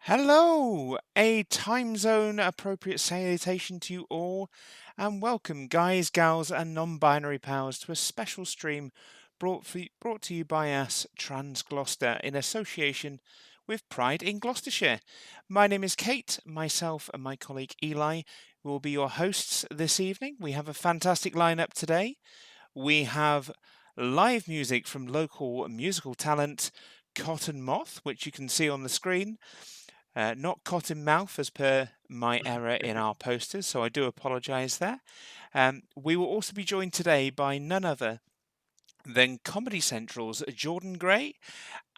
Hello, a time zone appropriate salutation to you all, and welcome, guys, gals, and non binary pals, to a special stream brought to you by us, Trans Gloucester, in association with Pride in Gloucestershire. My name is Kate, myself, and my colleague Eli will be your hosts this evening. We have a fantastic lineup today. We have live music from local musical talent Cotton Moth, which you can see on the screen. Not cotton mouth as per my error in our posters, so I do apologise there. We will also be joined today by none other than Comedy Central's Jordan Gray,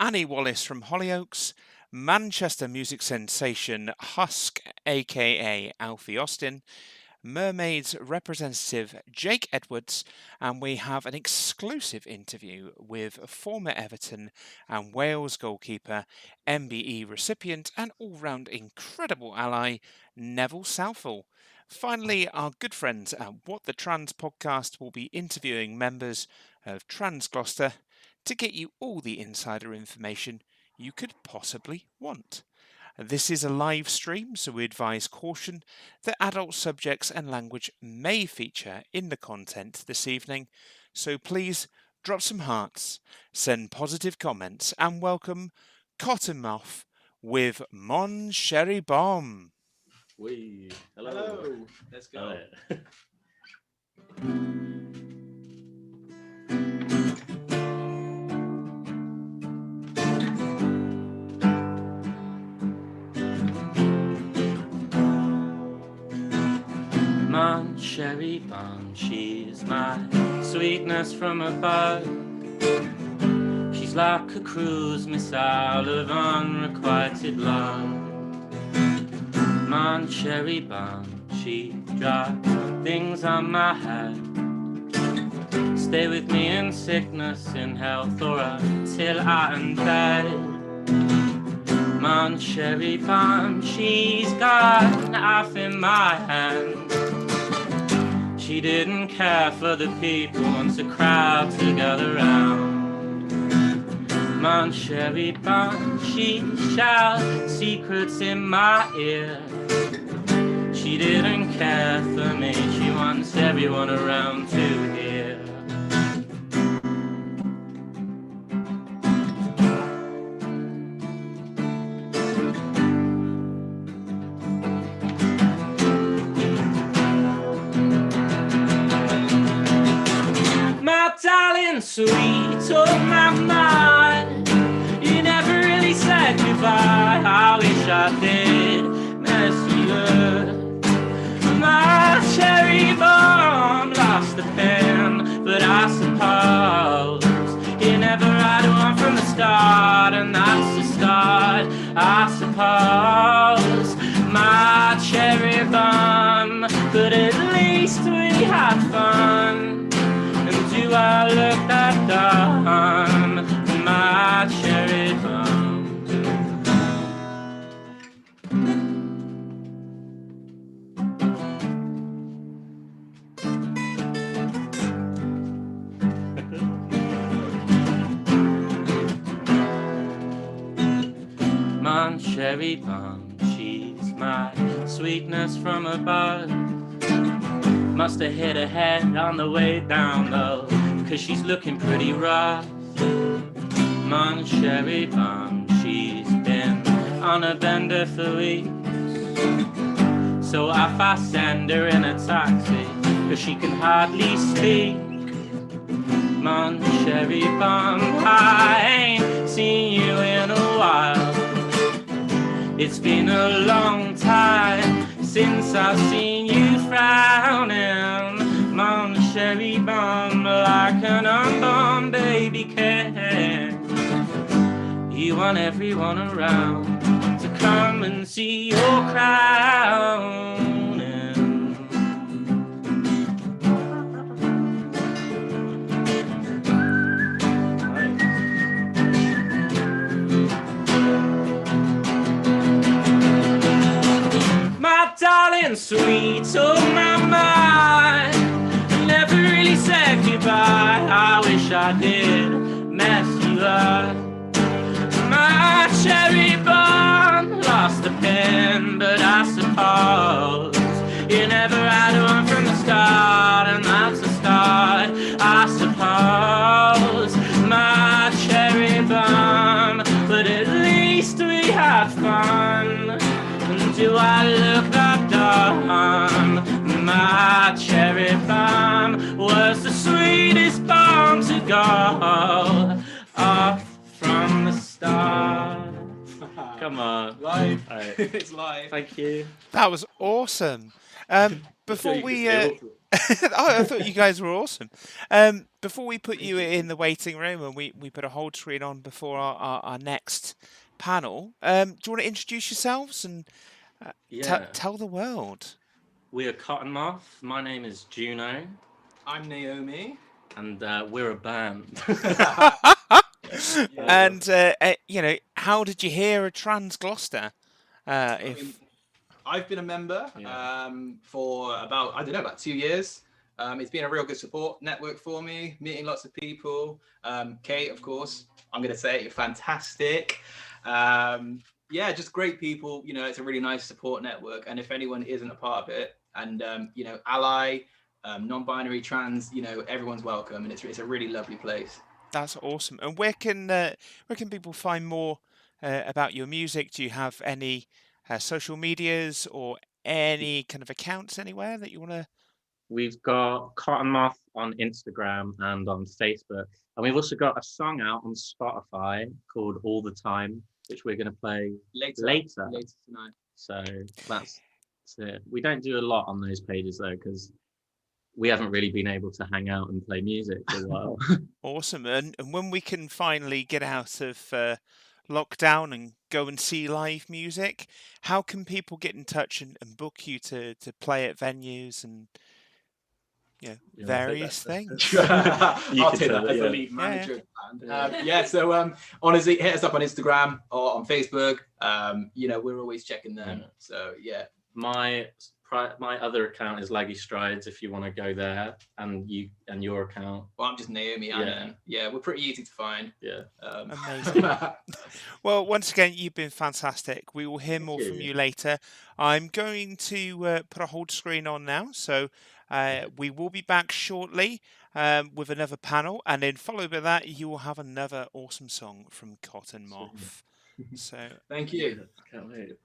Annie Wallace from Hollyoaks, Manchester music sensation Husk, aka Alfie Austin, Mermaids representative Jake Edwards, and we have an exclusive interview with former Everton and Wales goalkeeper, MBE recipient, and all-round incredible ally, Neville Southall. Finally, our good friends at What the Trans podcast will be interviewing members of Trans Gloucester to get you all the insider information you could possibly want. This is a live stream, so we advise caution that adult subjects and language may feature in the content this evening, so please drop some hearts, send positive comments, and welcome Cottonmouth with Mon Sherry Bomb. Hello. Hello. Let's go. Mon Sherry Bomb, she's my sweetness from above. She's like a cruise missile of unrequited love. Mon Sherry Bomb, she drops things on my head. Stay with me in sickness, in health, or until I'm dead. Mon Sherry Bomb, she's got an knife in my hand. She didn't care for the people once a crowd to gather round. Mon Sherry Bomb, she shouts secrets in my ear. She didn't care for me, she wants everyone around to hear. Darling, sweet, oh my mind, you never really said goodbye. I wish I did, monsieur. My cherry bomb lost the pen, but I suppose you never had one from the start, and that's the start, I suppose. My cherry bomb, but at least we had fun. Do I look that dumb, my cherry bomb? Mon Sherry Bomb, she's my sweetness from above. Must have hit her head on the way down though, 'cause she's looking pretty rough. Mon Sherry Bomb, she's been on a bender for weeks. So if I send her in a taxi, 'cause she can hardly speak. Mon Sherry Bomb, I ain't seen you in a while. It's been a long time since I've seen you frowning. Mon Sherry Bomb, like an unborn baby can. You want everyone around to come and see your crowning. My darling, sweet, oh my mind, never really said goodbye. I wish I did mess you up. My cherry bomb lost lost a pen, but I suppose you never had one from the start, and that's a start, I suppose. My cherry bomb, but at least we had fun. And do I look that dumb? My cherry bomb was the sweetest bomb to go off from the start. Come on. Live. Right. It's live. Thank you. That was awesome. Before we, Awful. I thought you guys were awesome. Before we put you in the waiting room and we put a hold screen on before our next panel, do you want to introduce yourselves and Yeah. tell the world? We are Cottonmouth. My name is Juno, I'm Naomi. and we're a band. And how did you hear of Trans Gloucester? I've been a member for about 2 years. It's been a real good support network for me, meeting lots of people. Kate, of course, I'm going to say you're fantastic. Just great people. It's a really nice support network. And if anyone isn't a part of it, and ally, non-binary, trans, everyone's welcome, and it's a really lovely place. That's awesome. And where can people find more about your music? Do you have any social medias or any kind of accounts anywhere that you want to? We've got Cottonmouth on Instagram and on Facebook. And we've also got a song out on Spotify called All the Time, which we're going to play later tonight. So that's it. We don't do a lot on those pages though, because we haven't really been able to hang out and play music for a while. Awesome. And when we can finally get out of lockdown and go and see live music, how can people get in touch and book you to play at venues and various things? I'll take that as the lead manager. So honestly, hit us up on Instagram or on Facebook. We're always checking them. So yeah. My other account is Laggy Strides if you want to go there, and your account. Well, I'm just Naomi. We're pretty easy to find. Yeah. Amazing. Well, once again, you've been fantastic. We will hear more from you later. I'm going to put a hold screen on now, so we will be back shortly with another panel, and then followed by that, you will have another awesome song from Cottonmouth. So thank you. Can't wait.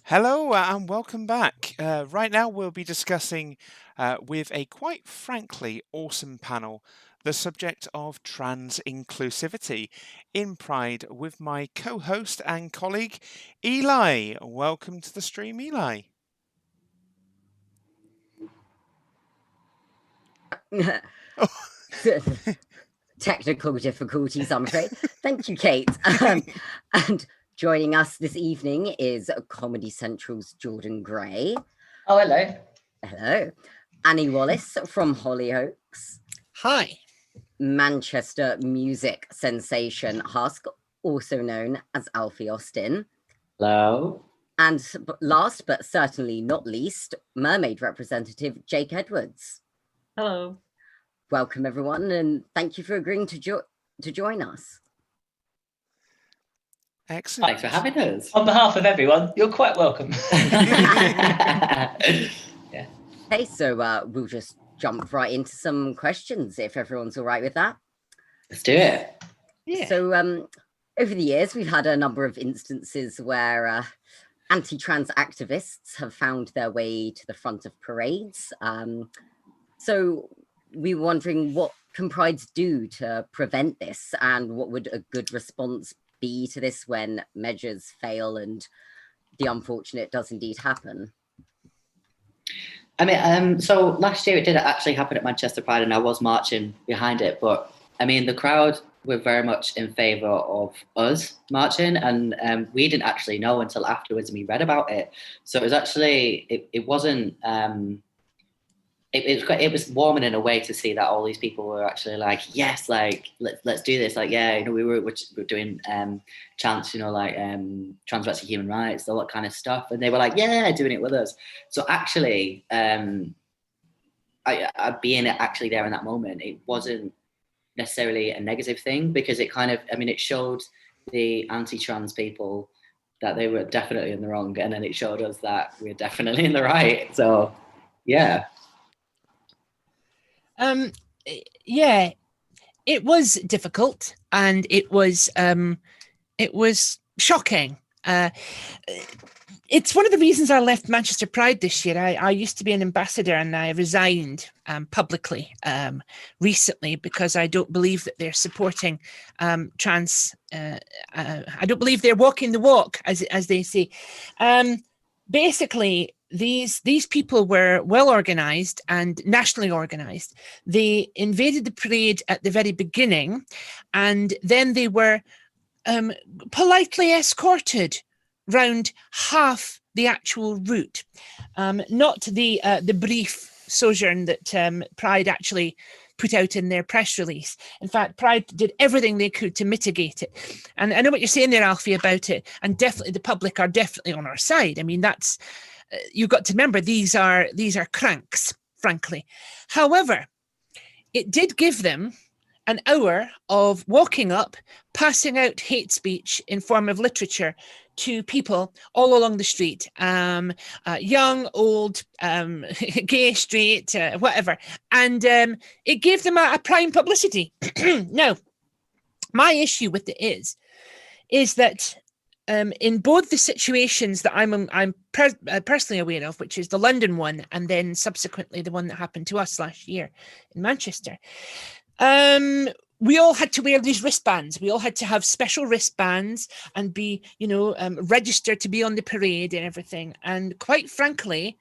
Hello and welcome back. Right now, we'll be discussing with a quite frankly awesome panel the subject of trans inclusivity in Pride with my co host and colleague, Eli. Welcome to the stream, Eli. Technical difficulties, I'm afraid. Thank you, Kate. And joining us this evening is Comedy Central's Jordan Gray. Oh, hello. Hello. Annie Wallace from Hollyoaks. Hi. Manchester music sensation Husk, also known as Alfie Austin. Hello. And last but certainly not least, Mermaid representative Jake Edwards. Hello. Welcome, everyone, and thank you for agreeing to join us. Excellent. Thanks for having us. On behalf of everyone, you're quite welcome. Yeah. Okay, so we'll just jump right into some questions, if everyone's all right with that. Let's do it. Yeah. So over the years, we've had a number of instances where anti-trans activists have found their way to the front of parades. So we were wondering, what can prides do to prevent this, and what would a good response be to this when measures fail and the unfortunate does indeed happen? I mean, so last year it did actually happen at Manchester Pride, and I was marching behind it. But I mean, the crowd were very much in favour of us marching, and we didn't actually know until afterwards, and we read about it. So it was actually, it wasn't. It was warming in a way to see that all these people were actually like, yes, like let's do this. Like, yeah, you know, we were doing chants, you know, like trans rights and human rights, all that kind of stuff, and they were like, yeah, doing it with us. So actually, I being actually there in that moment, it wasn't necessarily a negative thing, because it kind of, I mean, it showed the anti-trans people that they were definitely in the wrong, and then it showed us that we're definitely in the right. So, yeah. Yeah, it was difficult, and it was shocking. It's one of the reasons I left Manchester Pride this year. I used to be an ambassador, and I resigned publicly recently because I don't believe that they're supporting trans. I don't believe they're walking the walk, as they say. Basically, these people were well organized and nationally organized. They invaded the parade at the very beginning, and then they were politely escorted round half the actual route, not the brief sojourn that Pride actually put out in their press release. In fact, Pride did everything they could to mitigate it. And I know what you're saying there, Alfie, about it, and definitely the public are definitely on our side. I mean, that's you've got to remember, these are cranks, frankly. However, it did give them an hour of walking up, passing out hate speech in form of literature to people all along the street, young, old, gay, straight, whatever. And it gave them a prime publicity. Now, my issue with it is that in both the situations that I'm personally aware of, which is the London one, and then subsequently the one that happened to us last year in Manchester, we all had to wear these wristbands. We all had to have special wristbands and be, registered to be on the parade and everything. And quite frankly,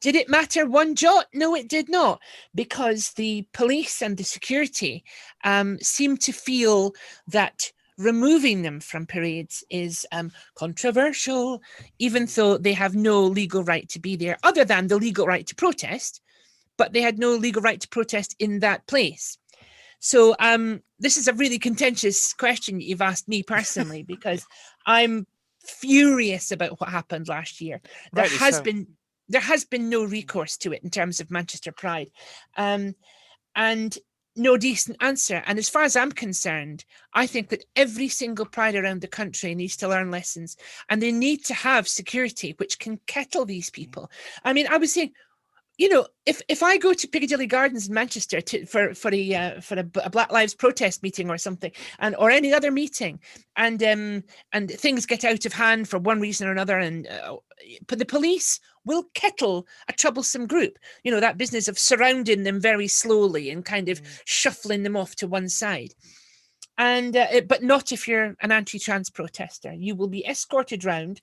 did it matter one jot? No, it did not, because the police and the security seemed to feel that removing them from parades is controversial, even though they have no legal right to be there, other than the legal right to protest, but they had no legal right to protest in that place. So this is a really contentious question you've asked me personally, because I'm furious about what happened last year. There has been no recourse to it in terms of Manchester Pride, and no decent answer. And as far as I'm concerned, I think that every single Pride around the country needs to learn lessons, and they need to have security which can kettle these people. I mean, I was saying, if I go to Piccadilly Gardens in Manchester for a Black Lives protest meeting or something, or any other meeting, and things get out of hand for one reason or another, and the police will kettle a troublesome group. That business of surrounding them very slowly and kind of shuffling them off to one side. And but not if you're an anti-trans protester. You will be escorted round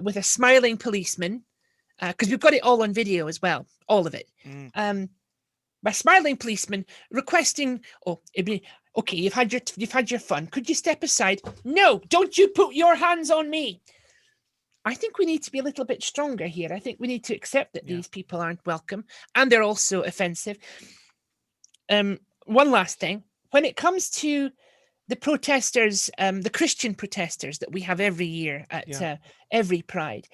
with a smiling policeman. Because we've got it all on video as well, all of it. My smiling policeman requesting, okay, you've had your fun. Could you step aside? No, don't you put your hands on me. I think we need to be a little bit stronger here. I think we need to accept that these people aren't welcome and they're also offensive. One last thing, when it comes to the protesters, the Christian protesters that we have every year at every Pride,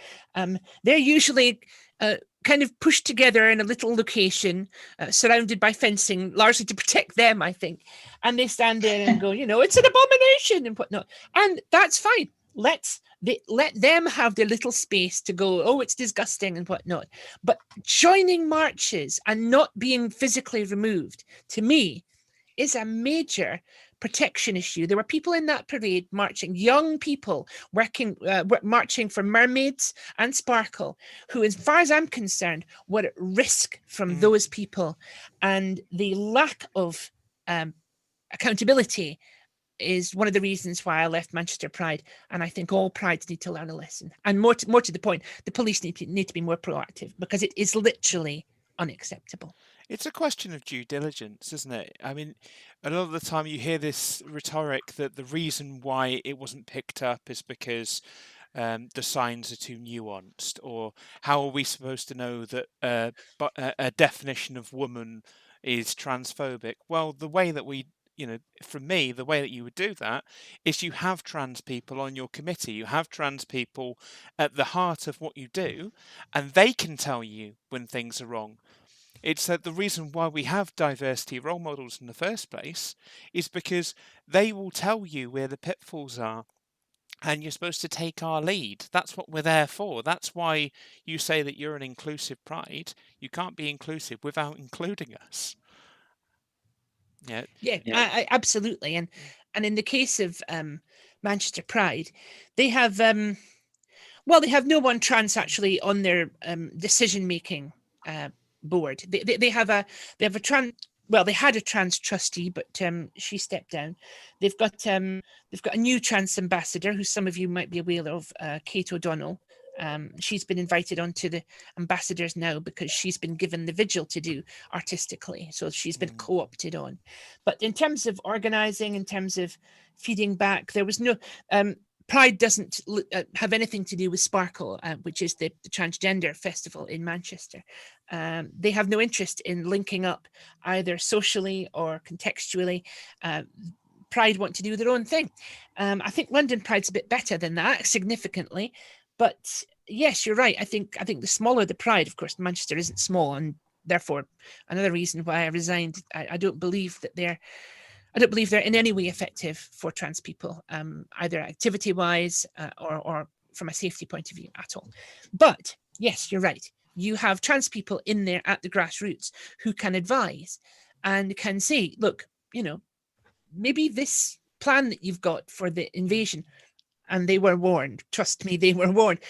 they're usually kind of pushed together in a little location, surrounded by fencing, largely to protect them, I think. And they stand there and go, it's an abomination and whatnot. And that's fine. Let them have their little space to go, oh, it's disgusting and whatnot. But joining marches and not being physically removed, to me, is a major protection issue. There were people in that parade marching, young people marching for mermaids and sparkle, who, as far as I'm concerned, were at risk from those people. And the lack of accountability is one of the reasons why I left Manchester Pride. And I think all prides need to learn a lesson. And more to the point, the police need to be more proactive, because it is literally unacceptable. It's a question of due diligence, isn't it? I mean, a lot of the time you hear this rhetoric that the reason why it wasn't picked up is because the signs are too nuanced, or how are we supposed to know that a definition of woman is transphobic? Well, the way that from me, the way that you would do that is you have trans people on your committee. You have trans people at the heart of what you do, and they can tell you when things are wrong. It's that the reason why we have diversity role models in the first place is because they will tell you where the pitfalls are, and you're supposed to take our lead. That's what we're there for. That's why you say that you're an inclusive pride. You can't be inclusive without including us. Yeah, I absolutely. And in the case of Manchester Pride, they have they have no one trans actually on their decision making board. They have a trans. Well, they had a trans trustee, but she stepped down. They've got a new trans ambassador, who some of you might be aware of, Kate O'Donnell. She's been invited onto the ambassadors now because she's been given the vigil to do artistically. So she's been co-opted on. But in terms of organising, in terms of feeding back, there was no... Pride doesn't have anything to do with Sparkle, which is the transgender festival in Manchester. They have no interest in linking up either socially or contextually. Pride want to do their own thing. I think London Pride's a bit better than that, significantly. But yes, you're right. I think the smaller the Pride, of course, Manchester isn't small, and therefore another reason why I resigned. I don't believe that they're in any way effective for trans people, either activity-wise or from a safety point of view at all. But yes, you're right. You have trans people in there at the grassroots who can advise and can say, look, maybe this plan that you've got for the invasion, and they were warned. Trust me, they were warned,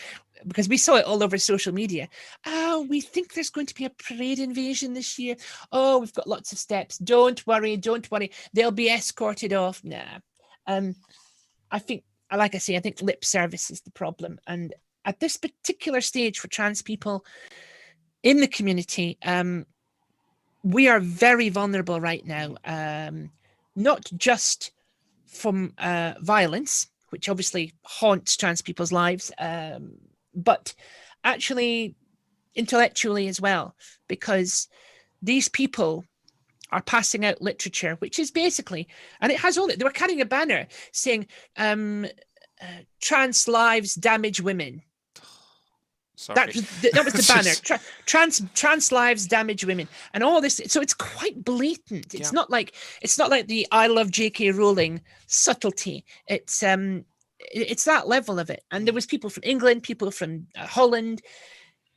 because we saw it all over social media. Oh, we think there's going to be a parade invasion this year. Oh, we've got lots of steps. Don't worry. They'll be escorted off. Nah. I think, like I say, I think lip service is the problem. And at this particular stage for trans people in the community, we are very vulnerable right now, not just from violence, which obviously haunts trans people's lives, but actually intellectually as well, because these people are passing out literature, which is basically, and it has all, they were carrying a banner saying, trans lives damage women. Sorry. That was the banner. Trans lives damage women, and all this. So it's quite blatant. It's not like the I love J.K. Rowling subtlety. It's that level of it. And there was people from England, people from Holland,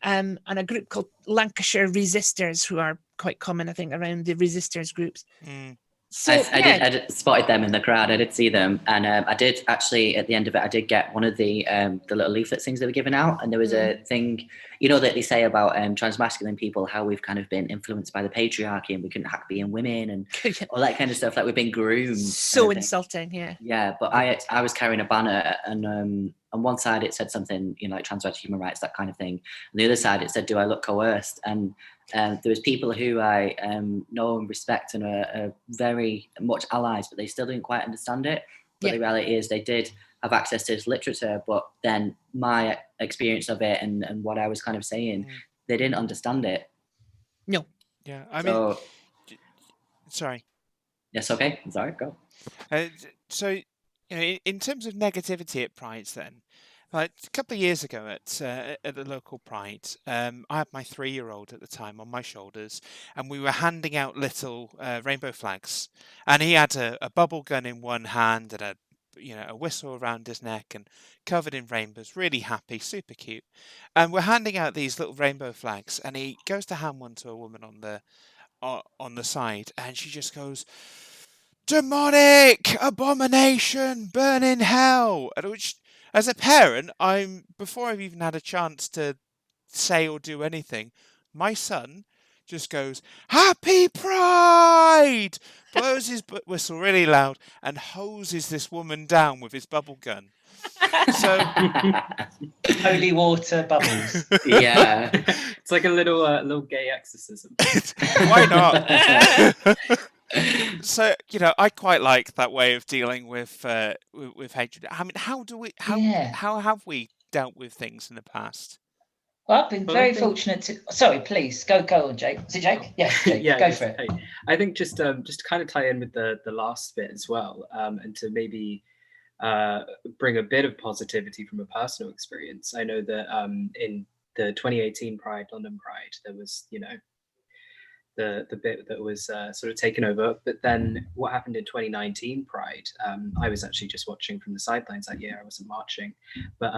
and a group called Lancashire Resistors, who are quite common, I think, around the Resistors groups. Mm. So I did spotted them in the crowd. I did see them, and I did actually at the end of it, I did get one of the little leaflet things they were giving out, and there was a thing, you know, that they say about transmasculine people, how we've kind of been influenced by the patriarchy and we couldn't hack being women and all that kind of stuff, like we've been groomed. So insulting, yeah. Yeah, but I was carrying a banner, and on one side it said something, you know, like trans rights, human rights, that kind of thing. On the other side it said, "Do I look coerced?" And there was people who I know and respect and are very much allies, but they still didn't quite understand it. But the reality is they did have access to this literature, but then my experience of it and what I was kind of saying, they didn't understand it. No. Yeah, I mean, sorry. Yes, okay. Sorry, go. So, you know, in terms of negativity at Prides, then, like a couple of years ago at the local Pride, I had my 3-year-old at the time on my shoulders, and we were handing out little rainbow flags, and he had a bubble gun in one hand and a whistle around his neck and covered in rainbows, really happy, super cute. And we're handing out these little rainbow flags, and he goes to hand one to a woman on the side, and she just goes, "Demonic abomination, burn in hell." And which, as a parent, before I've even had a chance to say or do anything, my son just goes, "Happy Pride!" blows his whistle really loud and hoses this woman down with his bubble gun. So Holy water bubbles. Yeah. It's like a little gay exorcism. Why not? So, you know, I quite like that way of dealing with hatred. I mean, how have we dealt with things in the past? Well, I've been very fortunate to. Sorry, please go on, Jake. Is it Jake? Yes, Jake. Yeah, go for it. Hey, I think just to kind of tie in with the last bit as well, and to maybe bring a bit of positivity from a personal experience. I know that in the 2018 Pride, London Pride, there was, you know, the bit that was sort of taken over. But then what happened in 2019 Pride, I was actually just watching from the sidelines that year. I wasn't marching, but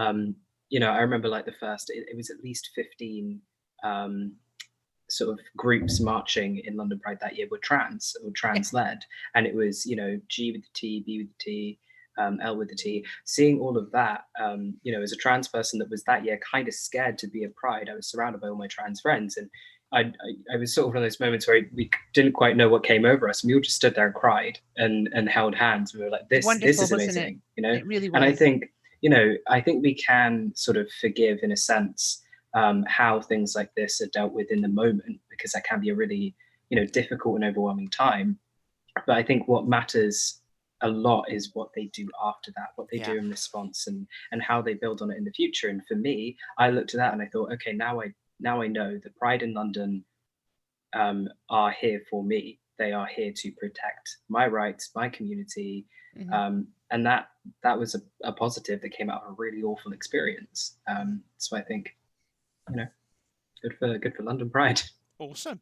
you know, I remember like the first, it was at least 15 sort of groups marching in London Pride that year were trans or trans led, and it was, you know, G with the T, B with the T, L with the T. Seeing all of that, you know, as a trans person that was that year kind of scared to be at Pride. I was surrounded by all my trans friends, and I was sort of one of those moments where we didn't quite know what came over us. And we all just stood there and cried and held hands. We were like, this is amazing, you know? It really was. And I think, you know, we can sort of forgive in a sense how things like this are dealt with in the moment, because that can be a really, you know, difficult and overwhelming time. But I think what matters a lot is what they do after that, what they do in response, and how they build on it in the future. And for me, I looked at that and I thought, okay, now I know that Pride in London are here for me. They are here to protect my rights, my community, and that was a positive that came out of a really awful experience. So I think, you know, good for London Pride. Awesome.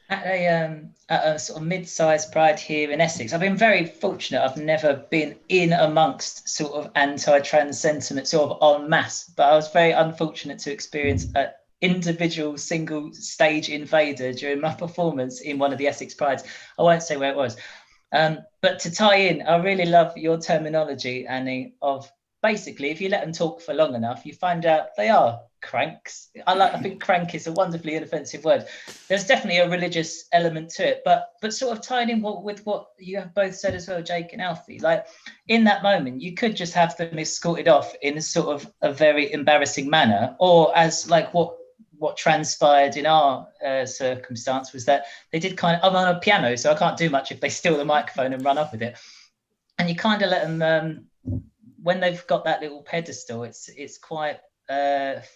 At a sort of mid-sized Pride here in Essex, I've been very fortunate. I've never been in amongst sort of anti-trans sentiment sort of en masse, but I was very unfortunate to experience an individual single stage invader during my performance in one of the Essex Prides. I won't say where it was. But to tie in, I really love your terminology, Annie, of basically, if you let them talk for long enough, you find out they are cranks. I think crank is a wonderfully inoffensive word. There's definitely a religious element to it, but sort of tying in with what you have both said as well, Jake and Alfie, like in that moment, you could just have them escorted off in a sort of a very embarrassing manner, or as like what transpired in our circumstance was that they did kind of, I'm on a piano, so I can't do much if they steal the microphone and run up with it. And you kind of let them, when they've got that little pedestal, it's quite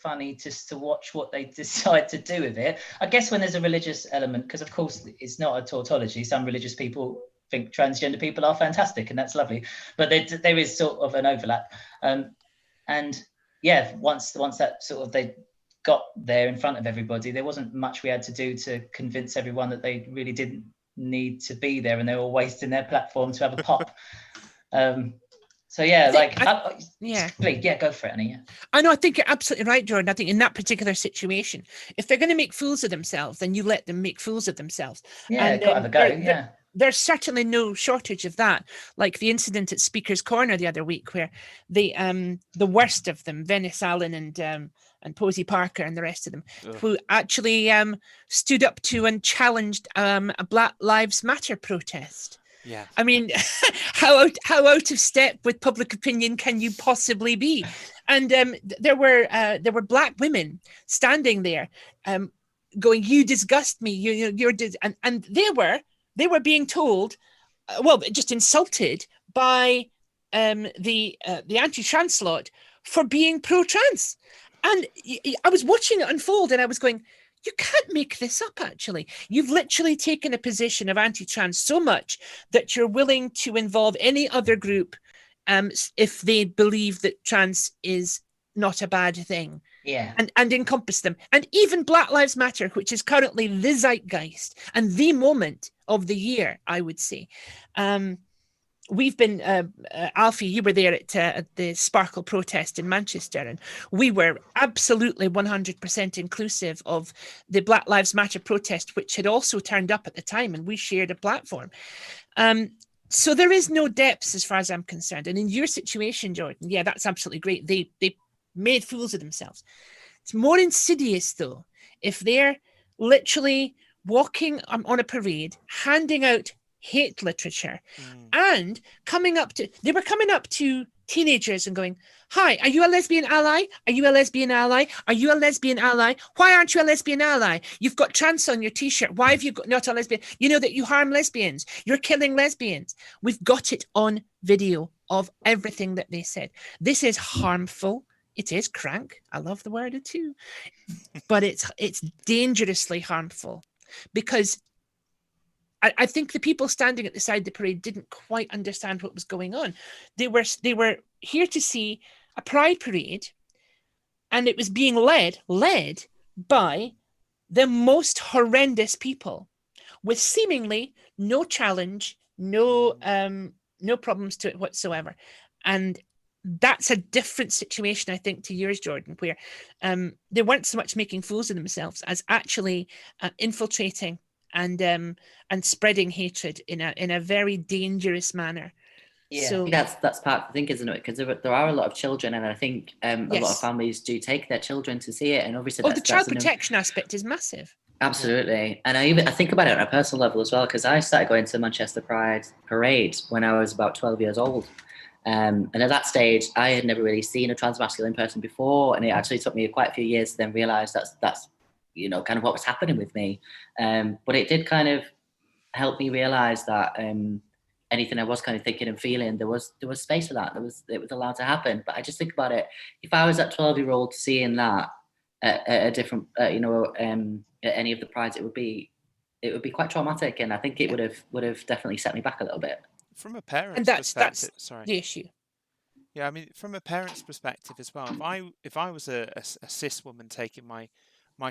funny just to watch what they decide to do with it. I guess when there's a religious element, because of course it's not a tautology. Some religious people think transgender people are fantastic, and that's lovely. But there is sort of an overlap. And yeah, once that sort of they got there in front of everybody, there wasn't much we had to do to convince everyone that they really didn't need to be there, and they were wasting their platform to have a pop. So yeah, yeah. please, go for it, Annie. Yeah. I know, I think you're absolutely right, Jordan. I think in that particular situation, if they're going to make fools of themselves, then you let them make fools of themselves. Yeah, And got to have a go. there's certainly no shortage of that. Like the incident at Speaker's Corner the other week, where the worst of them, Venice Allen and Posey Parker and the rest of them, who actually stood up to and challenged a Black Lives Matter protest. Yeah. I mean, how out of step with public opinion can you possibly be? And there were Black women standing there, going, "You disgust me. And they were being told, just insulted by the anti-trans lot for being pro-trans. And I was watching it unfold, and I was going, you can't make this up, actually. You've literally taken a position of anti-trans so much that you're willing to involve any other group if they believe that trans is not a bad thing. Yeah. And encompass them. And even Black Lives Matter, which is currently the zeitgeist and the moment of the year, I would say. We've been, Alfie, you were there at the Sparkle protest in Manchester, and we were absolutely 100% inclusive of the Black Lives Matter protest, which had also turned up at the time, and we shared a platform. So there is no depths as far as I'm concerned. And in your situation, Jordan, yeah, that's absolutely great. They made fools of themselves. It's more insidious, though, if they're literally walking on a parade, handing out hate literature, and they were coming up to teenagers and going, "Hi, are you a lesbian ally? Are you a lesbian ally? Are you a lesbian ally? Why aren't you a lesbian ally? You've got trans on your t-shirt. Why have you got not a lesbian? You know that you harm lesbians. You're killing lesbians." We've got it on video of everything that they said. This is harmful. It is crank. I love the word too, but it's dangerously harmful, because I think the people standing at the side of the parade didn't quite understand what was going on. They were here to see a pride parade, and it was being led by the most horrendous people, with seemingly no challenge, no problems to it whatsoever. And that's a different situation, I think, to yours, Jordan, where they weren't so much making fools of themselves as actually infiltrating and spreading hatred in a very dangerous manner. Yeah, so that's part of the thing, isn't it? Because there are a lot of children, and I think a lot of Yes. families do take their children to see it, and obviously the child protection aspect is massive. Absolutely. And I think about it on a personal level as well, because I started going to Manchester Pride Parade when I was about 12 years old. And at that stage, I had never really seen a transmasculine person before, and it actually took me quite a few years to then realise that's kind of what was happening with me. But it did kind of help me realise that anything I was kind of thinking and feeling, there was space for that. It was allowed to happen. But I just think about it, if I was that 12-year-old seeing that at a different, at any of the prides, it would be quite traumatic, and I think it would have definitely set me back a little bit. From a parent's And that's perspective, the issue. Yeah, I mean, from a parent's perspective as well. If I was a cis woman taking my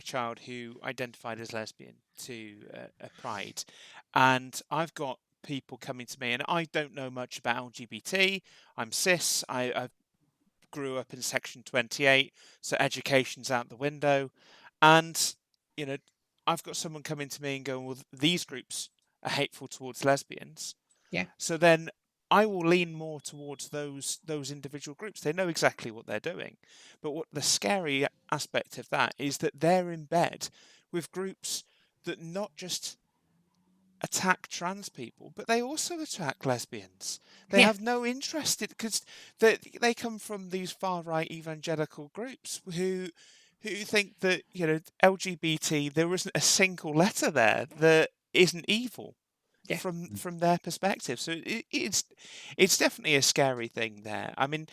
child who identified as lesbian to a pride, and I've got people coming to me, and I don't know much about LGBT. I'm cis. I grew up in Section 28, so education's out the window, and I've got someone coming to me and going, "Well, these groups are hateful towards lesbians." Yeah. So then I will lean more towards those individual groups. They know exactly what they're doing. But what the scary aspect of that is that they're in bed with groups that not just attack trans people, but they also attack lesbians. They have no interest in, because they come from these far right evangelical groups who think that LGBT, there isn't a single letter there that isn't evil. Yeah. From their perspective. So it's definitely a scary thing there. I mean,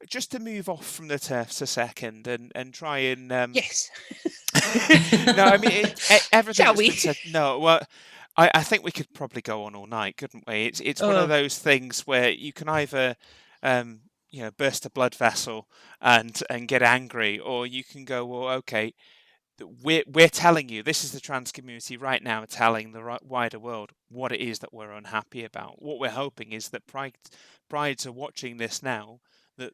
just to move off from the turfs a second and try and Yes. no, I mean everything Shall that's we? been said. No, well, I think we could probably go on all night, couldn't we? It's one of those things where you can either burst a blood vessel and get angry, or you can go, well, okay, we're telling you, this is the trans community right now telling the wider world what it is that we're unhappy about. What we're hoping is that prides are watching this now, that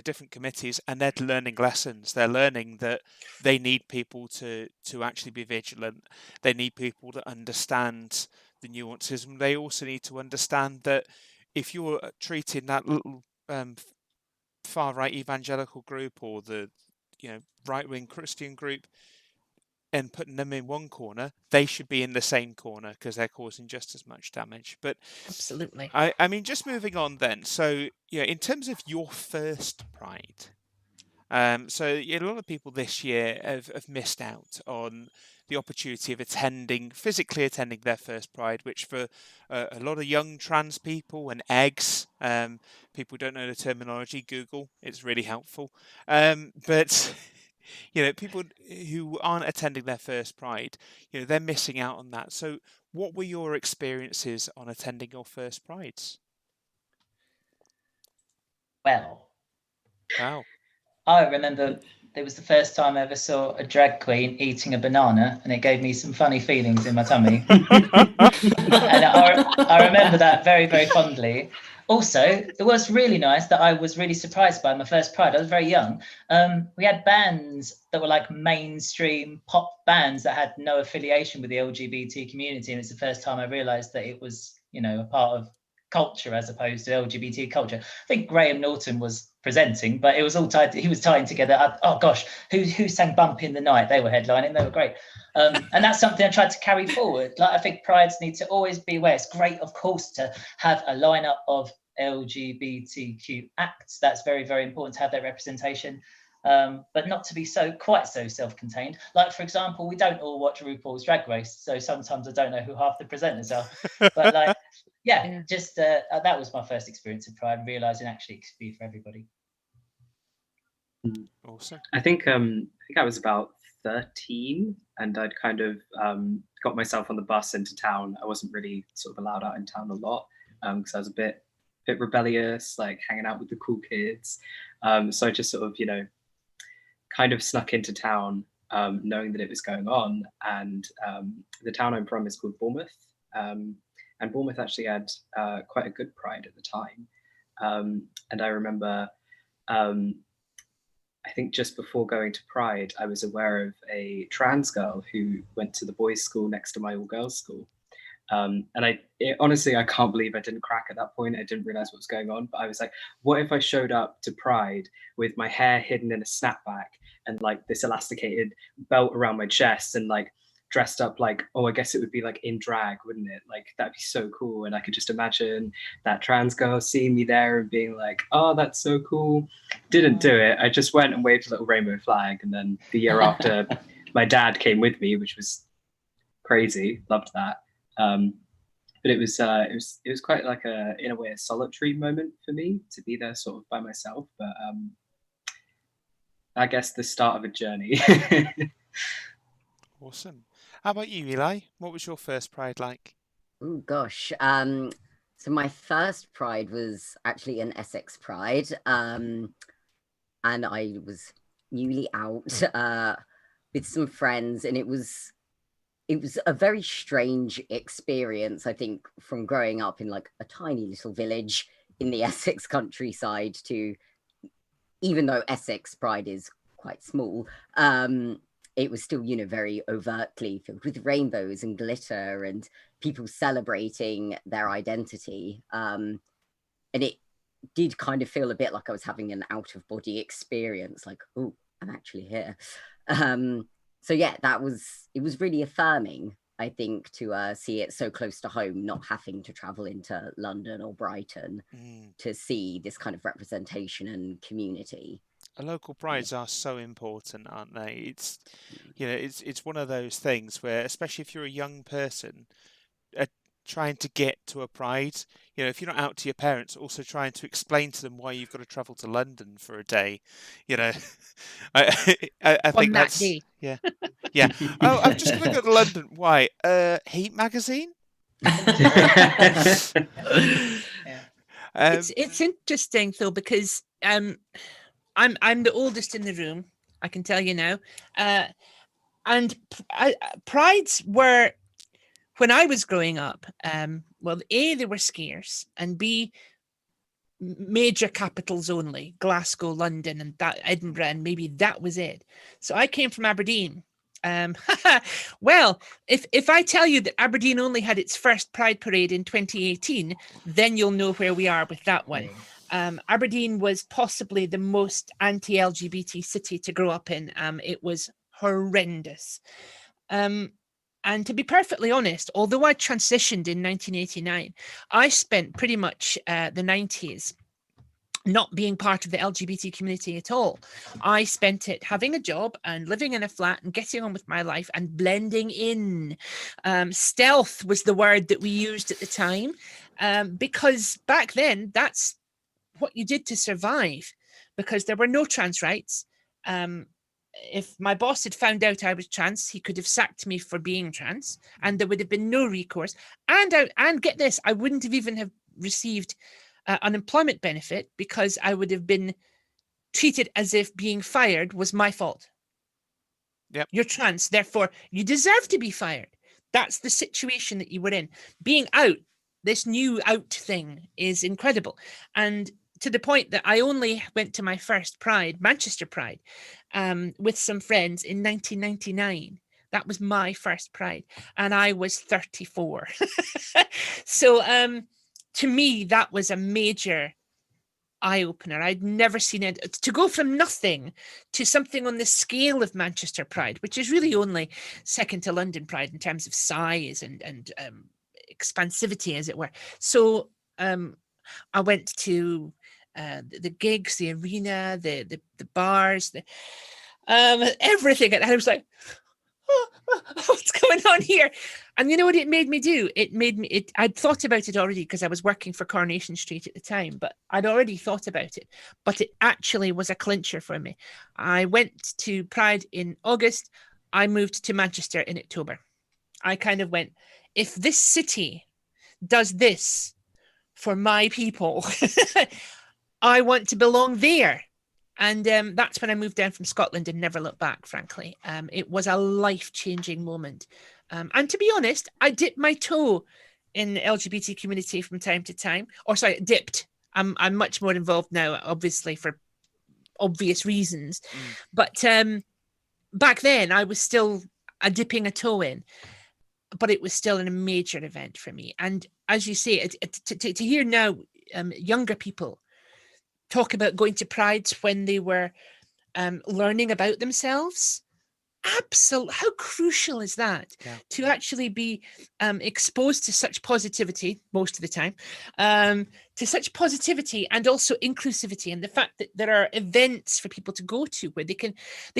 different committees, and they're learning lessons. They're learning that they need people to actually be vigilant. They need people that understand the nuances, and they also need to understand that if you're treating that little far right evangelical group or the right wing Christian group and putting them in one corner, they should be in the same corner because they're causing just as much damage. But Absolutely. I mean, just moving on then. So in terms of your first Pride, so a lot of people this year have missed out on the opportunity of physically attending their first Pride, which for a lot of young trans people and eggs, people who don't know the terminology, Google, it's really helpful. But people who aren't attending their first Pride, they're missing out on that. So what were your experiences on attending your first Prides? Well, Wow. I remember it was the first time I ever saw a drag queen eating a banana, and it gave me some funny feelings in my tummy. And I remember that very, very fondly. Also, it was really nice that I was really surprised by my first Pride. I was very young. We had bands that were like mainstream pop bands that had no affiliation with the LGBT community. And it's the first time I realized that it was, a part of culture as opposed to LGBT culture. I think Graham Norton was presenting, but it was all tied. He was tying together. Oh gosh, who sang "Bump in the Night"? They were headlining. They were great, and that's something I tried to carry forward. Like I think prides need to always be aware. It's great, of course, to have a lineup of LGBTQ acts. That's very, very important to have that representation. But not to be quite so self-contained. Like, for example, we don't all watch RuPaul's Drag Race, so sometimes I don't know who half the presenters are. But like, just that was my first experience of Pride, realizing actually it could be for everybody. Awesome. I think I was about 13, and I'd kind of got myself on the bus into town. I wasn't really sort of allowed out in town a lot because I was a bit rebellious, like hanging out with the cool kids. So I just sort of, kind of snuck into town, knowing that it was going on. And the town I'm from is called Bournemouth. And Bournemouth actually had quite a good Pride at the time. And I remember, I think just before going to Pride, I was aware of a trans girl who went to the boys' school next to my all-girls school. And honestly, I can't believe I didn't crack at that point. I didn't realize what was going on, but I was like, what if I showed up to Pride with my hair hidden in a snapback and like this elasticated belt around my chest and like dressed up like, I guess it would be like in drag, wouldn't it? Like, that'd be so cool. And I could just imagine that trans girl seeing me there and being like, oh, that's so cool. Didn't do it. I just went and waved a little rainbow flag. And then the year after, my dad came with me, which was crazy. Loved that. But it was quite like in a way a solitary moment for me to be there sort of by myself. But I guess the start of a journey. Awesome. How about you, Eli? What was your first Pride like? Oh gosh. So my first Pride was actually an Essex Pride. And I was newly out with some friends, and it was a very strange experience, I think, from growing up in like a tiny little village in the Essex countryside to, even though Essex Pride is quite small, it was still, very overtly filled with rainbows and glitter and people celebrating their identity. And it did kind of feel a bit like I was having an out-of-body experience, like, oh, I'm actually here. So yeah, it was really affirming, I think, to see it so close to home, not having to travel into London or Brighton to see this kind of representation and community. Local prides are so important, aren't they? It's one of those things where, especially if you're a young person, trying to get to a Pride, if you're not out to your parents, also trying to explain to them why you've got to travel to London for a day, I think that's day. yeah. Oh, I'm just going to go to London. Why? Heat magazine? It's interesting though, because I'm the oldest in the room. I can tell you now. And prides were, when I was growing up, well, A, they were scarce, and B, major capitals only, Glasgow, London, and that Edinburgh, and maybe that was it. So I came from Aberdeen. Well, if I tell you that Aberdeen only had its first Pride Parade in 2018, then you'll know where we are with that one. Aberdeen was possibly the most anti-LGBT city to grow up in. It was horrendous. And to be perfectly honest, although I transitioned in 1989, I spent pretty much the 90s not being part of the LGBT community at all. I spent it having a job and living in a flat and getting on with my life and blending in. Stealth was the word that we used at the time, because back then that's what you did to survive, because there were no trans rights. If my boss had found out I was trans, he could have sacked me for being trans, and there would have been no recourse. And get this, I wouldn't have even have received unemployment benefit, because I would have been treated as if being fired was my fault. Yep. You're trans, therefore you deserve to be fired. That's the situation that you were in. Being out, this new out thing, is incredible. And to the point that I only went to my first Pride, Manchester Pride, with some friends in 1999. That was my first Pride, and I was 34. So to me, that was a major eye-opener. I'd never seen it. To go from nothing to something on the scale of Manchester Pride, which is really only second to London Pride in terms of size and expansivity, as it were. So I went to the gigs, the arena, the bars, everything, and I was like, what's going on here? And you know what it made me do? I'd thought about it already, because I was working for Coronation Street at the time, but I'd already thought about it. But it actually was a clincher for me. I went to Pride in August. I moved to Manchester in October. I kind of went, if this city does this for my people, I want to belong there. And that's when I moved down from Scotland and never looked back, frankly. It was a life-changing moment. And to be honest, I dipped my toe in the LGBT community from time to time. Or sorry, dipped. I'm much more involved now, obviously, for obvious reasons. But back then, I was still dipping a toe in. But it was still a major event for me. And as you say, to hear now younger people talk about going to prides when they were learning about themselves. Absolutely. How crucial is that? Yeah. To actually be exposed to such positivity most of the time, to such positivity and also inclusivity, and the fact that there are events for people to go to where they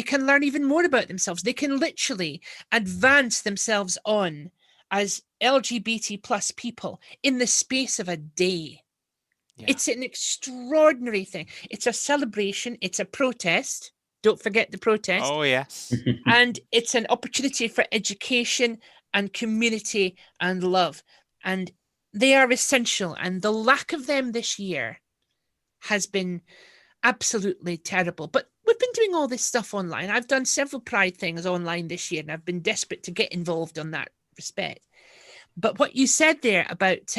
can learn even more about themselves. They can literally advance themselves on as LGBT plus people in the space of a day. Yeah. It's an extraordinary thing. It's a celebration. It's a protest. Don't forget the protest. Oh, yes. And it's an opportunity for education and community and love. And they are essential. And the lack of them this year has been absolutely terrible. But we've been doing all this stuff online. I've done several Pride things online this year, and I've been desperate to get involved on that respect. But what you said there about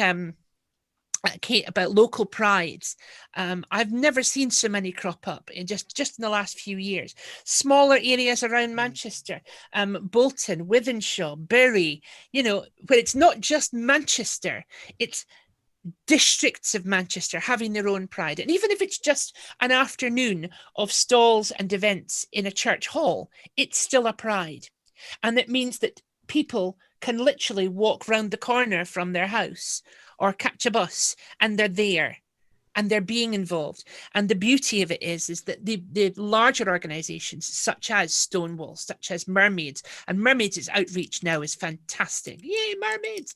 Kate, about local prides, I've never seen so many crop up in just in the last few years. Smaller areas around Manchester, Bolton, Wythenshawe, Bury, where it's not just Manchester, it's districts of Manchester having their own pride. And even if it's just an afternoon of stalls and events in a church hall, it's still a pride. And it means that people can literally walk round the corner from their house or catch a bus, and they're there and they're being involved. And the beauty of it is that the larger organizations such as Stonewall, such as Mermaids, and Mermaids' outreach now is fantastic. Yay, Mermaids!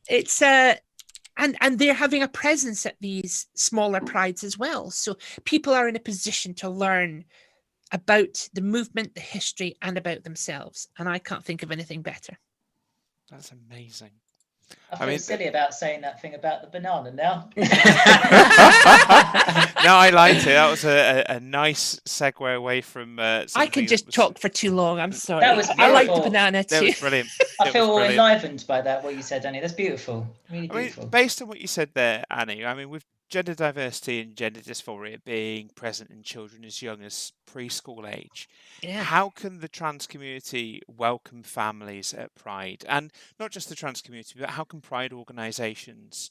It's and they're having a presence at these smaller prides as well. So people are in a position to learn about the movement, the history, and about themselves. And I can't think of anything better. That's amazing. I I feel mean, silly about saying that thing about the banana now. no, I liked it. That was a nice segue away from I something can that just was. talk for too long. I'm sorry. That was I like the beautiful. banana That too. was brilliant. I It feel was all brilliant. enlivened by that, what you said, Annie. That's beautiful. Really I mean, beautiful. based on what you said there, Annie, I mean, with gender diversity and gender dysphoria being present in children as young as preschool age, Yeah. how can the trans community welcome families at Pride? And not just the trans community, but how can Pride organisations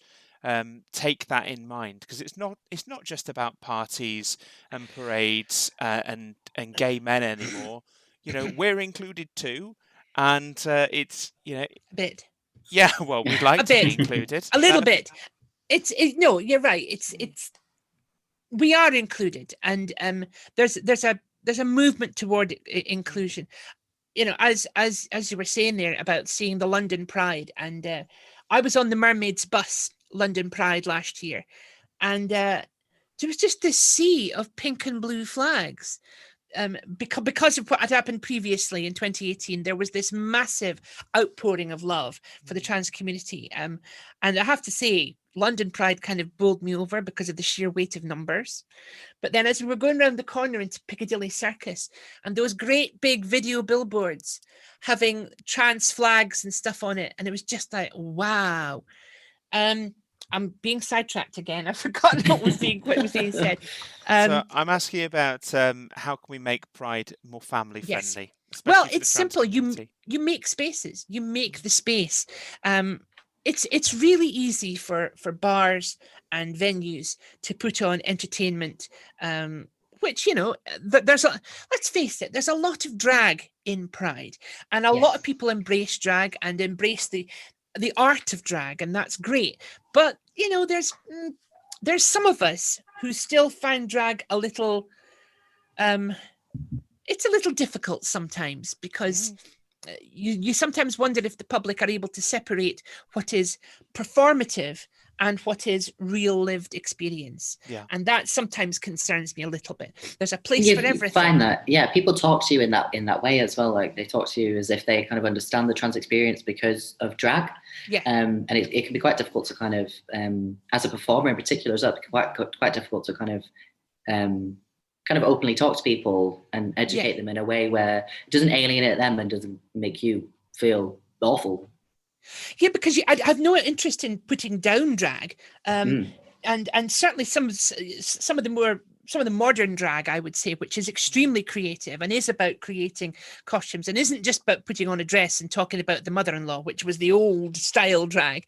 take that in mind? Because it's not just about parties and parades and gay men anymore. We're included too, and it's A bit. yeah, well, we'd like A to be bit. included. A little bit. No, you're right. It's we are included, and there's a movement toward inclusion. As you were saying there about seeing the London Pride, and I was on the Mermaids bus London Pride last year, and there was just this sea of pink and blue flags. Because of what had happened previously in 2018, there was this massive outpouring of love for the trans community. And I have to say, London Pride kind of bowled me over because of the sheer weight of numbers. But then as we were going around the corner into Piccadilly Circus, and those great big video billboards having trans flags and stuff on it, and it was just like, wow. I'm being sidetracked again. I've forgotten what was being said. So I'm asking about how can we make Pride more family Yes. friendly? Well, especially for the it's trans simple. community? You make spaces. You make the space. It's really easy for bars and venues to put on entertainment, which there's let's face it, there's a lot of drag in Pride, and a lot Yes. of people embrace drag and embrace the art of drag, and that's great. But there's some of us who still find drag a little it's a little difficult sometimes, because you sometimes wonder if the public are able to separate what is performative and what is real lived experience. Yeah. And that sometimes concerns me a little bit. There's a place You for everything. find that, yeah, people talk to you in that way as well. Like they talk to you as if they kind of understand the trans experience because of drag. Yeah. And it can be quite difficult to kind of, as a performer in particular, as well, quite difficult to kind of openly talk to people and educate them in a way where it doesn't alienate them and doesn't make you feel awful. Yeah, because I have no interest in putting down drag, and certainly some of the modern drag, I would say, which is extremely creative and is about creating costumes and isn't just about putting on a dress and talking about the mother-in-law, which was the old style drag.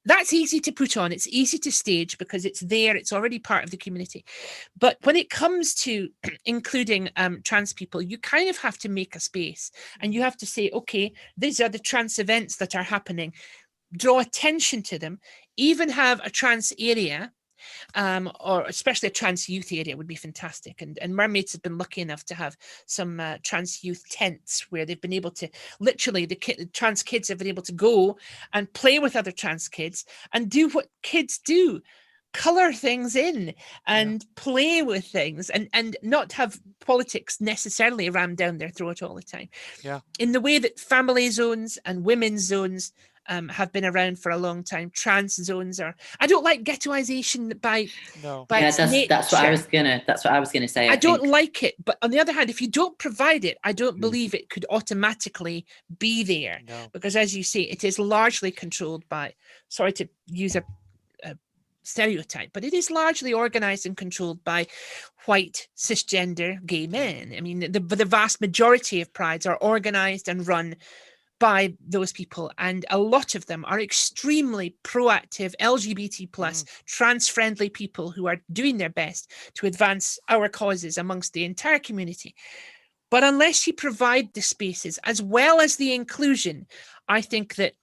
That's easy to put on. It's easy to stage because it's there. It's already part of the community. But when it comes to including trans people, you kind of have to make a space, and you have to say, okay, these are the trans events that are happening. Draw attention to them. Even have a trans area, or especially a trans youth area would be fantastic. And Mermaids have been lucky enough to have some trans youth tents where they've been able to, literally, the trans kids have been able to go and play with other trans kids and do what kids do. Color things in and play with things, and not have politics necessarily rammed down their throat all the time. Yeah. In the way that family zones and women's zones have been around for a long time, trans zones are. I don't like ghettoization by that's what I was gonna say. I don't like it, but on the other hand, if you don't provide it, I don't believe it could automatically be there. No. Because as you say, it is largely controlled by. Sorry to use a stereotype, but it is largely organized and controlled by white cisgender gay men. I mean, the vast majority of prides are organized and run by those people, and a lot of them are extremely proactive LGBT plus trans friendly people who are doing their best to advance our causes amongst the entire community. But unless you provide the spaces as well as the inclusion, I think that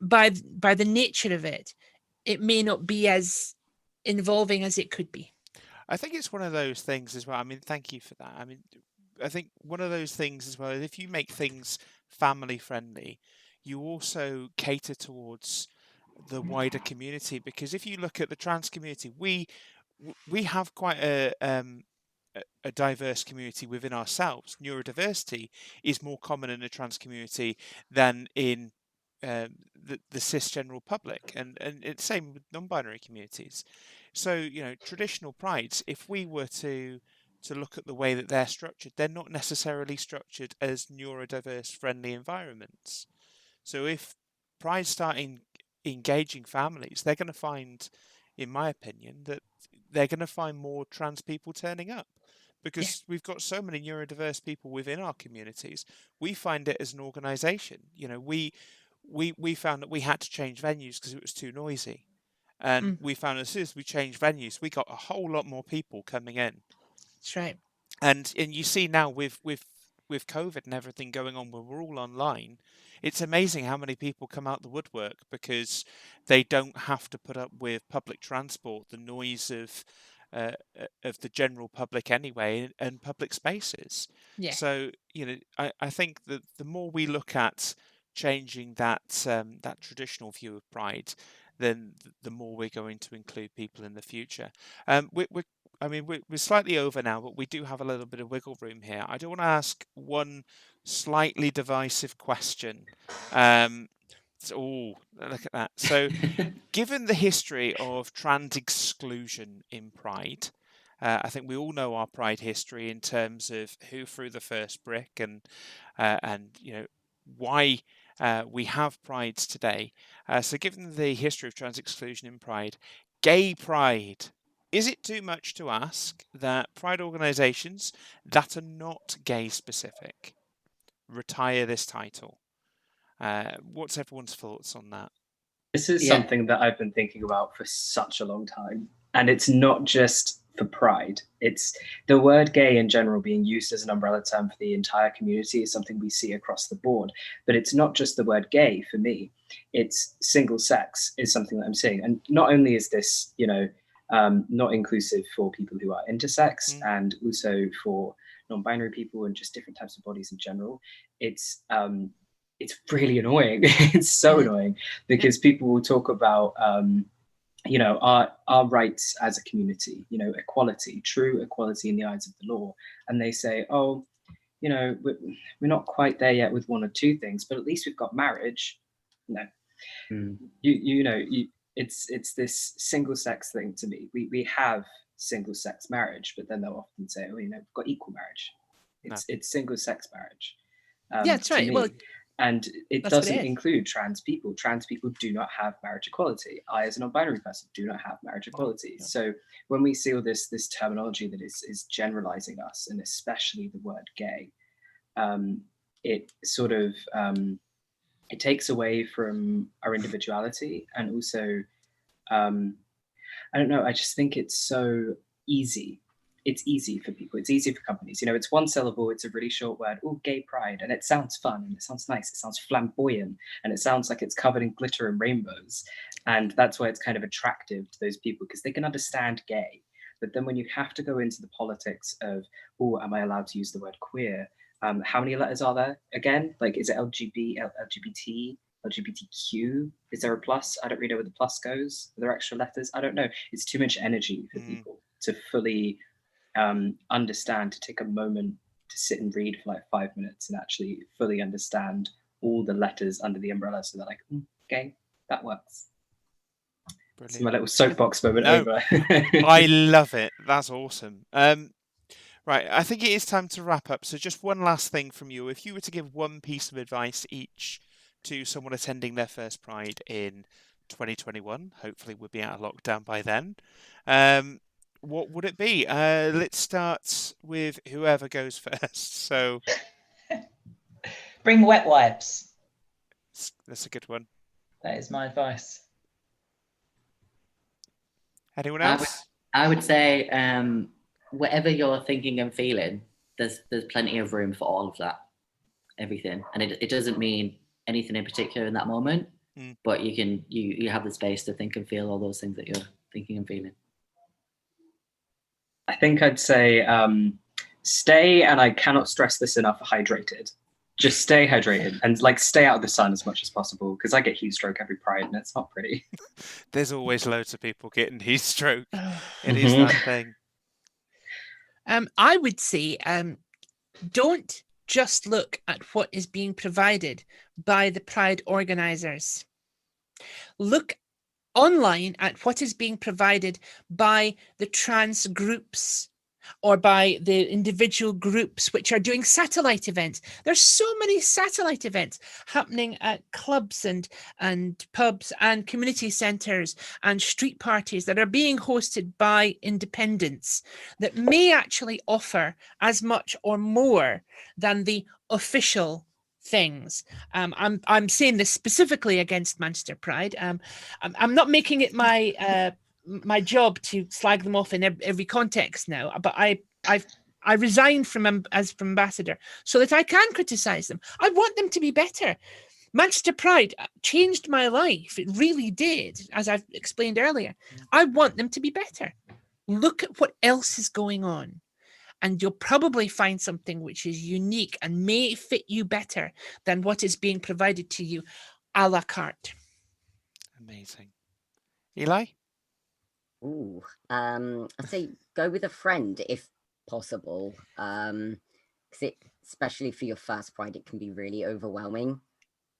by the nature of it, it may not be as involving as it could be. I think it's one of those things as well. I mean, thank you for that. I mean, I think one of those things as well is if you make things family friendly, you also cater towards the wider community. Because if you look at the trans community, we have quite a diverse community within ourselves. Neurodiversity is more common in the trans community than in the cis general public, and it's same with non-binary communities. So, you know, traditional prides, if we were to look at the way that they're structured, they're not necessarily structured as neurodiverse friendly environments. So if prides start engaging families, they're going to find, in my opinion, that they're going to find more trans people turning up, because we've got so many neurodiverse people within our communities. We find it as an organisation. You know, we found that we had to change venues because it was too noisy, and we found as soon as we changed venues, we got a whole lot more people coming in. That's right. And you see now with COVID and everything going on, where we're all online, it's amazing how many people come out the woodwork because they don't have to put up with public transport, the noise of the general public anyway, and public spaces. Yeah. So, you know, I think that the more we look at changing that that traditional view of pride, then the more we're going to include people in the future. We're slightly over now, but we do have a little bit of wiggle room here. I do want to ask one slightly divisive question. Look at that. So, given the history of trans exclusion in Pride, I think we all know our Pride history in terms of who threw the first brick, and you know why we have prides today. So, given the history of trans exclusion in Pride, gay Pride. Is it too much to ask that pride organisations that are not gay specific retire this title? What's everyone's thoughts on that? This is something that I've been thinking about for such a long time. And it's not just for pride. It's the word gay in general being used as an umbrella term for the entire community is something we see across the board. But it's not just the word gay for me. It's single sex is something that I'm seeing. And not only is this, you know, not inclusive for people who are intersex and also for non-binary people and just different types of bodies in general. It's really annoying. It's so annoying because people will talk about, you know, our rights as a community, you know, equality, true equality in the eyes of the law. And they say, oh, you know, we're not quite there yet with one or two things, but at least we've got marriage. No, it's this single sex thing to me. We have single sex marriage, but then they'll often say, oh, you know, we've got equal marriage. It's single sex marriage. That's right. Well, and it doesn't include trans people. Trans people do not have marriage equality. I, as a non-binary person, do not have marriage equality. So when we see all this terminology that is generalizing us, and especially the word gay, it sort of it takes away from our individuality, and also, I don't know, I just think it's so easy. It's easy for people. It's easy for companies. You know, it's one syllable. It's a really short word. Oh, gay pride. And it sounds fun and it sounds nice. It sounds flamboyant and it sounds like it's covered in glitter and rainbows. And that's why it's kind of attractive to those people because they can understand gay. But then when you have to go into the politics of, oh, am I allowed to use the word queer? How many letters are there again? Like, is it LGBT, LGBTQ? Is there a plus? I don't really know where the plus goes. Are there extra letters? I don't know. It's too much energy for people to fully understand, to take a moment to sit and read for like 5 minutes and actually fully understand all the letters under the umbrella. So they're like, okay, that works. Brilliant. It's my little soapbox moment over. I love it. That's awesome. Right, I think it is time to wrap up. So just one last thing from you. If you were to give one piece of advice each to someone attending their first Pride in 2021, hopefully we'll be out of lockdown by then, what would it be? Let's start with whoever goes first. So, bring wet wipes. That's a good one. That is my advice. Anyone else? I would say, whatever you're thinking and feeling, there's plenty of room for all of that, everything, and it doesn't mean anything in particular in that moment, but you have the space to think and feel all those things that you're thinking and feeling. I think I'd say stay, and I cannot stress this enough, hydrated. Just stay hydrated and like stay out of the sun as much as possible because I get heat stroke every Pride and it's not pretty. There's always loads of people getting heat stroke. It is that thing. I would say don't just look at what is being provided by the Pride organisers. Look online at what is being provided by the trans groups or by the individual groups which are doing satellite events. There's so many satellite events happening at clubs and pubs and community centres and street parties that are being hosted by independents that may actually offer as much or more than the official things. I'm saying this specifically against Manchester Pride. I'm not making it my job to slag them off in every context now, but I resigned from as ambassador so that I can criticize them. I want them to be better. Manchester Pride changed my life. It really did, as I've explained earlier. I want them to be better. Look at what else is going on, and you'll probably find something which is unique and may fit you better than what is being provided to you a la carte. Amazing. Eli? Ooh, I'd say go with a friend if possible. Because especially for your first Pride, it can be really overwhelming.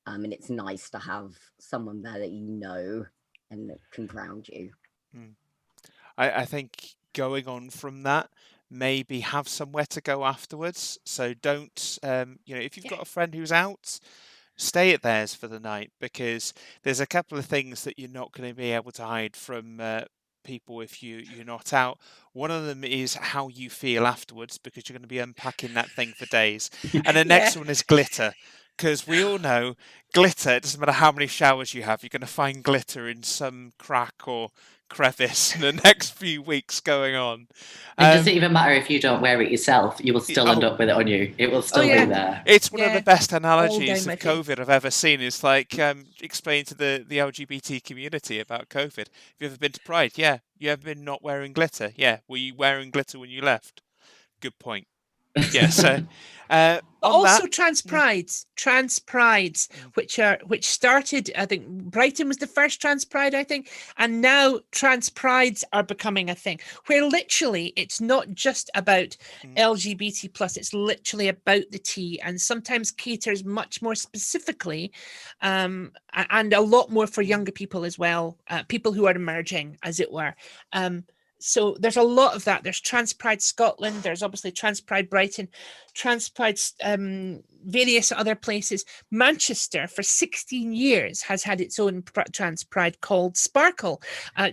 And it's nice to have someone there that you know and that can ground you. I think going on from that, maybe have somewhere to go afterwards. So don't, if you've got a friend who's out, stay at theirs for the night, because there's a couple of things that you're not going to be able to hide from people if you're not out. One of them is how you feel afterwards, because you're going to be unpacking that thing for days. And the next one is glitter, because we all know glitter, it doesn't matter how many showers you have, you're going to find glitter in some crack or crevice in the next few weeks going on. It doesn't even matter if you don't wear it yourself, you will still end up with it on you. It will still be there. It's one of the best analogies down of my COVID I've ever seen. It's like explain to the LGBT community about COVID. Have you ever been to Pride? Yeah. You ever been not wearing glitter? Yeah. Were you wearing glitter when you left? Good point. Yeah. So But on also that, trans prides, which started, I think Brighton was the first trans pride, I think, and now trans prides are becoming a thing where literally it's not just about LGBT plus, it's literally about the T, and sometimes caters much more specifically and a lot more for younger people as well, people who are emerging, as it were. So there's a lot of that. There's Trans Pride Scotland. There's obviously Trans Pride Brighton, Trans Pride various other places. Manchester for 16 years has had its own Trans Pride called Sparkle.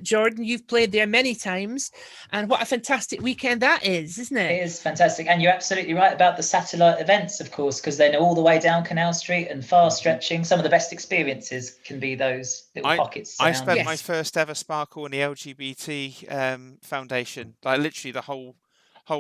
Jordan, you've played there many times, and what a fantastic weekend that is, isn't it? It is fantastic, and you're absolutely right about the satellite events, of course, because they're all the way down Canal Street and far stretching. Some of the best experiences can be those little pockets. I spent my first ever Sparkle in the LGBT foundation, like literally the whole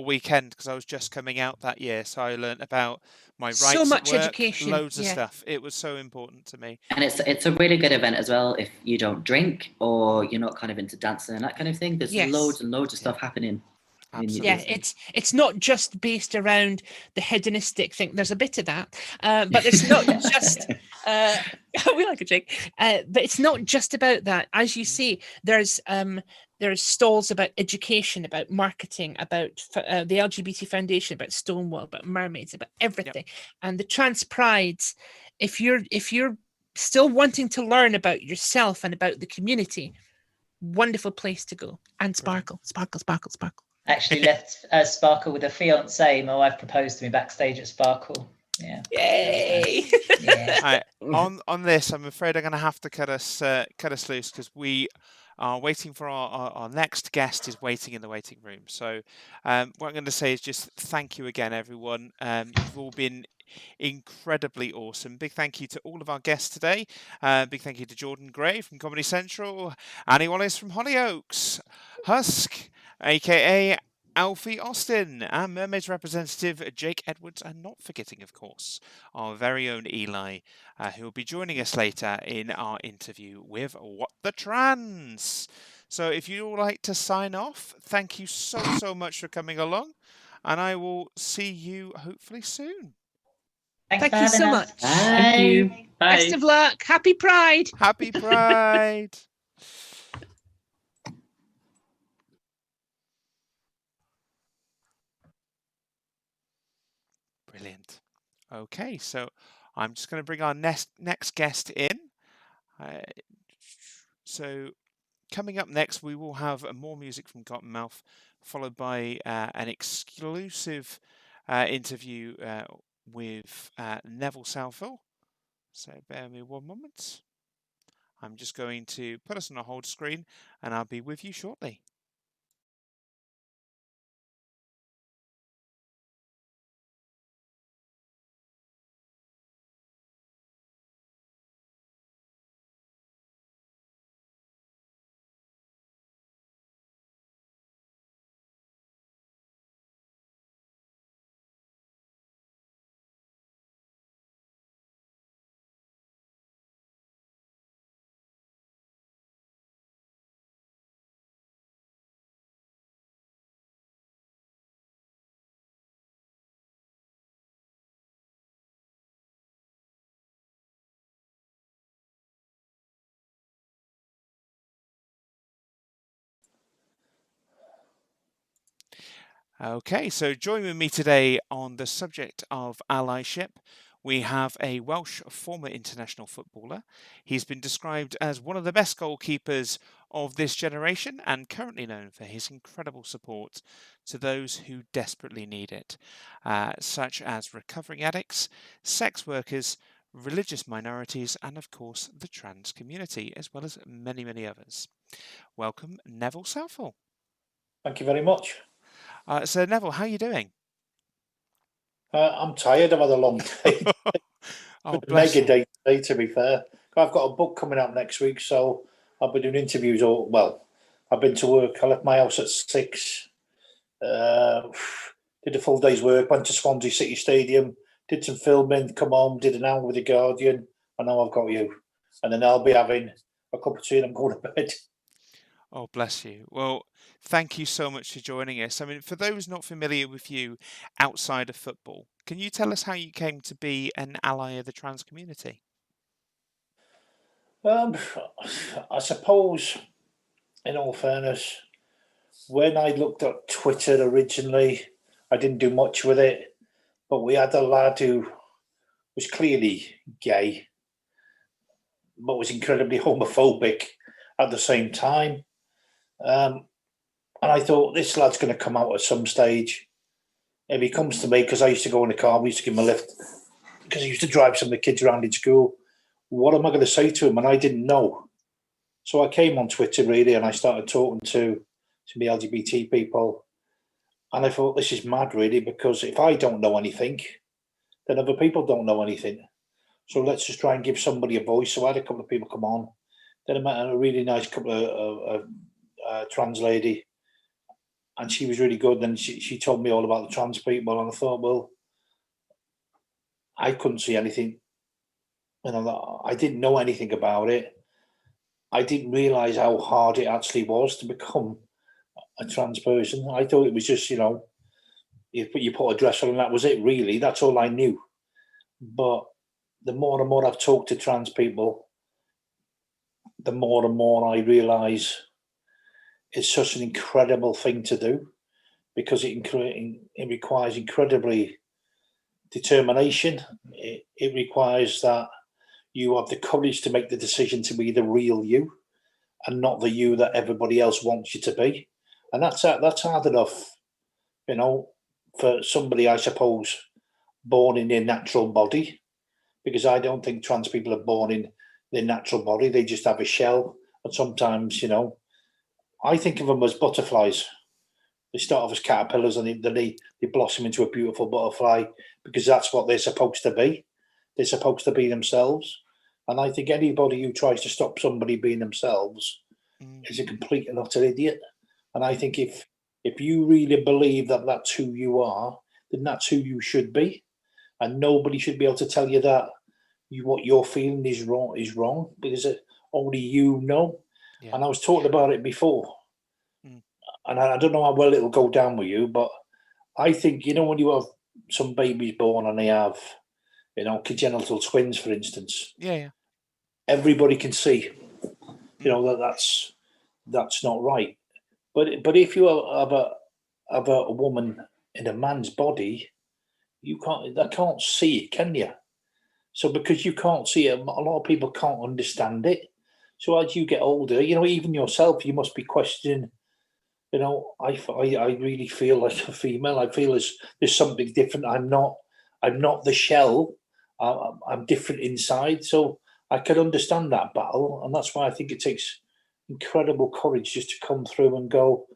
weekend, because I was just coming out that year. So I learnt about my rights so much at work, education, loads of stuff. It was so important to me. And it's a really good event as well if you don't drink or you're not kind of into dancing and that kind of thing. There's loads and loads of stuff happening. Absolutely. Yeah, it's not just based around the hedonistic thing. There's a bit of that, but it's not just. We like a drink, but it's not just about that. As you see, there's stalls about education, about marketing, about the LGBT Foundation, about Stonewall, about mermaids, about everything, and the trans prides. If you're still wanting to learn about yourself and about the community, wonderful place to go. And sparkle. Actually left Sparkle with a fiance. My wife proposed to me backstage at Sparkle. Yeah. Yay! Yeah. On this, I'm afraid I'm going to have to cut us loose, because we are waiting for our next guest is waiting in the waiting room. So what I'm going to say is just thank you again, everyone. You've all been incredibly awesome. Big thank you to all of our guests today. Big thank you to Jordan Gray from Comedy Central, Annie Wallace from Hollyoaks, Husk, aka Alfie Austin, and Mermaids representative Jake Edwards, and not forgetting, of course, our very own Eli, who will be joining us later in our interview with What the Trans. So if you'd all like to sign off, thank you so much for coming along, and I will see you hopefully soon. Thank you so much. Bye. Thank you. Bye. Best of luck. Happy Pride. Happy Pride. Brilliant. Okay, so I'm just going to bring our next guest in. So coming up next, we will have more music from Cottonmouth, followed by an exclusive interview with Neville Southall. So bear me one moment. I'm just going to put us on a hold screen, and I'll be with you shortly. Okay, so joining me today on the subject of allyship, we have a Welsh former international footballer. He's been described as one of the best goalkeepers of this generation and currently known for his incredible support to those who desperately need it, such as recovering addicts, sex workers, religious minorities, and of course the trans community, as well as many, many others. Welcome, Neville Southall. Thank you very much. So Neville, how are you doing? I'm tired. I've had a long day. Oh, It's a bless mega you. day today, to be fair. I've got a book coming out next week, so I'll be doing interviews. I've been to work. I left my house at 6. Did a full day's work. Went to Swansea City Stadium. Did some filming. Come home. Did an hour with the Guardian. And now I've got you. And then I'll be having a cup of tea and I'm going to bed. Oh, bless you. Well, thank you so much for joining us. I mean, for those not familiar with you outside of football, can you tell us how you came to be an ally of the trans community? I suppose, in all fairness, when I looked at Twitter originally, I didn't do much with it. But we had a lad who was clearly gay, but was incredibly homophobic at the same time. And I thought, this lad's going to come out at some stage. If he comes to me, because I used to go in the car, we used to give him a lift, because I used to drive some of the kids around in school. What am I going to say to him? And I didn't know. So I came on Twitter, really, and I started talking to the LGBT people. And I thought, this is mad, really, because if I don't know anything, then other people don't know anything. So let's just try and give somebody a voice. So I had a couple of people come on. Then I met a really nice couple of trans lady, and she was really good. And she told me all about the trans people, and I thought, well, I couldn't see anything. I didn't know anything about it. I didn't realise how hard it actually was to become a trans person. I thought it was just, you put a dress on and that was it, really. That's all I knew. But the more and more I've talked to trans people, the more and more I realise it's such an incredible thing to do, because it requires incredibly determination. It requires that you have the courage to make the decision to be the real you and not the you that everybody else wants you to be. And that's hard enough, for somebody, I suppose, born in their natural body, because I don't think trans people are born in their natural body. They just have a shell. And sometimes, I think of them as butterflies. They start off as caterpillars and then they blossom into a beautiful butterfly, because that's what they're supposed to be. They're supposed to be themselves. And I think anybody who tries to stop somebody being themselves is a complete and utter idiot. And I think if you really believe that that's who you are, then that's who you should be. And nobody should be able to tell you that what you're feeling is wrong, because only you know. Yeah. And I was talking about it before. And I don't know how well it'll go down with you, but I think, when you have some babies born and they have, congenital twins, for instance. Yeah. Everybody can see, that's not right. But if you have a woman in a man's body, I can't see it, can you? So because you can't see it, a lot of people can't understand it. So as you get older, even yourself, you must be questioning. I really feel like a female. I feel there's something different. I'm not. I'm not the shell. I'm different inside. So I can understand that battle, and that's why I think it takes incredible courage just to come through and go,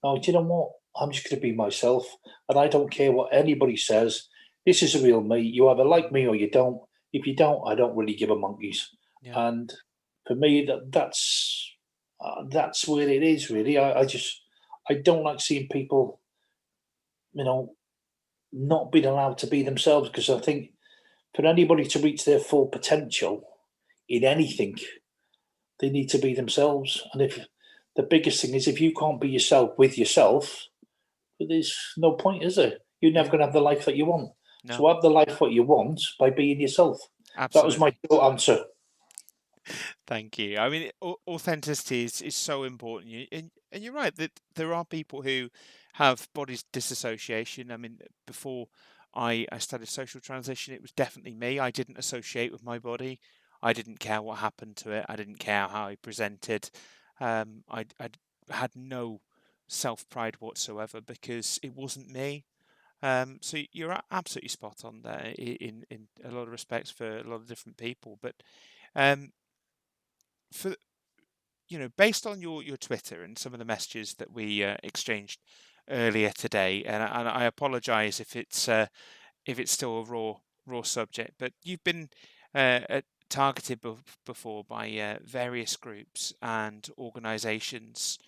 "Oh, do you know what? I'm just going to be myself, and I don't care what anybody says. This is a real me. You either like me or you don't. If you don't, I don't really give a monkeys." Yeah. And for me, that's where it is. Really, I don't like seeing people, not being allowed to be themselves, because I think for anybody to reach their full potential in anything, they need to be themselves. And if the biggest thing is if you can't be yourself with yourself, there's no point, is there? You're never Yeah. going to have the life that you want. No, So have the life what you want by being yourself. That was my absolutely. short answer. Thank you. I mean, authenticity is so important. And you're right that there are people who have body disassociation. I mean, before I started social transition, it was definitely me. I didn't associate with my body. I didn't care what happened to it. I didn't care how I presented. I had no self pride whatsoever because it wasn't me. So you're absolutely spot on there in a lot of respects for a lot of different people. But um, for based on your Twitter and some of the messages that we exchanged earlier today, and I apologise if it's still a raw subject, but you've been targeted before by various groups and organisations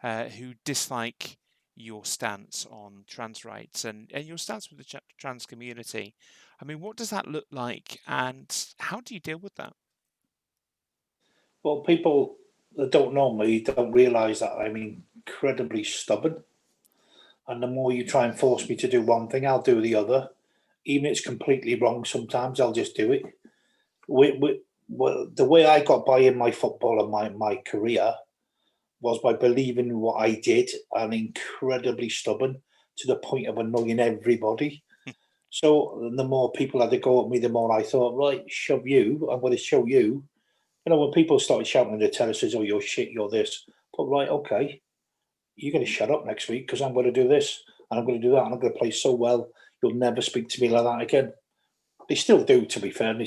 who dislike your stance on trans rights and your stance with the trans community. I mean, what does that look like, and how do you deal with that? Well, people that don't know me don't realise that I'm incredibly stubborn. And the more you try and force me to do one thing, I'll do the other. Even if it's completely wrong sometimes, I'll just do it. Well, the way I got by in my football and my career was by believing in what I did and incredibly stubborn to the point of annoying everybody. So the more people had to go at me, the more I thought, right, shove you. I'm going to show you. When people started shouting in the terraces, "Oh, you're shit, you're this," but right, okay, you're going to shut up next week because I'm going to do this and I'm going to do that and I'm going to play so well. You'll never speak to me like that again. They still do, to be fair,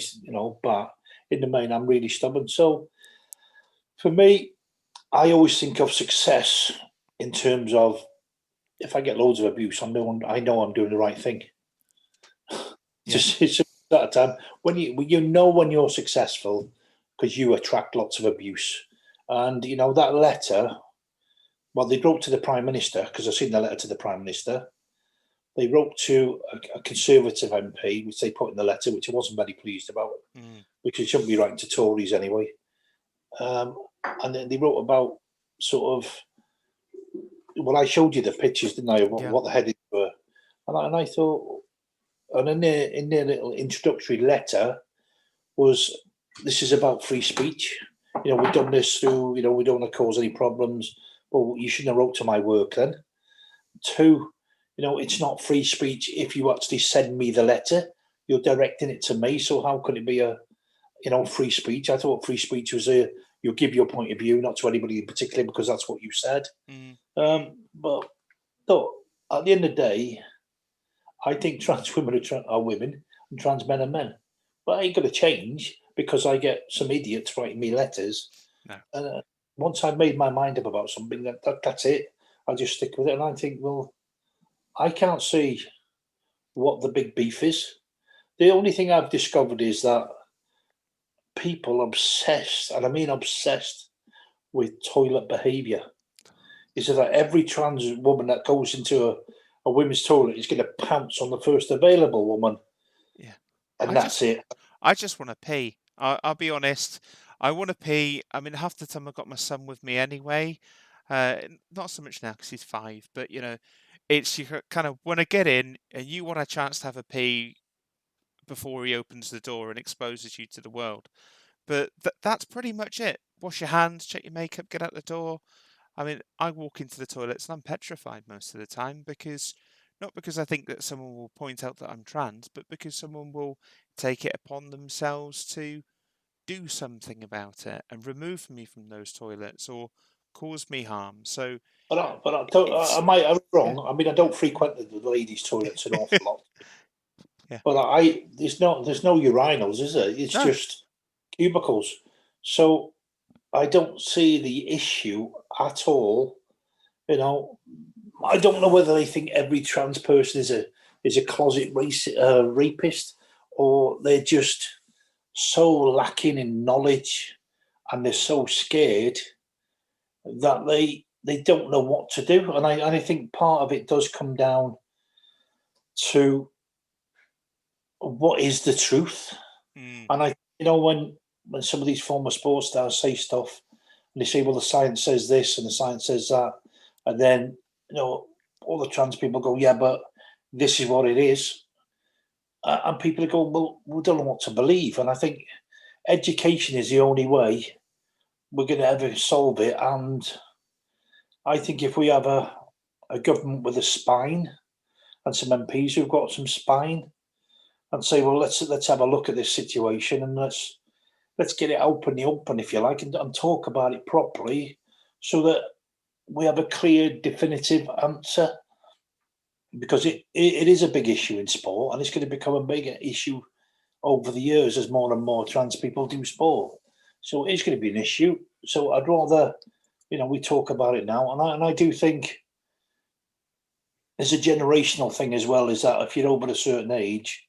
but in the main, I'm really stubborn. So for me, I always think of success in terms of if I get loads of abuse, I know I'm doing the right thing. Yeah. It's that time when when you're successful because you attract lots of abuse, and that letter. Well, they wrote to the Prime Minister because I've seen the letter to the Prime Minister. They wrote to a Conservative MP, which they put in the letter, which I wasn't very pleased about, because it shouldn't be writing to Tories anyway. And then they wrote about sort of, well, I showed you the pictures, didn't I, of Yeah. what the headings were. And I thought, and in their little introductory letter was, this is about free speech. We've done this through, we don't want to cause any problems. Well, you shouldn't have wrote to my work then. Two, it's not free speech if you actually send me the letter. You're directing it to me, so how could it be a free speech? I thought free speech was you give your point of view, not to anybody in particular, because that's what you said. But look, at the end of the day, I think trans women are women and trans men are men. But I ain't going to change because I get some idiots writing me letters. No. And once I've made my mind up about something, that's it. I'll just stick with it. And I think, well, I can't see what the big beef is. The only thing I've discovered is that people obsessed, and I mean obsessed, with toilet behaviour. Is that every trans woman that goes into a women's toilet is going to pounce on the first available woman. Yeah. And that's it. I just want to pee. I'll be honest. I want to pee. I mean, half the time I've got my son with me anyway. Not so much now because he's 5, but it's you kind of want to get in and you want a chance to have a pee before he opens the door and exposes you to the world. But that's pretty much it. Wash your hands, check your makeup, get out the door. I mean, I walk into the toilets and I'm petrified most of the time because not because I think that someone will point out that I'm trans, but because someone will take it upon themselves to do something about it and remove me from those toilets or cause me harm. So But I don't. it's I'm yeah, wrong. I mean, I don't frequent the ladies' toilets an awful lot. yeah. But there's no urinals, is there? It's No, just cubicles. So I don't see the issue at all. You know, I don't know whether they think every trans person is a closet rapist, or they're just so lacking in knowledge, and they're so scared that they don't know what to do. And I think part of it does come down to what is the truth. mm, And when some of these former sports stars say stuff, and they say, well, the science says this and the science says that, and then all the trans people go, yeah, but this is what it is, and people go, well, we don't know what to believe. And I think education is the only way we're going to ever solve it. And I think if we have a government with a spine and some MPs who've got some spine and say, well, let's have a look at this situation and let's get it out in the open, if you like, and talk about it properly so that we have a clear, definitive answer. Because it is a big issue in sport, and it's going to become a bigger issue over the years as more and more trans people do sport. So it's going to be an issue. So I'd rather, we talk about it now. And I do think there's a generational thing as well, is that if you're over a certain age,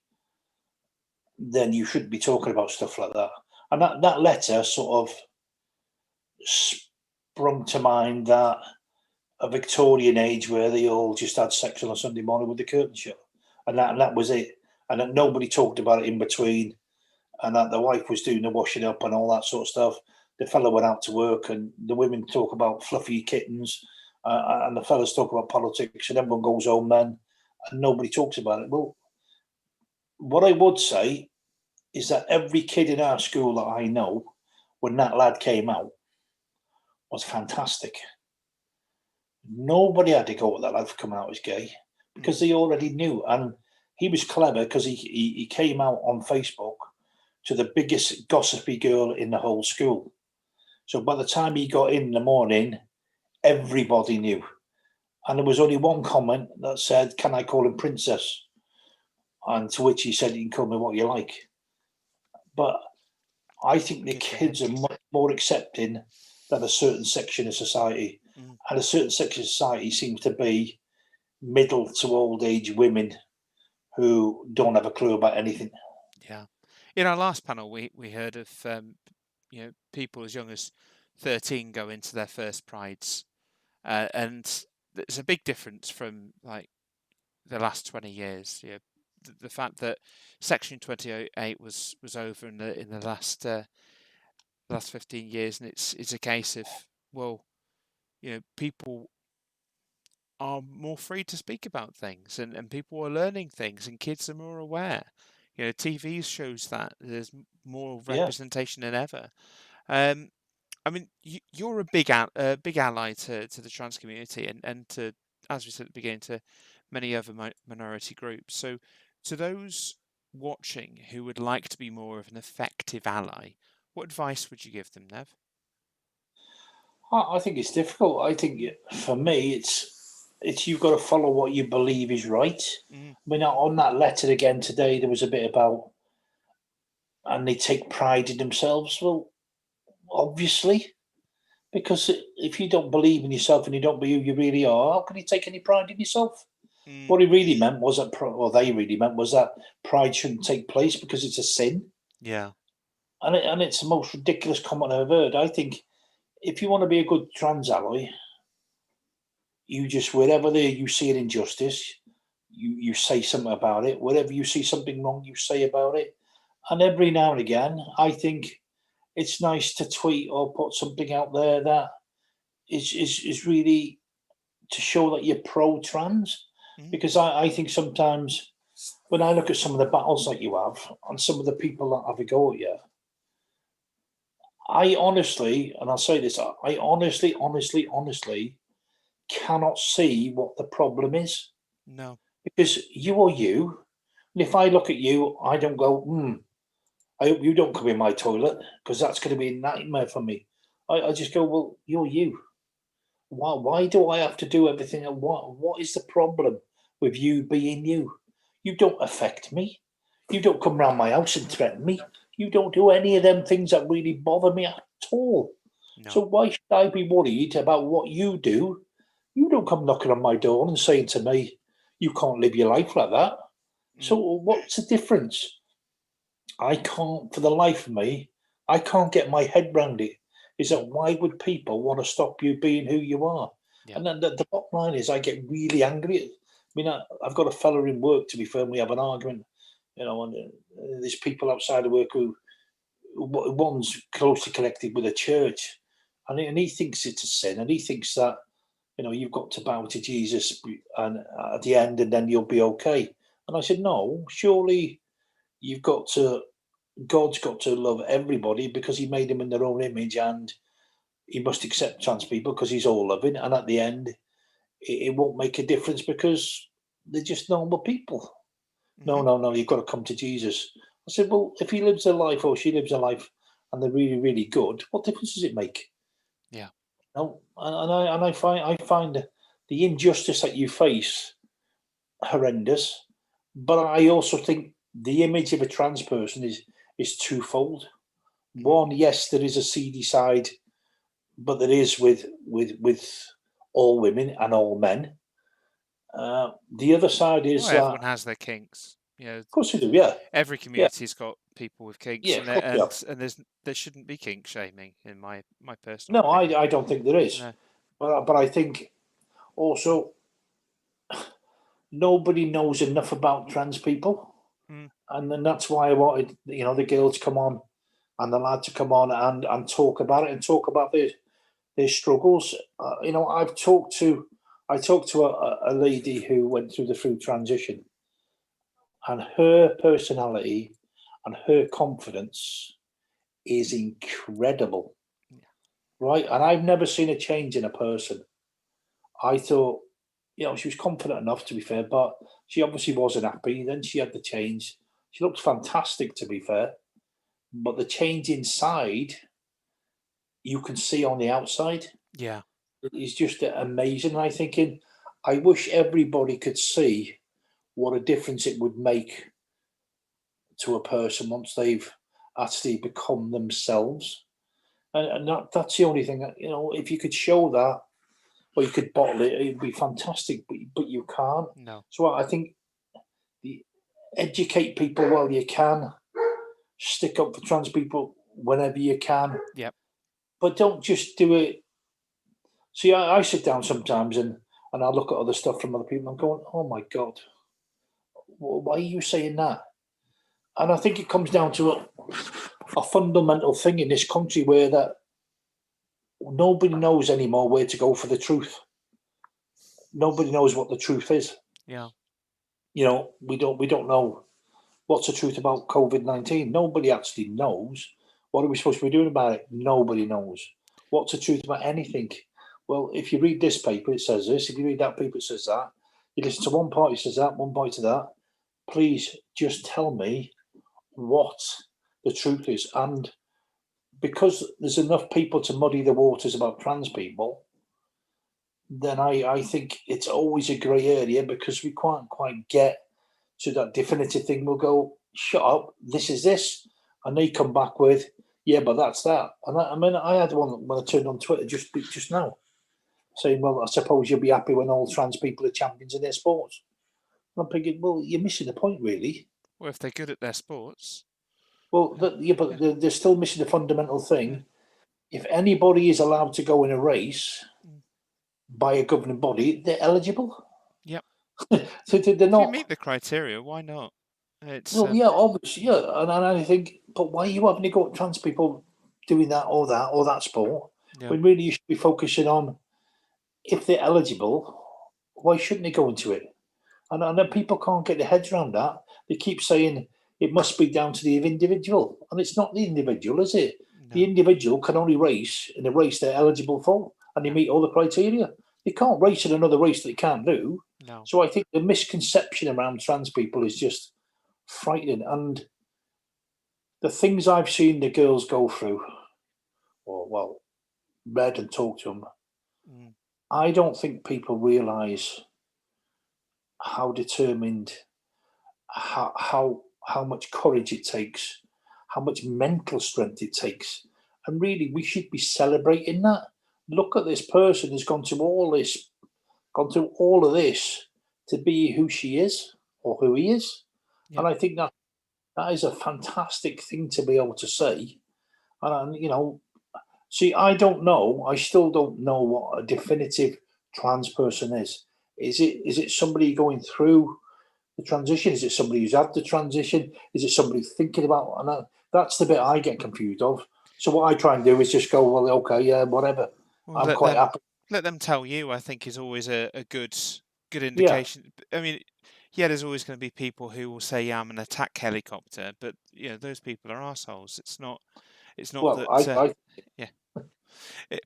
then you shouldn't be talking about stuff like that. And that letter sort of sprung to mind that a Victorian age where they all just had sex on a Sunday morning with the curtain shut. And that was it. And that nobody talked about it in between. And that the wife was doing the washing up and all that sort of stuff. The fella went out to work, and the women talk about fluffy kittens, and the fellas talk about politics, and everyone goes home then, and nobody talks about it. Well, what I would say is that every kid in our school that I know, when that lad came out, was fantastic. Nobody had to go with that lad for coming out as gay because they already knew. And he was clever because he came out on Facebook to the biggest gossipy girl in the whole school. So by the time he got in the morning, everybody knew. And there was only one comment that said, "Can I call him princess?" And to which he said, "You can call me what you like." But I think the Good for kids are him. much more accepting than a certain section of society. Mm. And a certain section of society seems to be middle to old age women who don't have a clue about anything. Yeah. In our last panel, we heard of people as young as 13 go into their first prides, and there's a big difference from like the last 20 years. The fact that Section 28 was over in the last 15 years, and it's a case of, well, people are more free to speak about things, and people are learning things, and kids are more aware. TV shows that there's more Yeah. representation than ever. I mean, you're a big ally to the trans community, and to, as we said at the beginning, to many other minority groups. So, to those watching who would like to be more of an effective ally, what advice would you give them, Nev? I think it's difficult. I think for me, it's you've got to follow what you believe is right. Mm, I mean, on that letter again today, there was a bit about, and they take pride in themselves. Well, obviously, because if you don't believe in yourself and you don't believe who you really are, how can you take any pride in yourself? mm, What he really meant was that, or they really meant was that pride shouldn't take place because it's a sin, yeah. and it's the most ridiculous comment I've heard. I think if you want to be a good trans ally, you just wherever you see an injustice, you say something about it. Wherever you see something wrong, you say about it. And every now and again, I think it's nice to tweet or put something out there that is really to show that you're pro trans. Mm, Because I think sometimes when I look at some of the battles that you have and some of the people that have a go at you, I honestly, and I'll say this, I honestly cannot see what the problem is. no. because you are you. And if I look at you, I don't go, I hope you don't come in my toilet because that's going to be a nightmare for me. I just go, well, you're you. Why do I have to do everything? And what is the problem with you being you? You don't affect me. You don't come round my house and threaten me. You don't do any of them things that really bother me at all. No. So why should I be worried about what you do? You don't come knocking on my door and saying to me, you can't live your life like that. So what's the difference? I can't, for the life of me, I can't get my head round it. Is that why would people want to stop you being who you are? Yeah. And then the bottom line is I get really angry. I mean, I've got a fella in work, to be fair, and we have an argument, and there's people outside of work who one's closely connected with a church, and he thinks it's a sin, and he thinks that, you've got to bow to Jesus and at the end, and then you'll be okay. And I said, no, surely God's got to love everybody because he made them in their own image, and he must accept trans people because he's all loving. And at the end, it won't make a difference because they're just normal people. No, you've got to come to Jesus. I said, well, if he lives a life or she lives a life and they're really, really good, what difference does it make? Yeah. No, and I find the injustice that you face horrendous, but I also think the image of a trans person is twofold. One, yes, there is a seedy side, but there is with all women and all men. The other side is Well, that, everyone has their kinks. of course you do, yeah. Every community's got people with kinks, Yeah, and of course and there shouldn't be kink shaming in my No, personal opinion. I don't think there is. No. But I think also nobody knows enough about trans people. And then that's why I wanted, the girls to come on and the lad to come on and talk about it and talk about their struggles. I talked to a lady who went through the food transition, and her personality and her confidence is incredible. Right. And I've never seen a change in a person. I thought, she was confident enough, to be fair, but she obviously wasn't happy. Then she had the change. She looked fantastic, to be fair. But the change inside, you can see on the outside. Yeah. It's just amazing. And I'm thinking, I wish everybody could see what a difference it would make to a person once they've actually become themselves. And that's the only thing, if you could show that, or you could bottle it, it'd be fantastic, but you can't. No. So I think educate people while you can, stick up for trans people whenever you can. Yep. But don't just do it. See, I sit down sometimes and I look at other stuff from other people and I'm going, oh my God, why are you saying that? And I think it comes down to a fundamental thing in this country where that nobody knows anymore where to go for the truth. Nobody knows what the truth is. Yeah. We don't know what's the truth about COVID-19. Nobody actually knows. What are we supposed to be doing about it? Nobody knows. What's the truth about anything? Well, if you read this paper, it says this. If you read that paper, it says that. You listen to one party, it says that, one party to that. Please just tell me what the truth is. And because there's enough people to muddy the waters about trans people, then I think it's always a grey area because we can't quite get to that definitive thing. We'll go, shut up, this is this. And they come back with, yeah, but that's that. And I had one when I turned on Twitter just now saying, well, I suppose you'll be happy when all trans people are champions in their sports. And I'm thinking, well, you're missing the point, really. Well, if they're good at their sports. Well, but they're still missing the fundamental thing. If anybody is allowed to go in a race by a governing body, they're eligible. Yep. So they're not. If you meet the criteria, why not? Well, yeah, obviously, yeah. And I think, but why are you having to go at trans people doing that or that sport? Yeah. When really you should be focusing on if they're eligible, why shouldn't they go into it? And then people can't get their heads around that. They keep saying it must be down to the individual. And it's not the individual, is it? No. The individual can only race in a race they're eligible for and they meet all the criteria. they can't race in another race that they can't do. No. So I think the misconception around trans people is just frightening. And the things I've seen the girls go through, or well, read and talked to them, Mm. I don't think people realise how determined, how much courage it takes, how much mental strength it takes, and really we should be celebrating that. Look at this person who's gone through all of this to be who she is or who he is, Yeah. and I think that is a fantastic thing to be able to say. And see, I don't know. I still don't know what a definitive trans person is. Is it somebody going through the transition? Is it somebody who's had the transition? Is it somebody thinking about? And that's the bit I get confused of. So what I try and do is just go, well, okay, yeah, whatever. Well, I'm quite happy. let them tell you, I think, is always a good Yeah, indication. I mean, yeah, there's always going to be people who will say, "Yeah, I'm an attack helicopter," but those people are assholes. It's not well, that. I Yeah,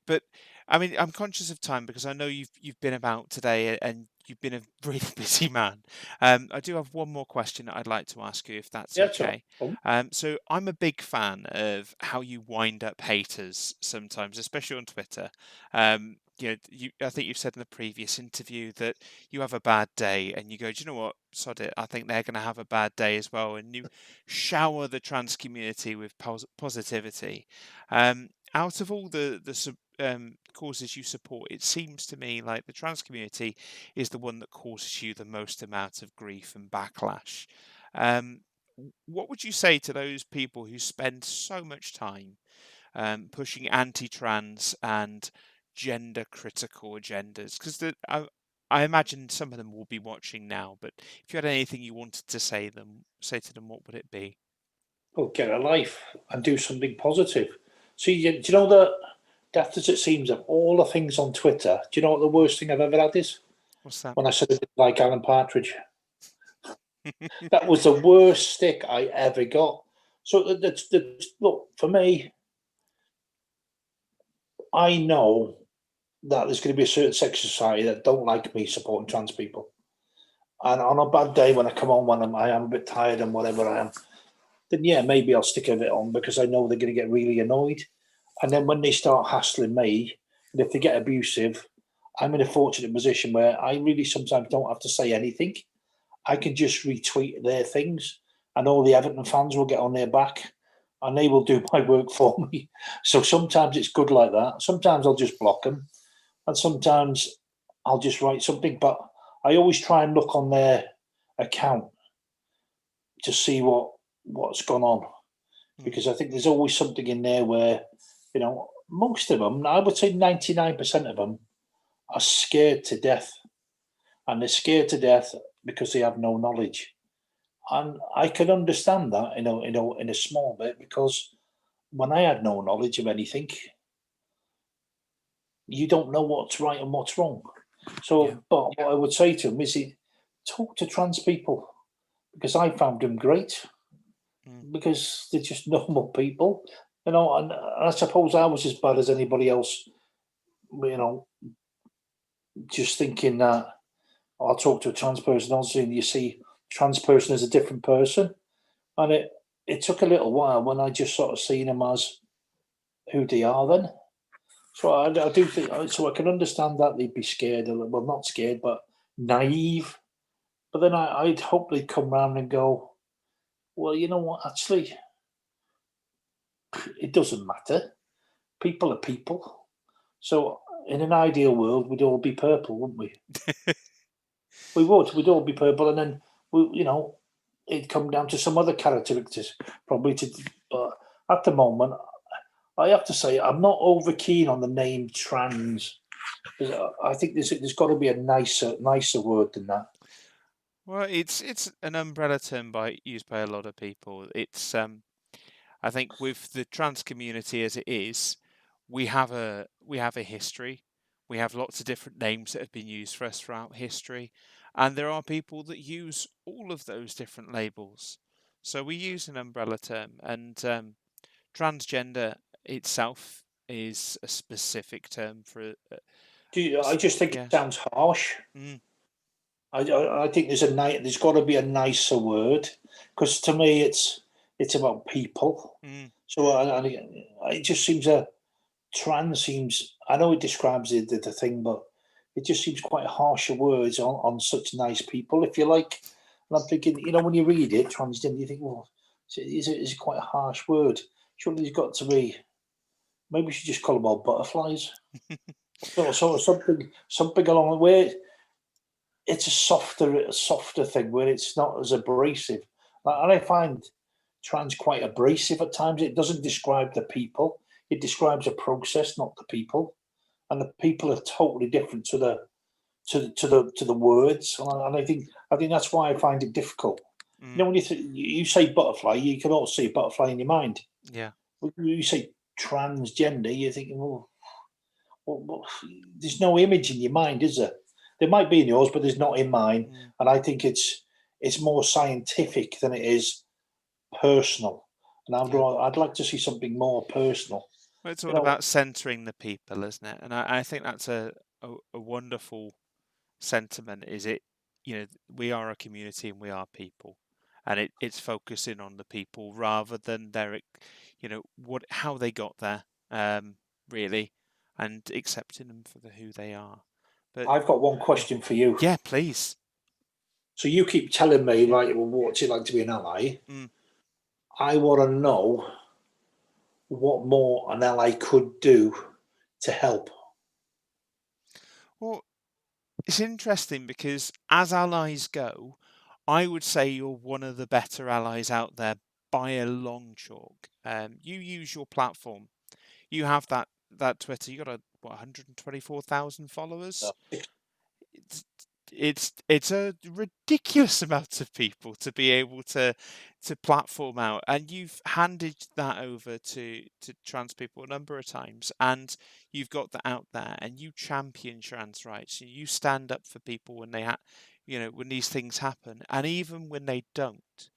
but I mean, I'm conscious of time because I know you've been about today and you've been a really busy man. I do have one more question that I'd like to ask you, if that's yeah, sure. okay. So I'm a big fan of how you wind up haters sometimes, especially on Twitter. I think you've said in the previous interview that you have a bad day and you go, do you know what, sod it, I think they're going to have a bad day as well, and you shower the trans community with positivity. Out of all the causes you support, it seems to me like the trans community is the one that causes you the most amount of grief and backlash. Um, what would you say to those people who spend so much time pushing anti-trans and gender-critical agendas? Because I imagine some of them will be watching now. But if you had anything you wanted to say to them, what would it be? Well, get a life and do something positive. See, do you know that, daft as it seems, of all the things on Twitter, do you know what the worst thing I've ever had is? What's that? When I said I didn't like Alan Partridge. That was the worst stick I ever got. So look, for me, I know that there's going to be a certain section of society that don't like me supporting trans people. And on a bad day when I come on when I am a bit tired and whatever I am, then yeah, maybe I'll stick a bit on because I know they're going to get really annoyed. And then when they start hassling me, and if they get abusive, I'm in a fortunate position where I really sometimes don't have to say anything. I can just retweet their things, and all the Everton fans will get on their back, and they will do my work for me. So sometimes it's good like that. Sometimes I'll just block them, and sometimes I'll just write something. But I always try and look on their account to see what's gone on, because I think there's always something in there where, most of them, I would say 99% of them, are scared to death, and they're scared to death because they have no knowledge. And I can understand that, in a small bit, because when I had no knowledge of anything, you don't know what's right and what's wrong. So, Yeah. but what I would say to them is, talk to trans people, because I found them great, because they're just normal people, and I suppose I was as bad as anybody else, just thinking that I'll talk to a trans person, also, and you see trans person as a different person. And it took a little while when I just sort of seen them as who they are then. So I do think, so I can understand that they'd be scared, well, not scared, but naive. But then I'd hope they'd come round and go, well, you know what, actually, it doesn't matter. People are people. So in an ideal world, we'd all be purple, wouldn't we? We would. We'd all be purple, and then it'd come down to some other characteristics, probably. But at the moment, I have to say I'm not over keen on the name trans. I think there's got to be a nicer word than that. Well, it's an umbrella term used by a lot of people. It's I think with the trans community as it is, we have a history. We have lots of different names that have been used for us throughout history, and there are people that use all of those different labels. So we use an umbrella term, and transgender itself is a specific term for I just think Yeah. it sounds harsh. Mm. I think there's got to be a nicer word, because to me it's about people. Mm. So it just seems trans seems. I know it describes the thing, but it just seems quite harsher words on such nice people, if you like. And I'm thinking, when you read it, transgender, you think, well, is it quite a harsh word? Surely there's got to be. Maybe we should just call them all butterflies, or something along the way. It's a softer thing where it's not as abrasive. And I find trans quite abrasive at times. It doesn't describe the people; it describes a process, not the people. And the people are totally different to the words. And I think that's why I find it difficult. Mm. When you say butterfly, you can also see a butterfly in your mind. Yeah. When you say transgender, you're thinking, well, there's no image in your mind, is there? There might be in yours, but there's not in mine. Mm. And I think it's more scientific than it is personal. And I'd like to see something more personal. Well, it's You all know, about centering the people, isn't it? And I think that's a wonderful sentiment. Is it? We are a community and we are people, and it's focusing on the people rather than how they got there, really, and accepting them for who they are. But I've got one question for you. yeah, please. So you keep telling me, like, well, what's it like to be an ally? Mm. I want to know what more an ally could do to help. Well, it's interesting because as allies go, I would say you're one of the better allies out there by a long chalk. You use your platform. You have that Twitter. You got 124,000 followers. It's it's a ridiculous amount of people to be able to platform out, and you've handed that over to trans people a number of times, and you've got that out there, and you champion trans rights. You stand up for people when when these things happen, and even when they don't.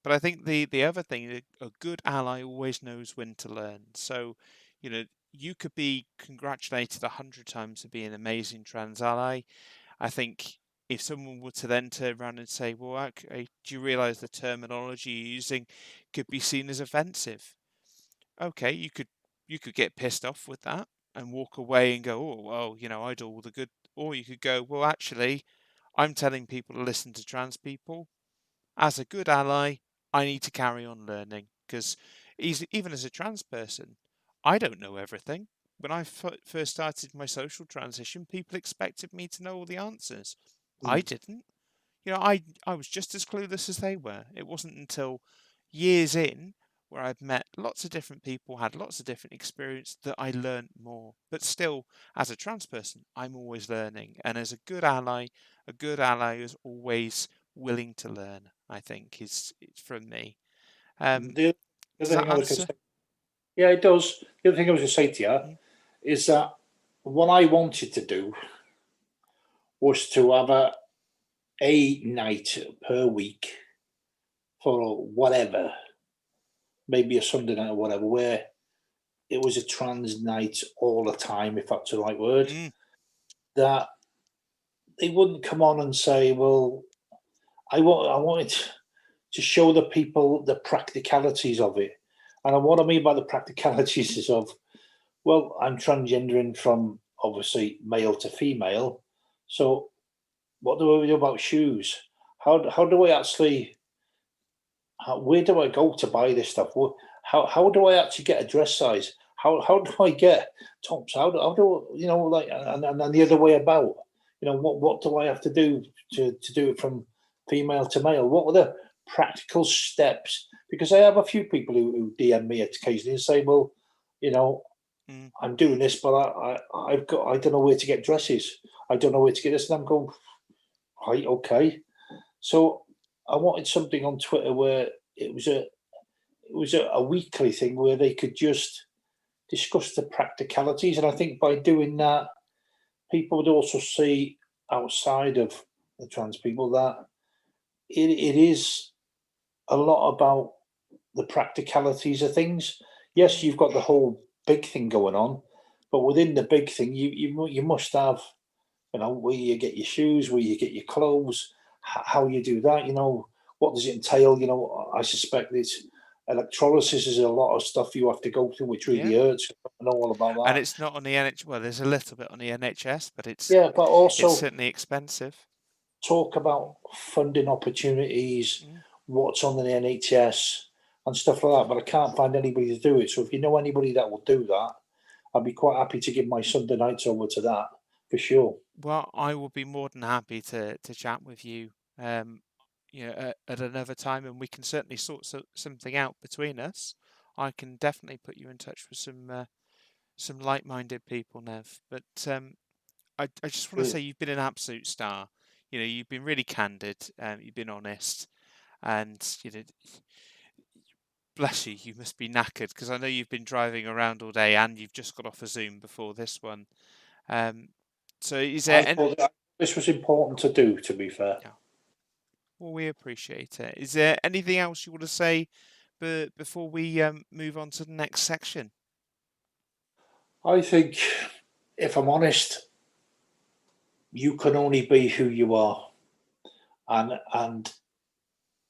But I think the other thing, a good ally always knows when to learn. So, you could be congratulated 100 times for being an amazing trans ally. I think if someone were to then turn around and say, "Well, okay, do you realise the terminology you're using could be seen as offensive?" Okay, you could get pissed off with that and walk away and go, "Oh, well, I do all the good." Or you could go, "Well, actually, I'm telling people to listen to trans people. As a good ally, I need to carry on learning because even as a trans person, I don't know everything. When I first started my social transition, people expected me to know all the answers. I didn't. I was just as clueless as they were. It wasn't until years in where I've met lots of different people, had lots of different experience that I learned more. But still, as a trans person, I'm always learning. And as a good ally is always willing to learn, I think, is from me. The Does other that thing I was going to answer? say, yeah, it does. The other thing I was going to say to you Mm. is that what I wanted to do was to have a night per week for whatever, maybe a Sunday night or whatever, where it was a trans night all the time, if that's the right word, Mm. that they wouldn't come on and say, well, I wanted to show the people the practicalities of it. And what I mean by the practicalities is of, well, I'm transgendering from obviously male to female. So what do we do about shoes? How do I actually, where do I go to buy this stuff? How do I actually get a dress size? How do I get tops? How do like, and the other way about? What do I have to do to do it from female to male? What are the practical steps? Because I have a few people who DM me occasionally and say, well, you know, Mm. I'm doing this, but I don't know where to get dresses. I don't know where to get this, and I'm going, right, okay. So I wanted something on Twitter where it was a weekly thing where they could just discuss the practicalities, and I think by doing that, people would also see outside of the trans people that it is a lot about the practicalities of things. Yes, you've got the whole big thing going on, But within the big thing, you must have, where you get your shoes, where you get your clothes, how you do that. What does it entail? I suspect it's electrolysis is a lot of stuff you have to go through, which really hurts. I know all about And that. it's not on the NHS. Well, there's a little bit on the NHS, but it's But also it's certainly expensive. talk about funding opportunities, what's on the NHS and stuff like that. But I can't find anybody to do it. So if you know anybody that will do that, I'd be quite happy to give my Sunday nights over to that for sure. Well, I will be more than happy to chat with you, at another time, and we can certainly sort something out between us. I can definitely put you in touch with some like-minded people, Nev. But I just want to say you've been an absolute star. You've been really candid, you've been honest, and bless you, you must be knackered because I know you've been driving around all day and you've just got off a Zoom before this one. So is there I thought this was important to do, to be fair. Yeah. Well, we appreciate it. Is there anything else you want to say before we move on to the next section? I think, if I'm honest, you can only be who you are. And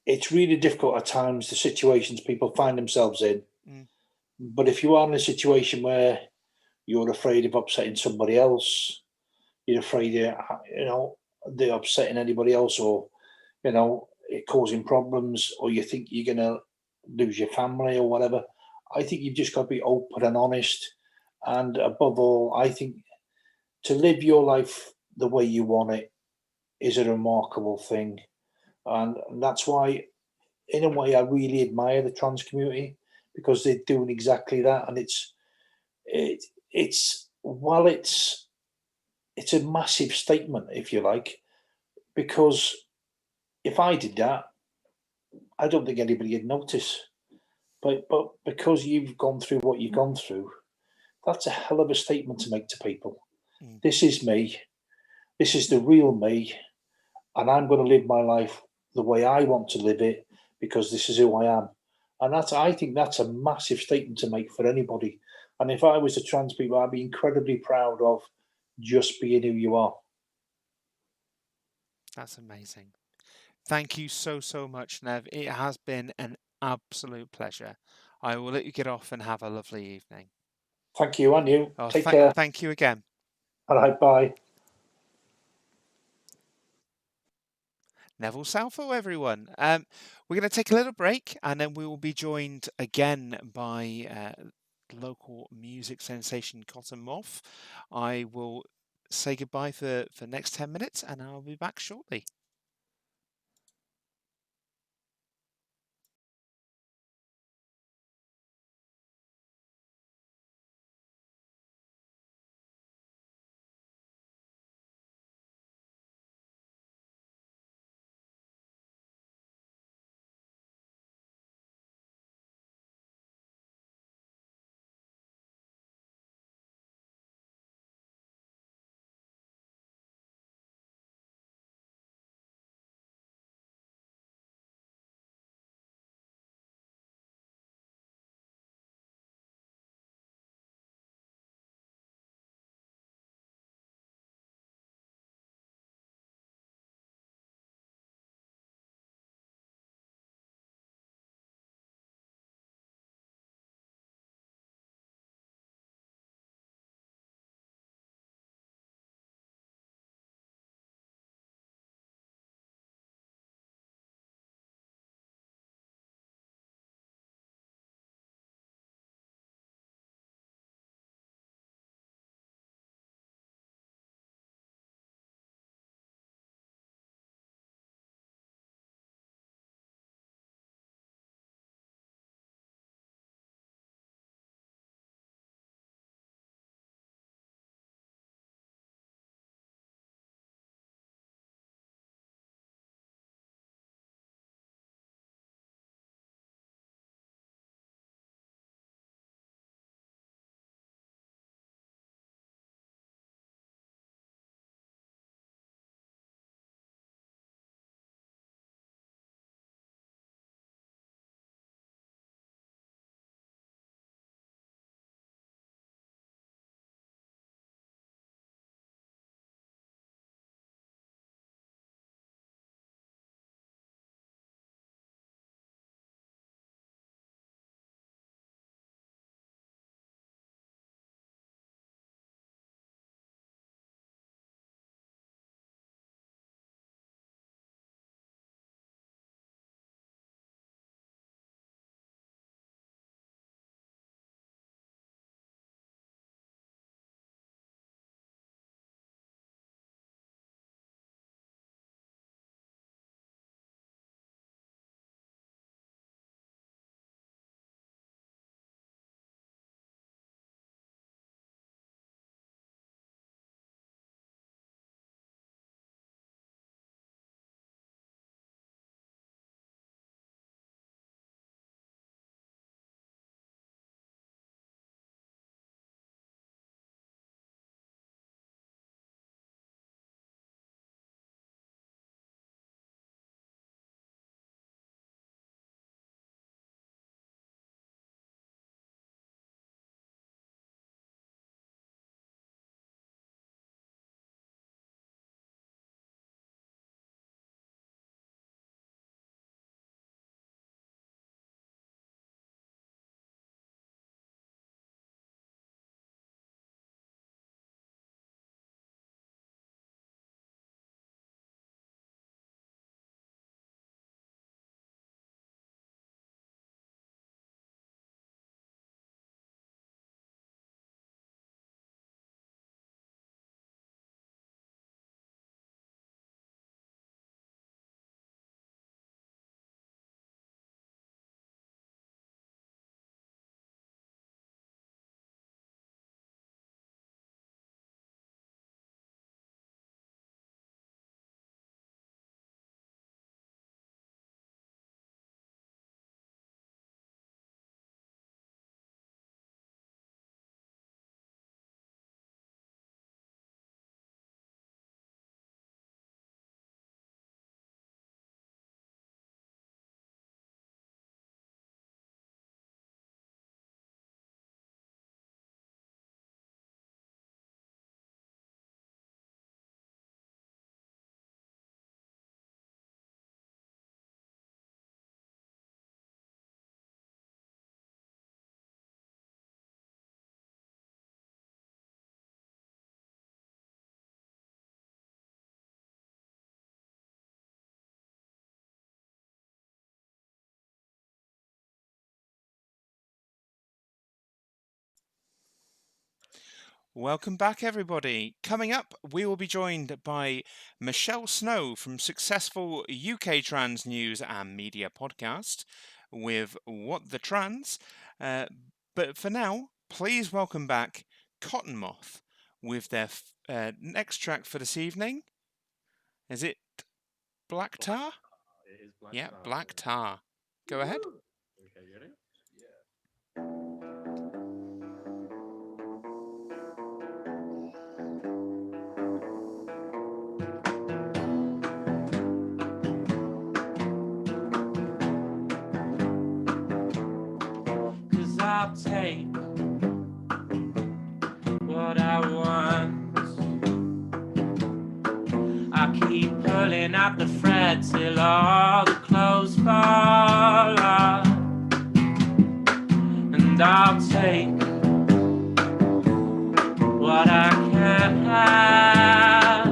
it's really difficult at times, the situations people find themselves in. But if you are in a situation where you're afraid of upsetting somebody else, you're afraid they're upsetting anybody else, or it causing problems, or you think you're gonna lose your family or whatever, I think you've just got to be open and honest. And above all, I think to live your life the way you want it is a remarkable thing. And that's why, in a way, I really admire the trans community, because they're doing exactly that. And it's a massive statement, if you like, because if I did that, I don't think anybody would notice. But because you've gone through what you've gone through, that's a hell of a statement to make to people. This is me. This is the real me. And I'm going to live my life the way I want to live it, because this is who I am. And I think that's a massive statement to make for anybody. And if I was a trans people, I'd be incredibly proud of just being who you are. That's amazing. Thank you so much, Nev. It has been an absolute pleasure. I will let you get off and have a lovely evening. Thank you, and you. Oh, Take care. Thank you again. All right, bye. Neville Southall, everyone. We're going to take a little break, and then we will be joined again by local music sensation Cotton Moth. I will say goodbye for next 10 minutes, and I'll be back shortly. Welcome back, everybody. Coming up, we will be joined by Michelle Snow from successful UK Trans News and Media podcast with What the Trans. But for now, please welcome back Cottonmouth with their next track for this evening. Is it Black Tar? It is Black Yeah, Tar. Black Tar. Go ahead. Okay, you ready? Cause I'll take what I want. I keep pulling at the thread till all the clothes fall off. And I'll take what I can have.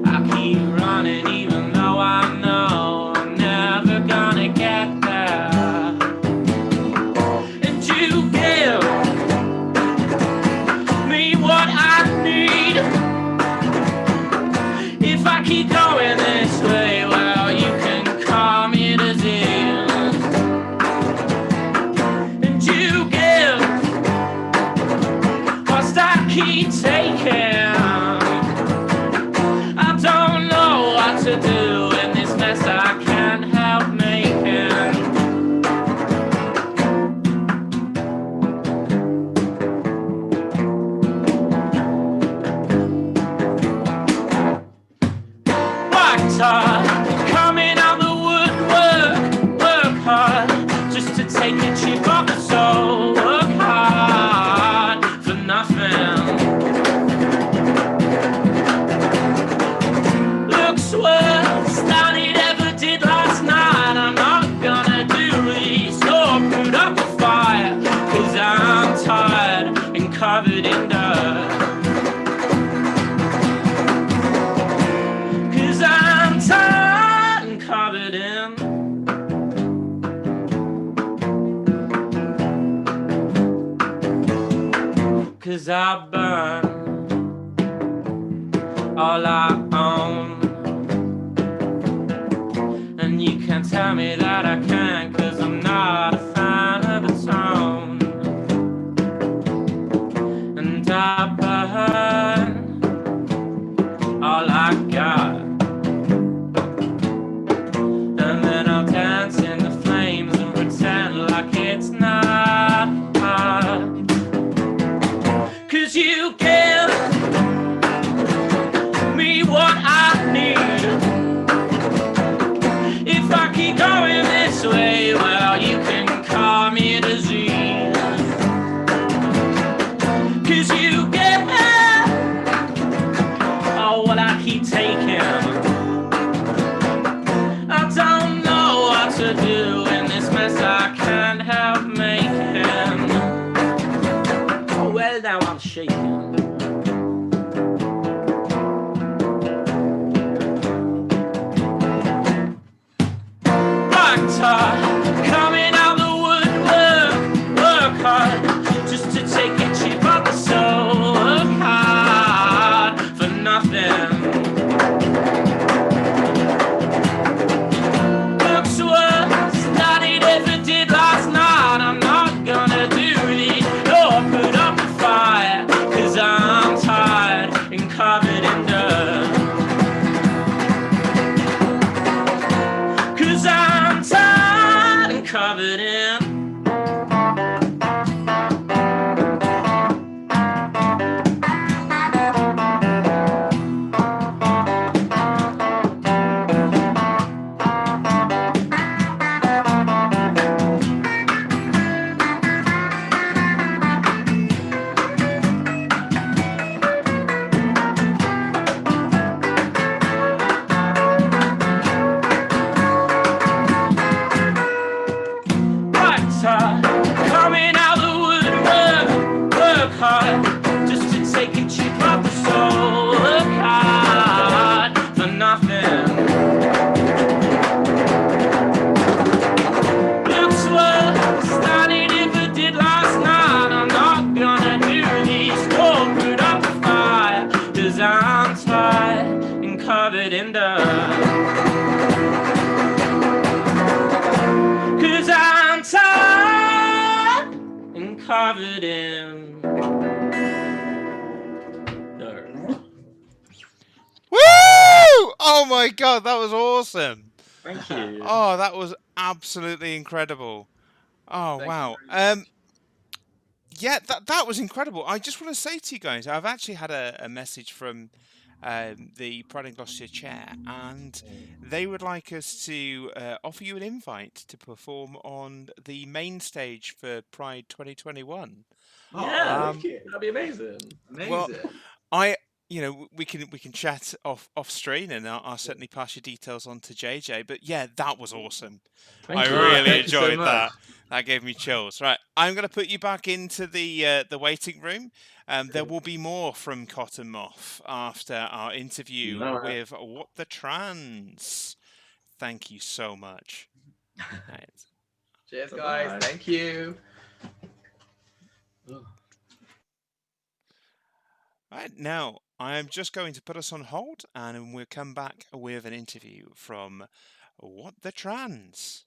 I keep running even though I know I'm never gonna get there. And you give me what I need. If I keep going this way, well, you can call me disease. And you give whilst I keep taking. I don't know what to do in this mess I can't help making. Black tar coming out the woodwork, work hard just to take a chip off the soul, work hard for nothing. Looks worse than it ever did last night. I'm not gonna do this or put up a fire, cause I'm tired and covered in dirt. Cause I'm tired and covered in. Cause I burn all I own. And you can't tell me that I can, cause I'm not a fan of the tone. And I burn all I got. And then I'll dance in the flames and pretend like it's not hot. Cause you give me what I need. If I keep going this way, well, you can call me a disease. Cause you give oh, what I keep taking. I don't know what to do in this mess I can't help making. Oh, well, now I'm shaking. Black tar coming out the woodwork, work hard just to take a chip off the soul, work hard for nothing. Looks worse than it ever did last night. I'm not gonna do this or put up a fire, cause I'm tired and covered in dirt. Cause I'm tired and covered in. covered in dust. 'Cause I'm tired and covered in dirt. Woo! Oh my god, that was awesome. Thank you. Oh, that was absolutely incredible. Oh Thank you wow. very much. Yeah, that was incredible. I just want to say to you guys, I've actually had a message from the Pride in Gloucestershire chair, and they would like us to offer you an invite to perform on the main stage for Pride 2021. Yeah, Um, that'd be amazing. well, Amazing. we can chat off screen, and I'll certainly pass your details on to JJ. But yeah, that was awesome. Thank I you. really Thank you so enjoyed much. that. That gave me chills. Right, I'm going to put you back into the waiting room. There will be more from Cotton Moth after our interview All right. with What the Trans. Thank you so much. Right. Cheers, Bye-bye. guys. Thank you. Right, now I'm just going to put us on hold, and we'll come back with an interview from What the Trans.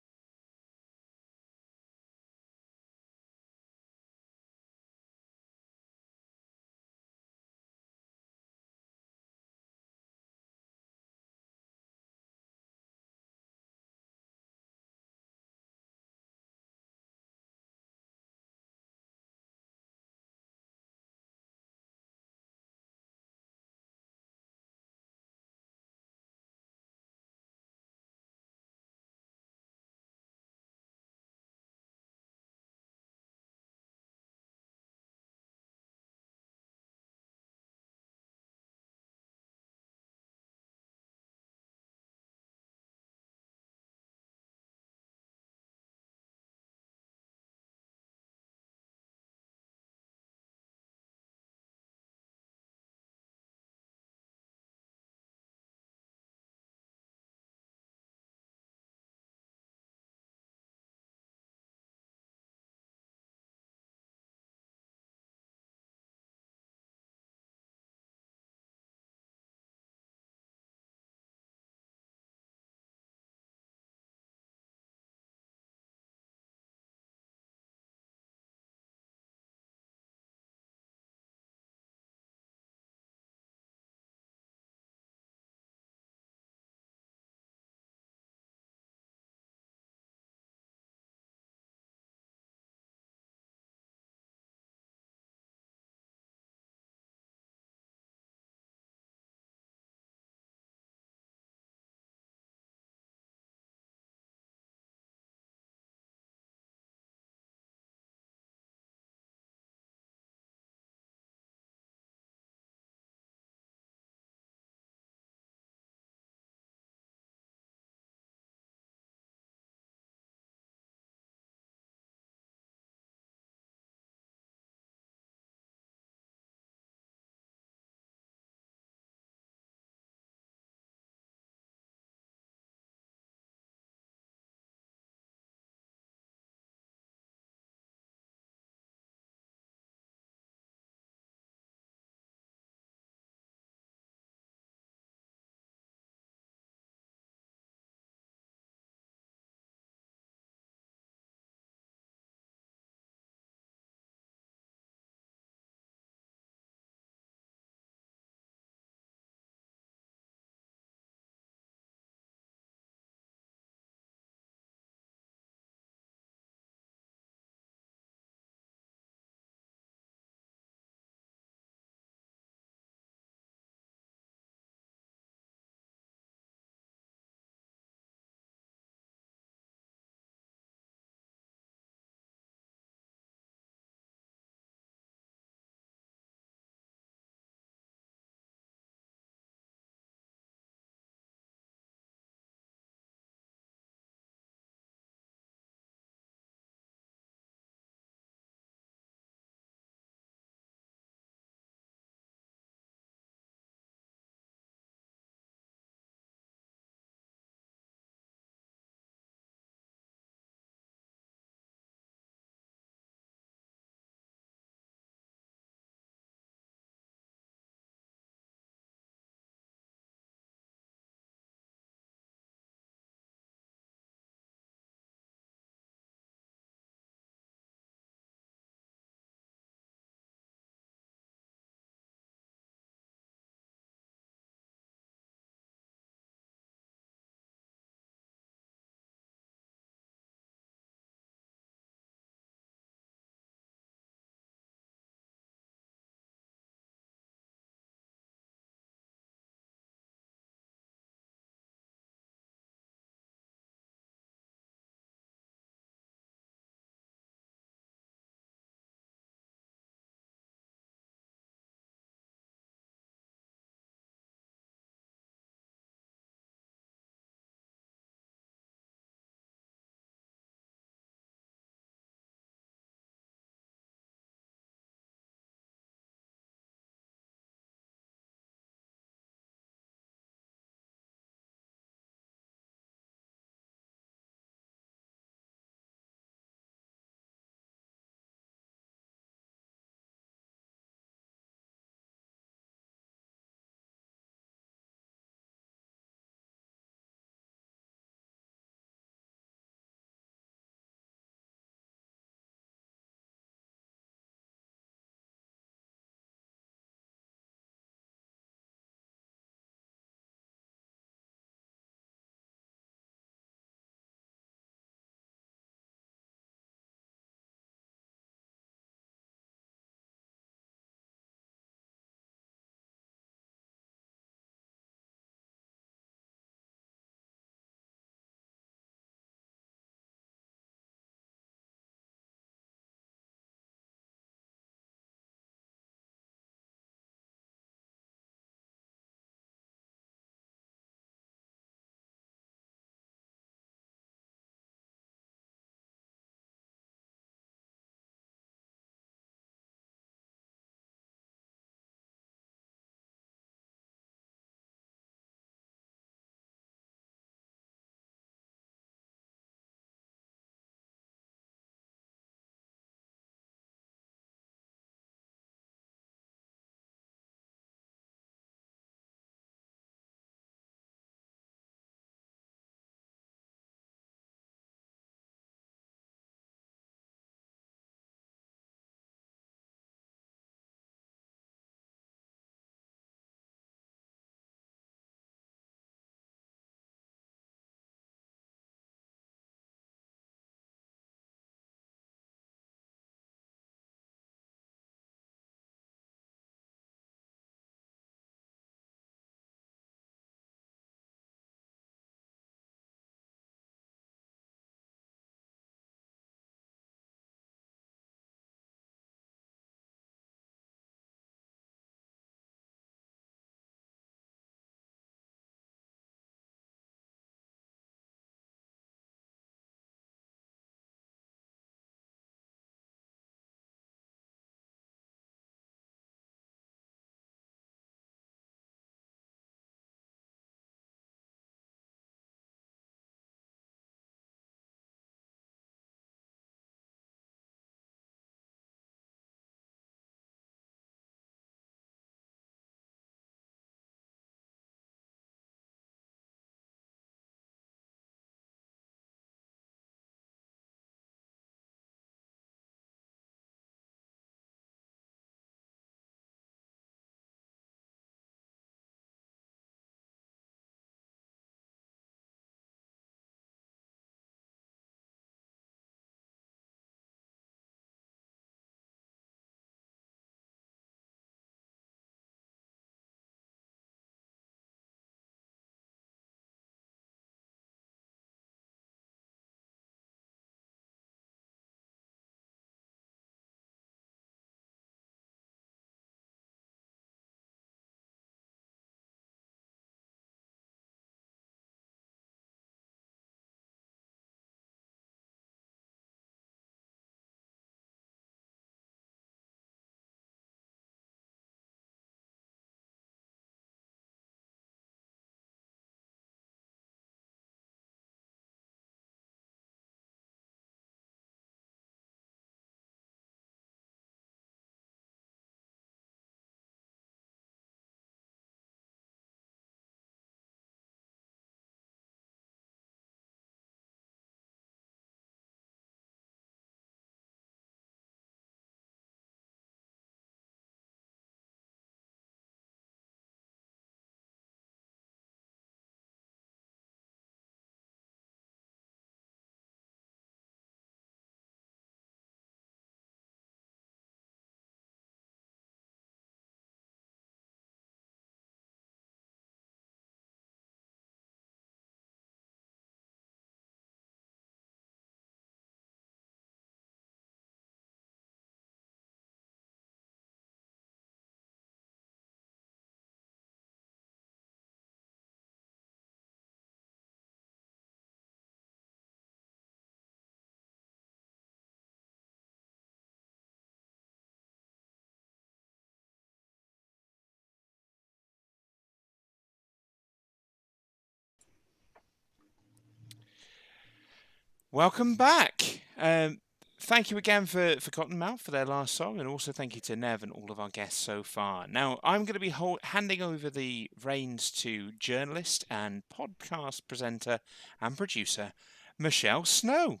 Welcome back. Thank you again for Cottonmouth for their last song, and also thank you to Nev and all of our guests so far. Now, I'm going to be handing over the reins to journalist and podcast presenter and producer, Michelle Snow.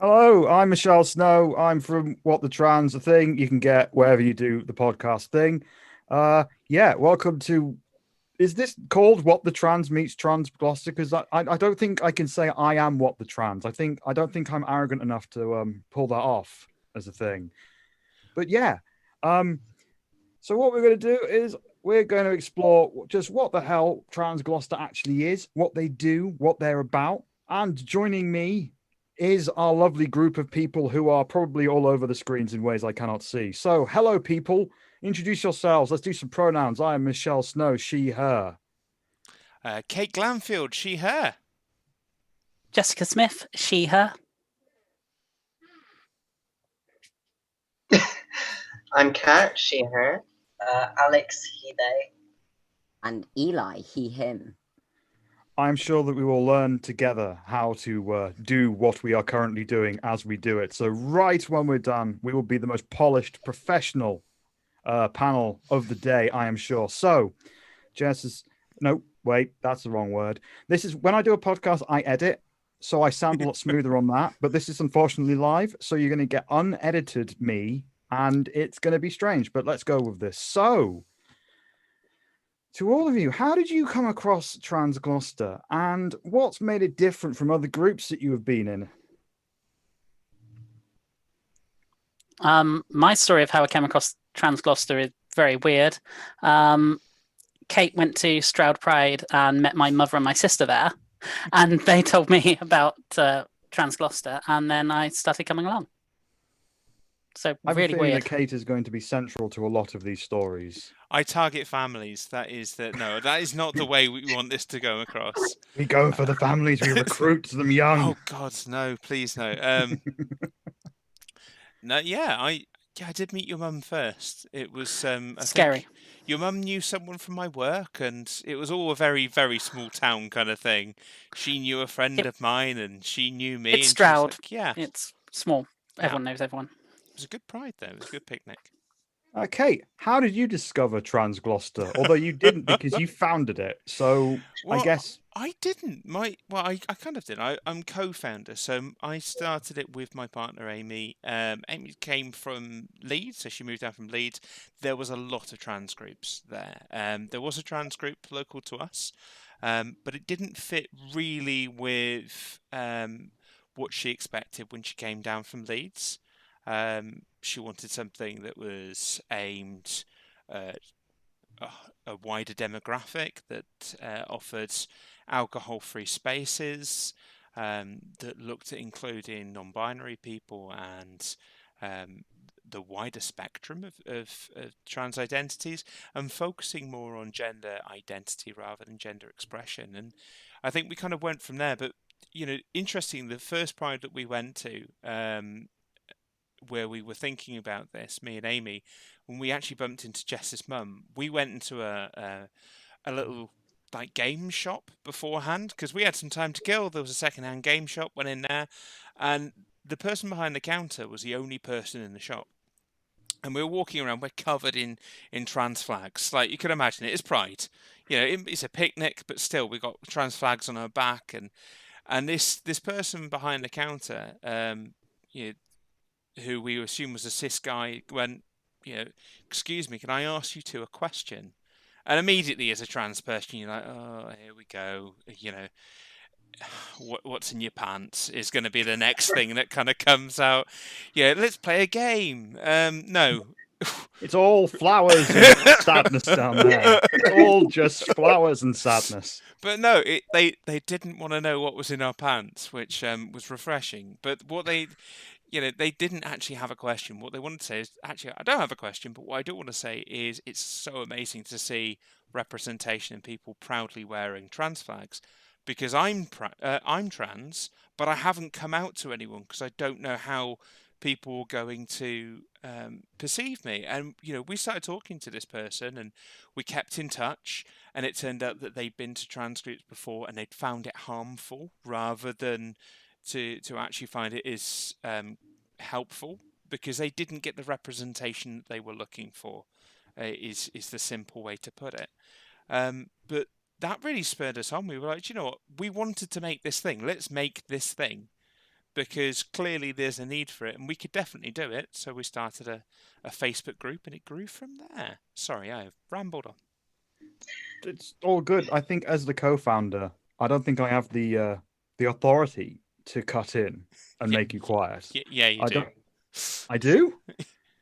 Hello, I'm Michelle Snow. I'm from What the Trans, a thing you can get wherever you do the podcast thing. Welcome to. Is this called What the Trans meets Trans Gloucester? Because I don't think I can say I am What the Trans. I don't think I'm arrogant enough to pull that off as a thing. But yeah, so what we're going to do is we're going to explore just what the hell Trans Gloucester actually is, what they do, what they're about, and joining me is our lovely group of people who are probably all over the screens in ways I cannot see. So, hello, people. Introduce yourselves. Let's do some pronouns. I am Michelle Snow, she, her. Kate Glanfield, she, her. Jessica Smith, she, her. I'm Kat, she, her. Alex, he, they. And Eli, he, him. I'm sure that we will learn together how to do what we are currently doing as we do it. So right when we're done, we will be the most polished, professional panel of the day, I am sure. So, Jess is... No, wait, that's the wrong word. This is... When I do a podcast, I edit, so I sound a lot smoother on that. But this is unfortunately live, so you're going to get unedited me, and it's going to be strange. But let's go with this. So... To all of you, how did you come across Trans Gloucester, and what's made it different from other groups that you have been in? My story of how I came across Trans Gloucester is very weird. Kate went to Stroud Pride and met my mother and my sister there, and they told me about Trans Gloucester, and then I started coming along. So I have really a feeling weird. that Kate is going to be central to a lot of these stories. I target families. That is not the way we want this to go across. We go for the families. We recruit them young. Oh God, no! Please no. No, I did meet your mum first. It was I Scary. think your mum knew someone from my work, and it was all a very, very small town kind of thing. She knew a friend of mine, and she knew me. It's and Stroud. Like, yeah, It's small. Everyone knows everyone. It was a good pride there. It was a good picnic. Kate, how did you discover Trans Gloucester? Although you didn't, because you founded it. So Well, I guess I didn't. I kind of did. I'm co-founder, so I started it with my partner Amy. Amy came from Leeds, so she moved down from Leeds. There was a lot of trans groups there. There was a trans group local to us, but it didn't fit really with what she expected when she came down from Leeds. She wanted something that was aimed at a wider demographic, that offered alcohol-free spaces, that looked at including non-binary people and the wider spectrum of trans identities, and focusing more on gender identity rather than gender expression. And I think we kind of went from there. But interesting, the first Pride that we went to, where we were thinking about this, me and Amy, when we actually bumped into Jess's mum, we went into a little like game shop beforehand because we had some time to kill. There was a second-hand game shop, went in there, and the person behind the counter was the only person in the shop. And we were walking around, we're covered in trans flags. Like you can imagine it's Pride. It's a picnic, but still we got trans flags on our back, and this person behind the counter, who we assume was a cis guy, went, excuse me, can I ask you two a question? And immediately as a trans person, you're like, oh, here we go. What's in your pants is going to be the next thing that kind of comes out. Let's play a game. No. It's all flowers and sadness down there. It's all just flowers and sadness. But no, they didn't want to know what was in our pants, which was refreshing. But what they didn't actually have a question. What they wanted to say is, actually, I don't have a question, but what I do want to say is it's so amazing to see representation and people proudly wearing trans flags, because I'm trans, but I haven't come out to anyone because I don't know how people are going to perceive me. And, we started talking to this person and we kept in touch, and it turned out that they'd been to trans groups before and they'd found it harmful rather than to actually find it is helpful, because they didn't get the representation that they were looking for. Is the simple way to put it. But that really spurred us on. We were like, you know what? We wanted to make this thing. Let's make this thing, because clearly there's a need for it, and we could definitely do it. So we started a Facebook group, and it grew from there. Sorry, I've rambled on. It's all good. I think as the co-founder, I don't think I have the authority to cut in and make you quiet. Yeah, you do. I do?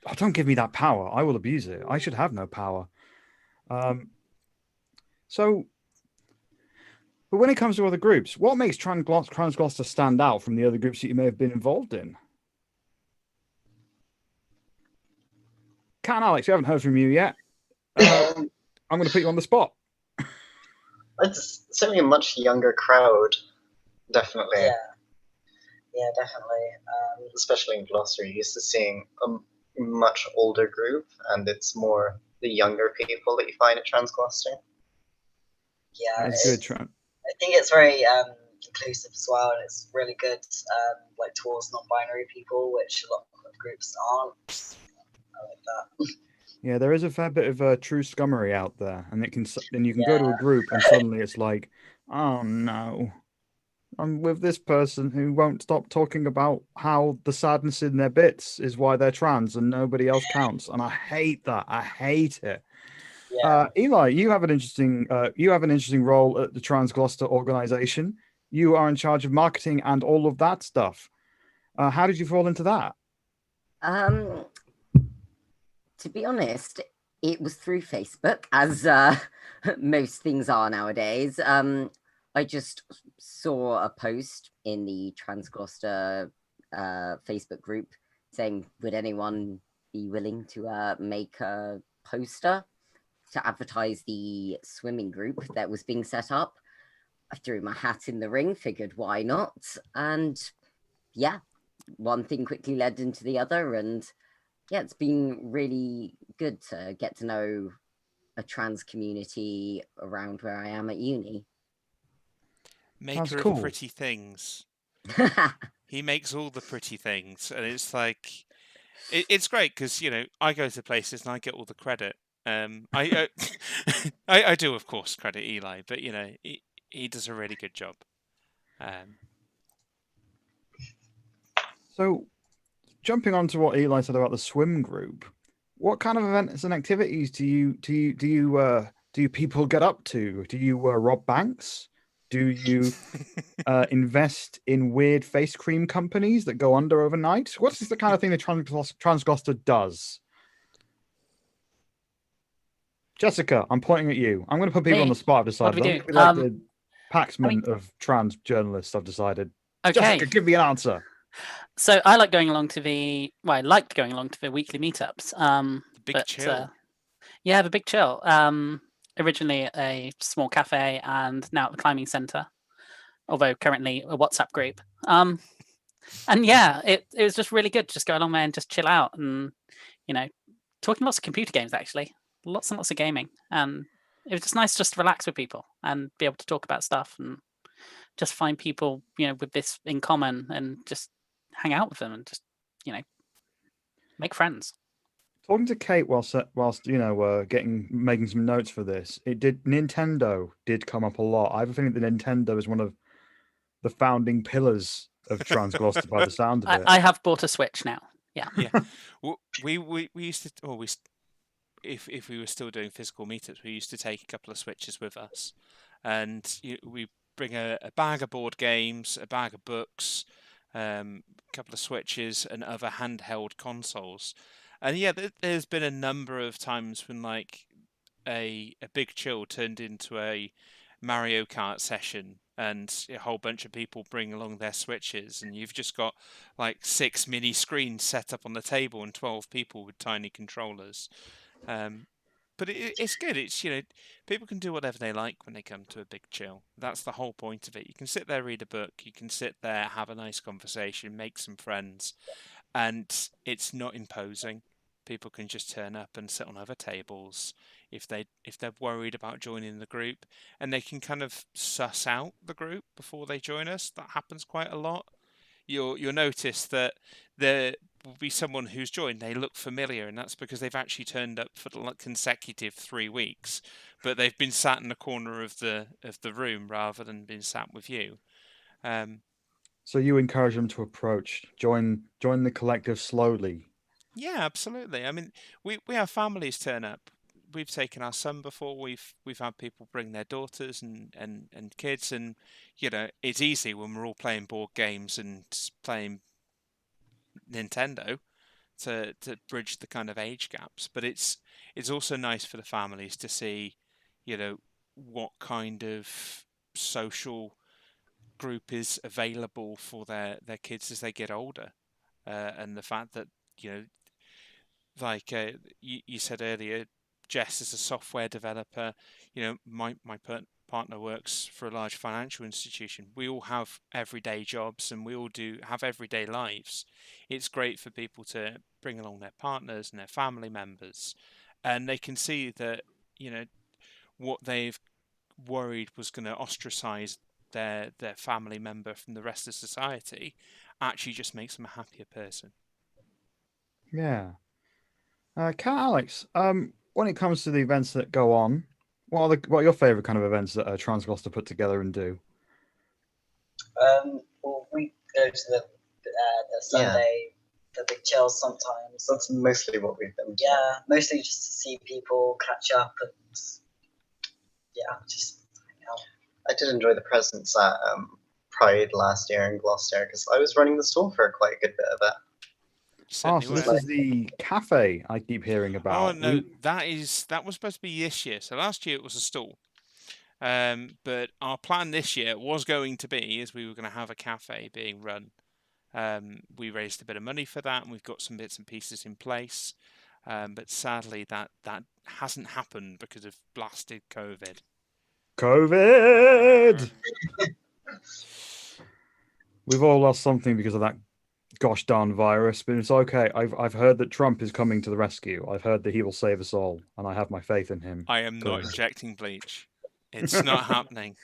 Oh, don't give me that power. I will abuse it. I should have no power. So, but when it comes to other groups, what makes Trans Gloucester stand out from the other groups that you may have been involved in? Kat and Alex, we haven't heard from you yet. I'm going to put you on the spot. It's certainly a much younger crowd, definitely. Yeah, definitely. Especially in Gloucester, you're used to seeing a much older group, and it's more the younger people that you find at Trans Gloucester. Yeah, That's good, Trent. I think it's very inclusive as well, and it's really good, like towards non-binary people, which a lot of groups aren't. I like that. Yeah, there is a fair bit of true scummery out there, and you can go to a group and suddenly it's like, oh no, I'm with this person who won't stop talking about how the sadness in their bits is why they're trans and nobody else counts, and I hate that. I hate it. Yeah. Eli, you have an interesting role at the Trans Gloucester organization. You are in charge of marketing and all of that stuff. How did you fall into that? To be honest, it was through Facebook, as most things are nowadays. I just saw a post in the Trans Gloucester Facebook group saying, would anyone be willing to make a poster to advertise the swimming group that was being set up? I threw my hat in the ring, figured why not? And yeah, one thing quickly led into the other, and yeah, it's been really good to get to know a trans community around where I am at uni. Maker cool. of pretty things. He makes all the pretty things, and it's like it's great because, you know, I go to places and I get all the credit. I do, of course, credit Eli, but you know, he does a really good job. So, jumping on to what Eli said about the swim group, what kind of events and activities do you people get up to? Do you rob banks? Do you invest in weird face cream companies that go under overnight? What's the kind of thing that Trans Gloucester does? Jessica, I'm pointing at you. I'm going to put people on the spot. I've decided. What do we I'm do? going to be like the Paxman of trans journalists. I've decided. Okay. Jessica, give me an answer. So I like going along to I liked going along to the weekly meetups. Big chill. Yeah, the big chill. Originally a small cafe, and now at the climbing centre, although currently a WhatsApp group. And yeah, it was just really good to just go along there and just chill out, and you know, talking lots of computer games, actually, lots and lots of gaming, and it was just nice just to relax with people and be able to talk about stuff and just find people, you know, with this in common, and just hang out with them and just, you know, make friends. Talking to Kate whilst you know making some notes for this, Nintendo did come up a lot. I have a feeling that Nintendo is one of the founding pillars of Trans Gloucester by the sound of it. I have bought a Switch now. Yeah. Well, we used to, or if we were still doing physical meetups, we used to take a couple of Switches with us, and we bring a bag of board games, a bag of books, a couple of Switches, and other handheld consoles. And yeah, there's been a number of times when like a big chill turned into a Mario Kart session, and a whole bunch of people bring along their Switches, and you've just got like 6 mini screens set up on the table and 12 people with tiny controllers. But it's good. It's, you know, people can do whatever they like when they come to a big chill. That's the whole point of it. You can sit there, read a book. You can sit there, have a nice conversation, make some friends, and it's not imposing. People can just turn up and sit on other tables if they're worried about joining the group, and they can kind of suss out the group before they join us. That happens quite a lot. you'll notice that there will be someone who's joined. They look familiar, and that's because they've actually turned up for the consecutive 3 weeks, but they've been sat in the corner of the room rather than been sat with you. So you encourage them to approach, join the collective slowly. Yeah, absolutely. I mean, we have families turn up. We've taken our son before. We've had people bring their daughters and kids, and it's easy when we're all playing board games and playing Nintendo to bridge the kind of age gaps. But it's also nice for the families to see, what kind of social group is available for their kids as they get older, and the fact that like you said earlier, Jess is a software developer. My partner works for a large financial institution. We all have everyday jobs and we all have everyday lives. It's great for people to bring along their partners and their family members, and they can see that what they've worried was going to ostracize their family member from the rest of society actually just makes them a happier person. Yeah. Kat, Alex, when it comes to the events that go on, what are your favourite kind of events that Trans Gloucester put together and do? Well, we go to the Sunday, the big chills sometimes. That's mostly what we've been doing. Yeah, mostly just to see people, catch up, and just hang out. I did enjoy the presence at Pride last year in Gloucester because I was running the store for quite a good bit of it. So this is the cafe I keep hearing about. Oh no, that was supposed to be this year. So last year it was a stall, but our plan this year was going to be we were going to have a cafe being run. We raised a bit of money for that, and we've got some bits and pieces in place. But sadly, that hasn't happened because of blasted COVID. We've all lost something because of that gosh darn virus, but it's okay. I've heard that Trump is coming to the rescue. I've heard that he will save us all, and I have my faith in him. I am not injecting bleach. It's not happening.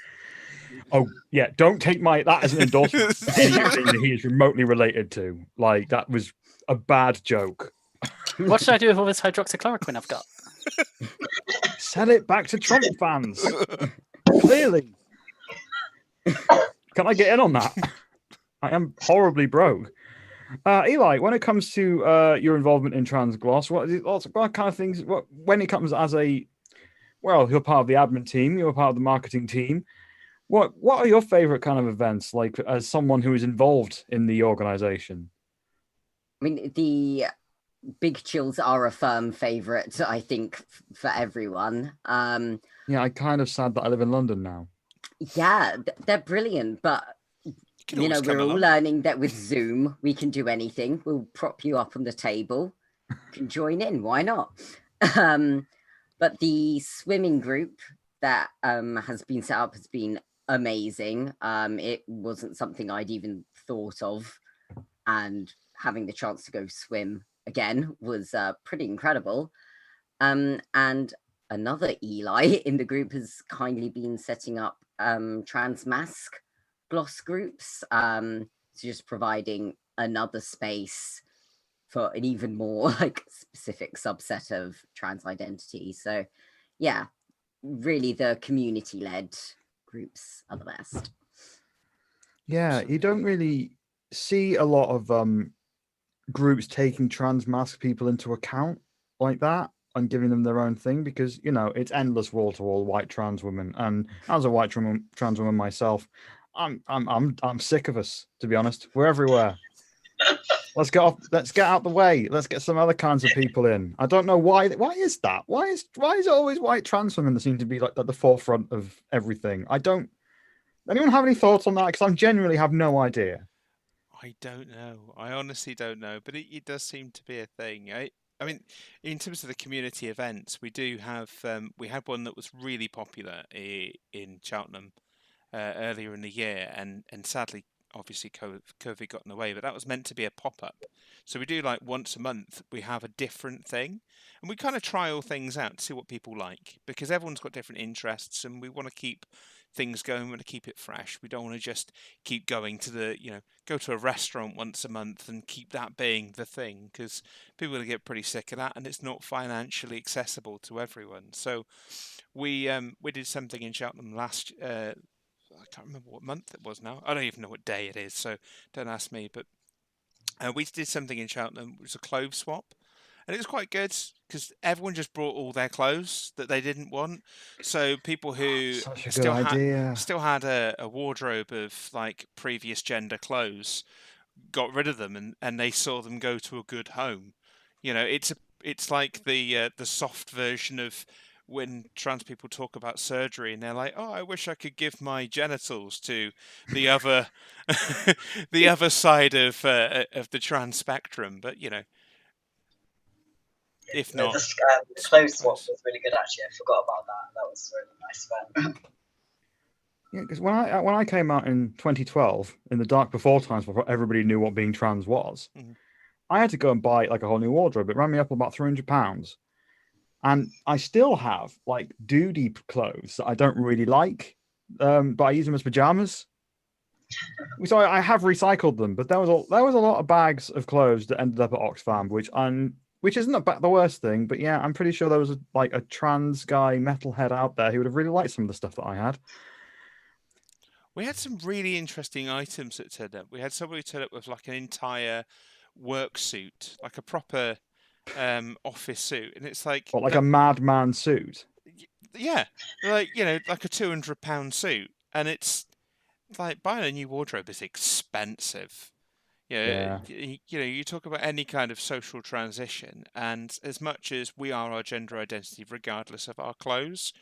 Oh yeah, don't take that as an endorsement for anything that he is remotely related to. Like, that was a bad joke. What should I do with all this hydroxychloroquine I've got? Sell it back to Trump fans. Clearly. Can I get in on that? I am horribly broke. Eli, when it comes to your involvement in Transgloss, what kind of things? When it comes as you're part of the admin team, you're part of the marketing team. What are your favorite kind of events? Like, as someone who is involved in the organization. I mean, the big chills are a firm favorite, I think, for everyone. Yeah, I'm kind of sad that I live in London now. Yeah, they're brilliant, but we're all learning that with Zoom, we can do anything. We'll prop you up on the table. You can join in. Why not? But the swimming group that has been set up has been amazing. It wasn't something I'd even thought of. And having the chance to go swim again was pretty incredible. And another Eli in the group has kindly been setting up trans mask gloss groups, so just providing another space for an even more specific subset of trans identity. So yeah, really the community led groups are the best. Yeah, you don't really see a lot of groups taking trans mask people into account like that and giving them their own thing, because it's endless wall to wall white trans women, and as a white trans woman myself, I'm sick of us, to be honest. We're everywhere. Let's get out the way. Let's get some other kinds of people in. I don't know why is that? Why is it always white trans women that seem to be like at the forefront of everything? Anyone have any thoughts on that? Because I genuinely have no idea. I don't know. I honestly don't know, but it does seem to be a thing. I mean, in terms of the community events, we do have. We had one that was really popular in Cheltenham earlier in the year, and sadly, obviously, COVID got in the way. But that was meant to be a pop-up. So we do once a month. We have a different thing, and we kind of trial things out to see what people like, because everyone's got different interests, and we want to keep things going. We want to keep it fresh. We don't want to just keep going to go to a restaurant once a month and keep that being the thing, because people are going to get pretty sick of that, and it's not financially accessible to everyone. So we did something in Cheltenham last. I can't remember what month it was now. I don't even know what day it is, so don't ask me. But we did something in Cheltenham. It was a clothes swap. And it was quite good because everyone just brought all their clothes that they didn't want. So people who Such a good still idea. had a wardrobe of like previous gender clothes got rid of them, and they saw them go to a good home. It's like the soft version of when trans people talk about surgery and they're like, oh, I wish I could give my genitals to the other the other side of the trans spectrum, but if not, the clothes swap was really good. Actually, I forgot about that. That was a really nice event. Yeah, because when I came out in 2012, in the dark before times, before everybody knew what being trans was, I had to go and buy like a whole new wardrobe. It ran me up about £300, and I still have like duty clothes that I don't really like, but I use them as pajamas. So I have recycled them, but there was a lot of bags of clothes that ended up at Oxfam, which isn't the worst thing, but yeah, I'm pretty sure there was a trans guy metalhead out there who would have really liked some of the stuff that I had. We had some really interesting items that turned up. We had somebody turn up with like an entire work suit, like a proper office suit, and it's like a madman suit. Yeah, like like a £200 suit, and it's like buying a new wardrobe is expensive. You talk about any kind of social transition, and as much as we are our gender identity, regardless of our clothes,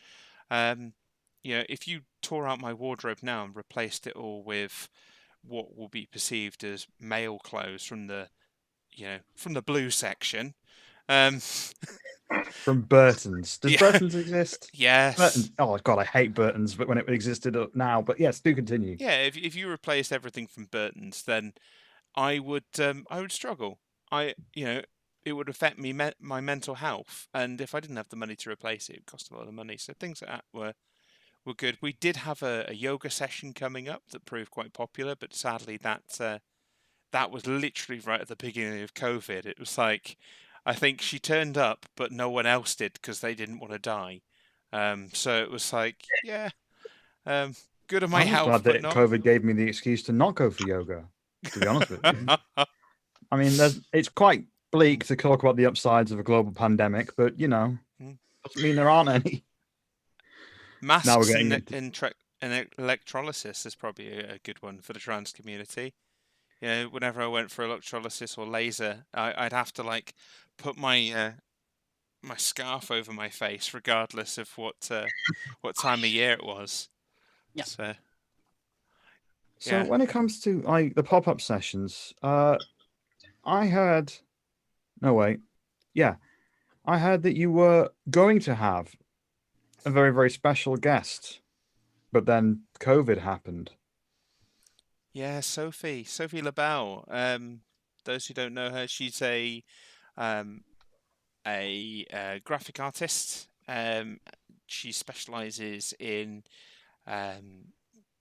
if you tore out my wardrobe now and replaced it all with what will be perceived as male clothes from the blue section, from Burton's. Does Burton's exist? Yes. Burton's. Oh God, I hate Burton's, but when it existed now. But yes, do continue. Yeah, if you replaced everything from Burton's, then I would struggle. It would affect my mental health, and if I didn't have the money to replace it, it would cost a lot of money. So things like that were good. We did have a yoga session coming up that proved quite popular, but sadly that was literally right at the beginning of COVID. It was like, I think she turned up, but no one else did because they didn't want to die. So it was like, yeah, good on my health. I'm glad that not... COVID gave me the excuse to not go for yoga, to be honest with you. I mean, it's quite bleak to talk about the upsides of a global pandemic, but doesn't mean there aren't any. Masks now we're getting and electrolysis is probably a good one for the trans community. Whenever I went for electrolysis or laser, I'd have to like put my my scarf over my face, regardless of what time of year it was. Yeah. So when it comes to like the pop-up sessions, I heard that you were going to have a very, very special guest, but then COVID happened. Yeah, Sophie LaBelle. Those who don't know her, she's a graphic artist. She specializes in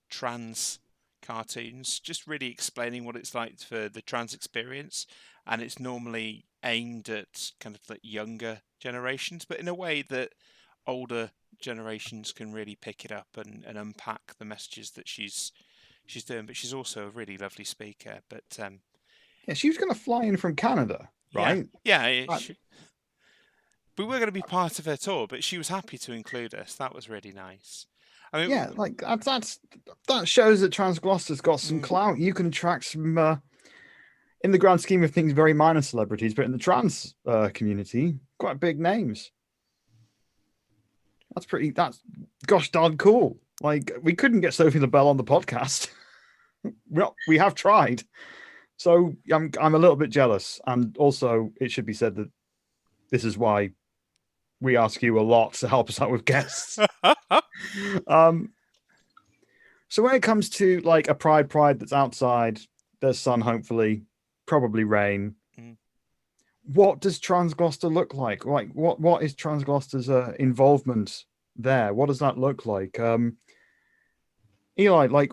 trans cartoons, just really explaining what it's like for the trans experience, and it's normally aimed at kind of the younger generations, but in a way that older generations can really pick it up and unpack the messages that she's doing. But she's also a really lovely speaker. But yeah, she was going to fly in from Canada, right? Yeah. We were going to be part of her tour, but she was happy to include us. That was really nice. I mean, yeah, like that shows that Trans Gloucester's got some clout. You can attract some, in the grand scheme of things, very minor celebrities, but in the trans community, quite big names. That's gosh darn cool. Like, we couldn't get Sophie LaBelle on the podcast. Well, we have tried. So I'm a little bit jealous. And also, it should be said that this is why we ask you a lot to help us out with guests. So when it comes to like a pride that's outside, there's sun, hopefully, probably rain. What does Trans Gloucester look like? Like, what is Trans Gloucester's involvement there? What does that look like? Eli, like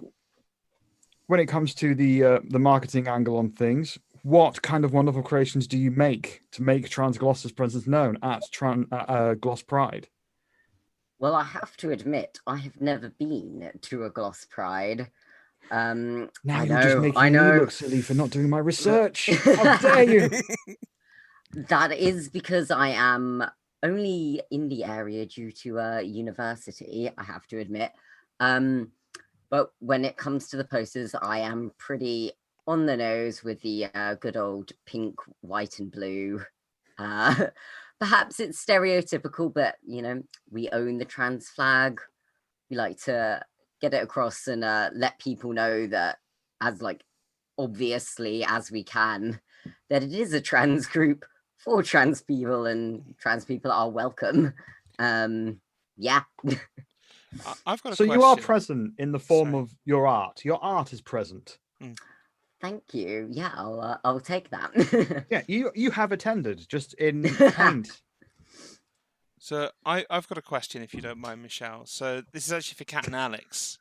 when it comes to the marketing angle on things, what kind of wonderful creations do you make to make Trans Gloucester's presence known at Gloss Pride? Well, I have to admit, I have never been to a Gloss Pride. Now I you're just know, making I me know. look silly for not doing my research. How dare you? That is because I am only in the area due to university, I have to admit. But when it comes to the posters, I am pretty on the nose with the good old pink, white, and blue. Perhaps it's stereotypical, but you know, we own the trans flag. We like to get it across and let people know that, as like obviously as we can, that it is a trans group for trans people, and trans people are welcome. Yeah. I've got a So question. you are present in the form Sorry. of your art. Your art is present. Thank you. Yeah, I'll take that. Yeah, you have attended, just in paint. So I've got a question, if you don't mind, Michelle. So this is actually for Kat and Alex.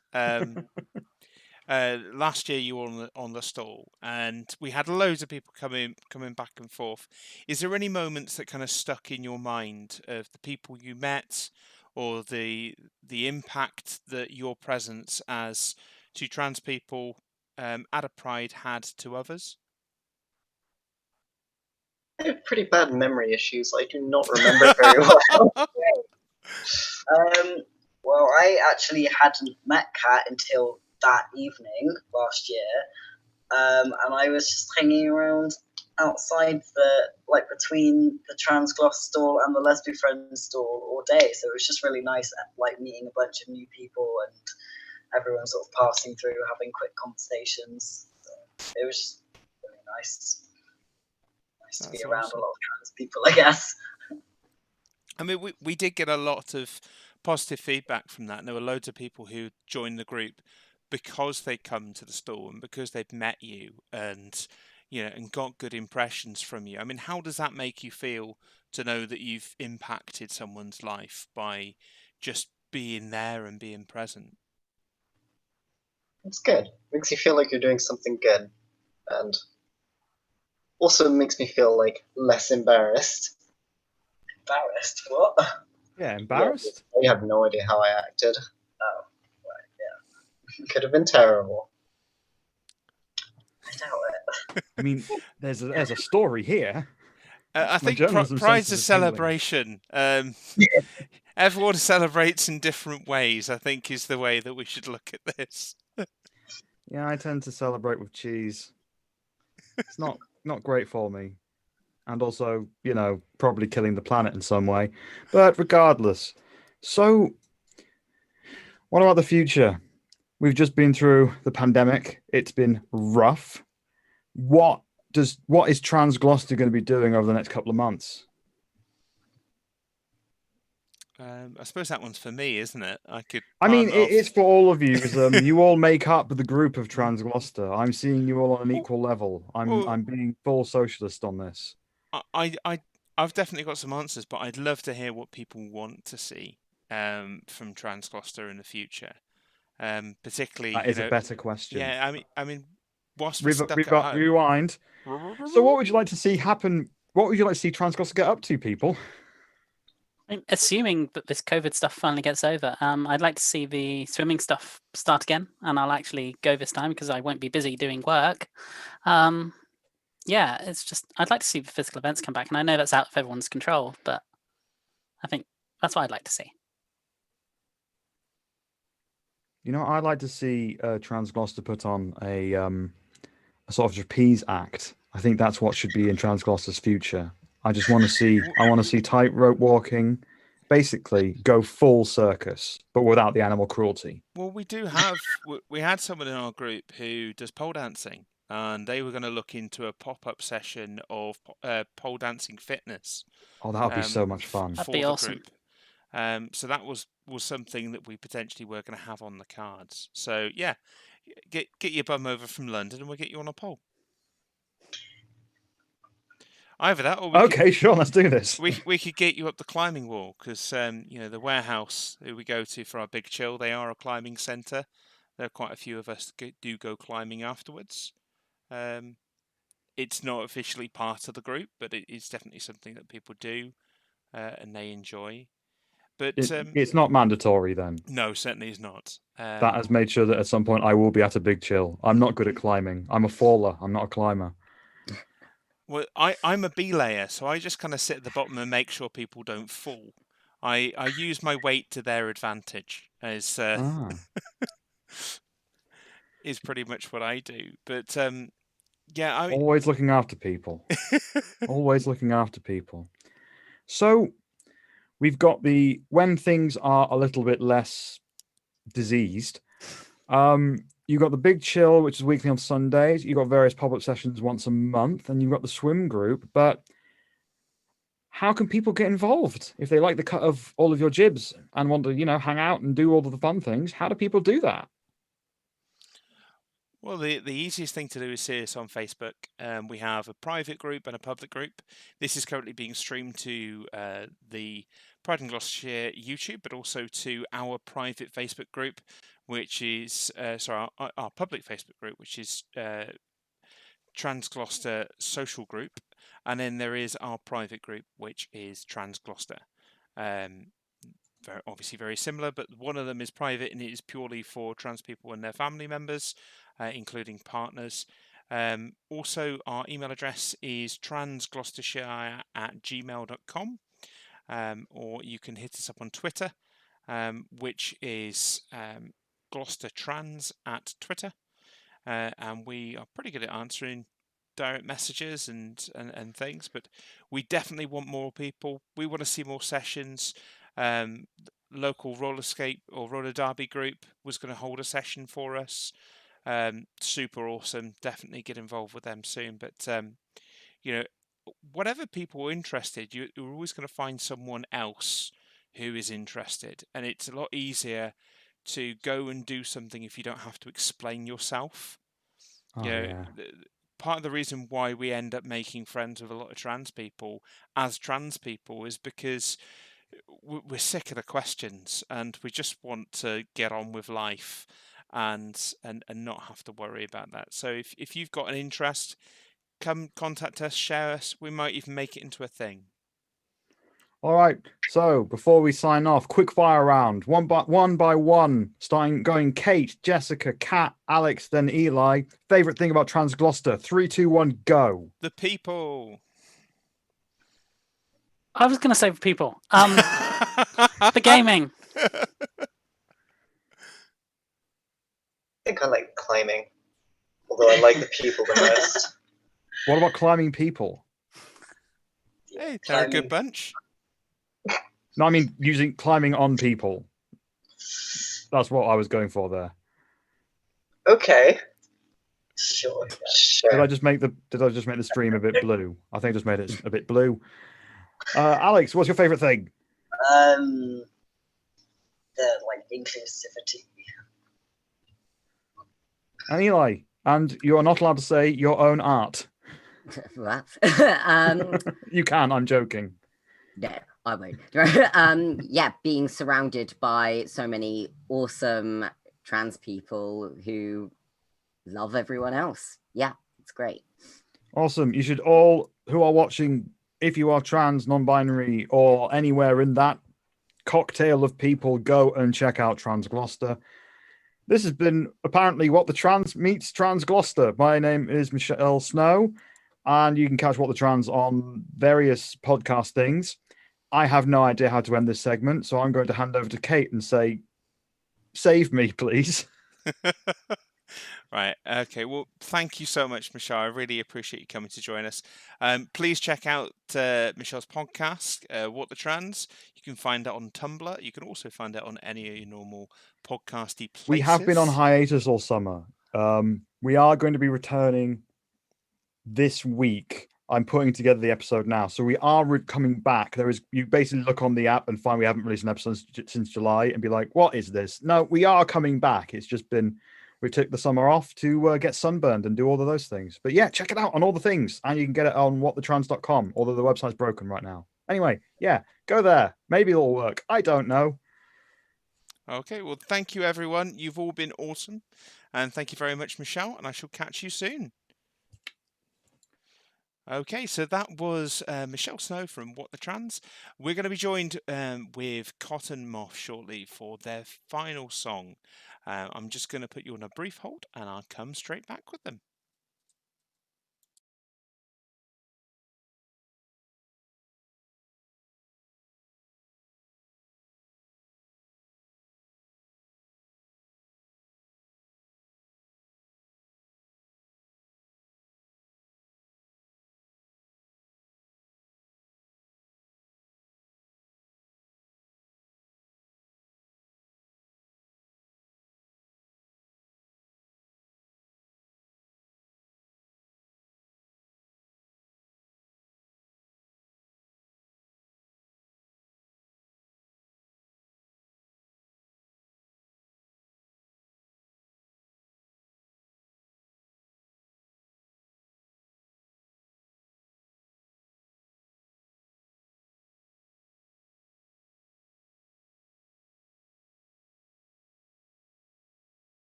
Last year you were on the stall, and we had loads of people coming back and forth. Is there any moments that kind of stuck in your mind of the people you met, or the impact that your presence as two trans people at a pride had to others? I have pretty bad memory issues. I do not remember very well. Well, I actually hadn't met Kat until that evening last year, and I was just hanging around outside between the trans gloss stall and the lesbian friends stall all day. So it was just really nice, like meeting a bunch of new people and everyone sort of passing through, having quick conversations. So it was just really nice. To be around a lot of trans people, I guess. I mean, we did get a lot of positive feedback from that. And there were loads of people who joined the group because they'd come to the stall and because they'd met you and, you know, and got good impressions from you. I mean, how does that make you feel to know that you've impacted someone's life by just being there and being present? It's good. Makes you feel like you're doing something good, and also makes me feel like less embarrassed. Embarrassed? What? Yeah, embarrassed? Yeah, I have no idea how I acted. Oh, right, yeah. Could have been terrible. I doubt it. I mean, there's a story here. I think Pride's a celebration. Everyone celebrates in different ways, I think, is the way that we should look at this. Yeah, I tend to celebrate with cheese. It's not great for me. And also, you know, probably killing the planet in some way. But regardless, so what about the future? We've just been through the pandemic. It's been rough. What is Trans Gloucester going to be doing over the next couple of months? I suppose that one's for me, isn't it? I mean, it's for all of you. You all make up the group of Trans Gloucester. I'm seeing you all on an equal level. I'm being full socialist on this. I've definitely got some answers, but I'd love to hear what people want to see from Trans Gloucester in the future. Particularly, that is a better question. Yeah, I mean, whilst we're stuck at home... Rewind. So, what would you like to see happen? What would you like to see Trans Gloucester get up to, people? I mean, assuming that this COVID stuff finally gets over, I'd like to see the swimming stuff start again, and I'll actually go this time because I won't be busy doing work. Yeah, it's just I'd like to see the physical events come back, and I know that's out of everyone's control, but I think that's what I'd like to see. You know, I'd like to see Trans Gloucester put on a sort of trapeze act. I think that's what should be in Trans Gloucester's future. I just want to see. I want to see tightrope walking, basically go full circus, but without the animal cruelty. Well, we had someone in our group who does pole dancing, and they were going to look into a pop-up session of pole dancing fitness. Oh, that would be so much fun. That'd be awesome. Group. So that was something that we potentially were going to have on the cards. So yeah, get your bum over from London, and we'll get you on a pole. Either that, or sure, let's do this. We could get you up the climbing wall because you know, the warehouse who we go to for our big chill, they are a climbing centre, There are quite a few of us that do go climbing afterwards. It's not officially part of the group, but it is definitely something that people do and they enjoy. But It's not mandatory then. No, certainly is not. That has made sure that at some point I will be at a big chill. I'm not good at climbing. I'm a faller. I'm not a climber. Well, I'm a belayer, so I just kind of sit at the bottom and make sure people don't fall. I use my weight to their advantage, as is pretty much what I do. But yeah, always looking after people. Always looking after people. So we've got the when things are a little bit less diseased. You've got the big chill, which is weekly on Sundays. You've got various pop-up sessions once a month, and you've got the swim group. But how can people get involved if they like the cut of all of your jibs and want to, hang out and do all of the fun things? How do people do that? Well, the easiest thing to do is see us on Facebook. We have a private group and a public group. This is currently being streamed to the Pride in Gloucestershire YouTube, but also to our private Facebook group, which is our public Facebook group, which is Trans Gloucester Social Group, and then there is our private group, which is Trans Gloucester. Obviously very similar, but one of them is private and it is purely for trans people and their family members, including partners. Also, our email address is transgloucestershire@gmail.com, or you can hit us up on Twitter, which is Gloucester Trans at Twitter, and we are pretty good at answering direct messages and things, but we definitely want more people. We want to see more sessions. Local roller skate or roller derby group was going to hold a session for us. Super awesome. Definitely get involved with them soon. But whatever people are interested, you're always going to find someone else who is interested, and it's a lot easier to go and do something if you don't have to explain yourself. Part of the reason why we end up making friends with a lot of trans people as trans people is because we're sick of the questions and we just want to get on with life and not have to worry about that. So if you've got an interest, come contact us, share us. We might even make it into a thing. All right. So before we sign off, quick fire round, one by one, starting going Kate, Jessica, Kat, Alex, then Eli. Favorite thing about Trans Gloucester? 3, 2, 1, go. The people. I was going to say the people. The gaming. I think I like climbing, although I like the people the best. What about climbing people? Hey, they're a good bunch. No, I mean climbing on people. That's what I was going for there. Okay. Sure. Did I just make the stream a bit blue? I think I just made it a bit blue. Alex, what's your favorite thing? The inclusivity. And Eli, and you are not allowed to say your own art. What? You can. I'm joking. No, I won't. Yeah, being surrounded by so many awesome trans people who love everyone else. Yeah, it's great. Awesome. You should all who are watching, if you are trans, non-binary, or anywhere in that cocktail of people, go and check out Trans Gloucester. This has been apparently What the Trans meets Trans Gloucester. My name is Michelle Snow, and you can catch What the Trans on various podcast things. I have no idea how to end this segment, so I'm going to hand over to Kate and say, save me, please. Right. Okay. Well, thank you so much, Michelle. I really appreciate you coming to join us. Please check out Michelle's podcast, What the Trans. You can find it on Tumblr. You can also find it on any of your normal podcasty places. We have been on hiatus all summer. We are going to be returning this week. I'm putting together the episode now. So we are coming back. You basically look on the app and find we haven't released an episode since July and be like, what is this? No, we are coming back. It's just been... We took the summer off to get sunburned and do all of those things. But yeah, check it out on all the things. And you can get it on whatthetrans.com, although the website's broken right now. Anyway, yeah, go there. Maybe it'll work. I don't know. Okay, well, thank you, everyone. You've all been awesome. And thank you very much, Michelle, and I shall catch you soon. Okay, so that was Michelle Snow from What the Trans. We're going to be joined with Cotton Moth shortly for their final song. I'm just going to put you on a brief hold and I'll come straight back with them.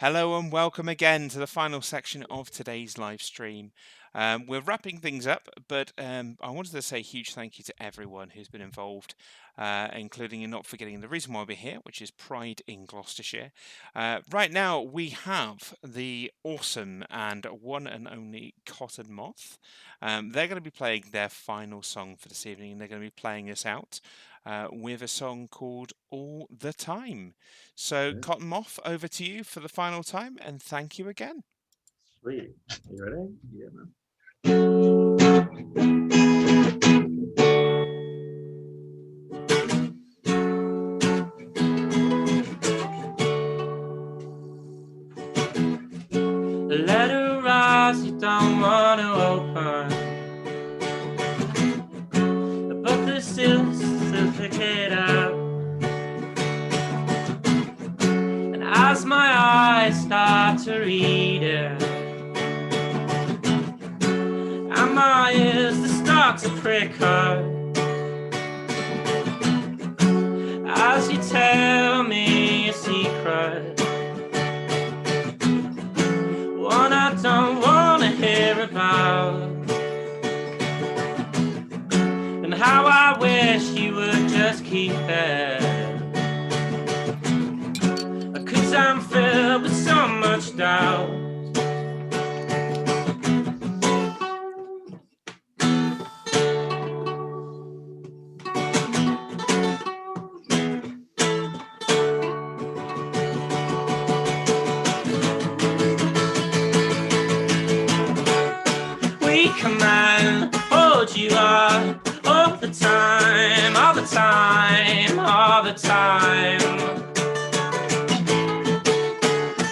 Hello and welcome again to the final section of today's live stream. We're wrapping things up, but I wanted to say a huge thank you to everyone who's been involved, including and not forgetting the reason why we're here, which is Pride in Gloucestershire. Right now, we have the awesome and one and only Cotton Moth. They're going to be playing their final song for this evening, and they're going to be playing us out with a song called All the Time. So, Cotton Moth, over to you for the final time, and thank you again. Sweet. You ready? Yeah, man. A letter rise you don't want to open, but there's still certificate up. And as my eyes start to read it, and my ears they start to prick up, as you tell me a secret, one I don't want to hear about, and how I wish you would just keep it, 'cause I'm filled with so much doubt. We command, hold you up all the time, all the time, all the time.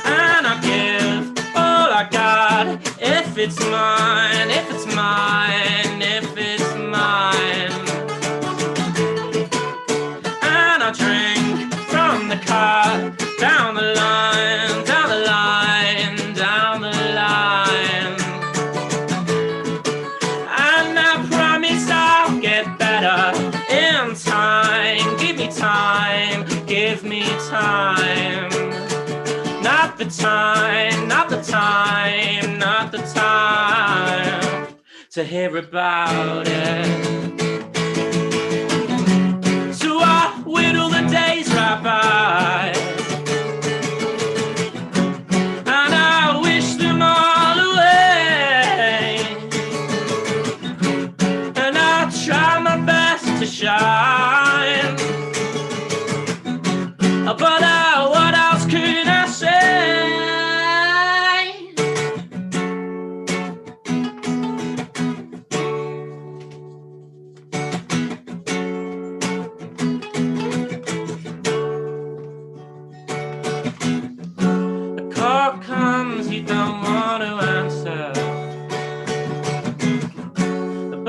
And I give all I got if it's mine, if it's mine, if it's mine. And I drink from the cup down the line, down the line, down the line. And I promise I'll get better in time. Give me time, give me time. Not the time, not the time, not the time to hear about it. So I whittle the days right by, and I wish them all away, and I try my best to shine, but what else could I say?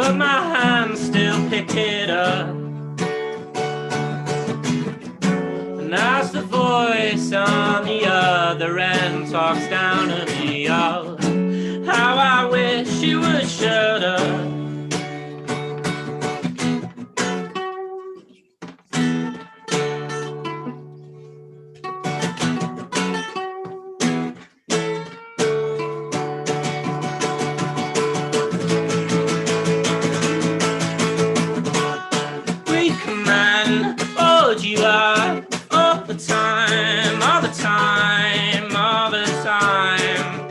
but my hands still pick it up. And as the voice on the other end talks down to me, oh, how I wish you would shut up. You are all the time, all the time, all the time.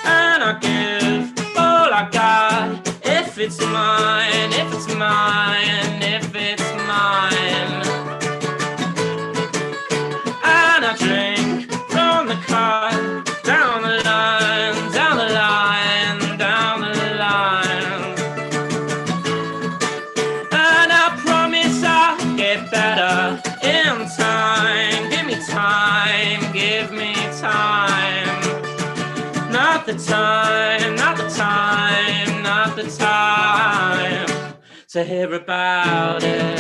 And I give all I got if it's mine, if it's mine, if it's mine. And I drink from the cup down the line, down the line, down the line. And I promise I'll get better in time. Give me time, give me time. Not the time, not the time, not the time to hear about it.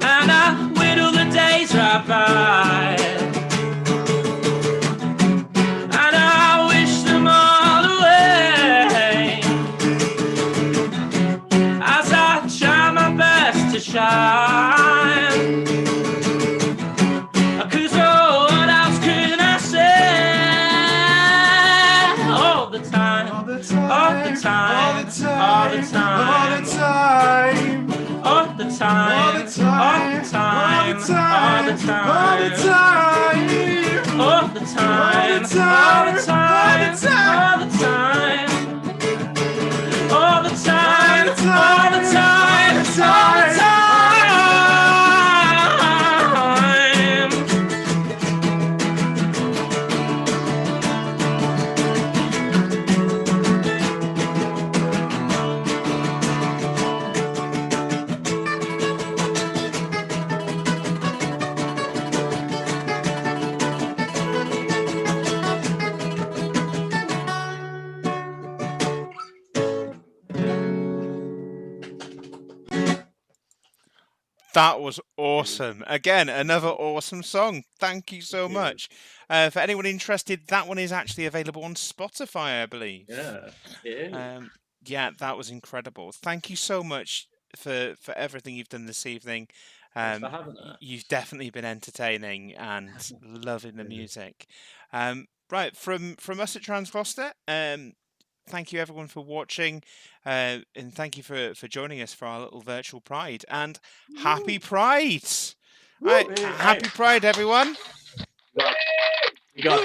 And I whittle the days right by. And I wish them all away as I try my best to shine. 'Cause oh, what else can I say? All the time, all the time, all the time, all the time, all the time, all the time, all the time, all the time, all the time, all the time, all the time, all the time, all the time. All the time, all the time, all the time, all the time. That was awesome. Again, another awesome song. Thank you so much. For anyone interested, that one is actually available on Spotify, I believe. Yeah, it is. Yeah, that was incredible. Thank you so much for everything you've done this evening. Thanks for having us. You've definitely been entertaining and loving the music. Right, from us at Trans Gloucester, thank you everyone for watching, and thank you for joining us for our little virtual Pride. And happy Pride! Right, happy Pride, everyone! You got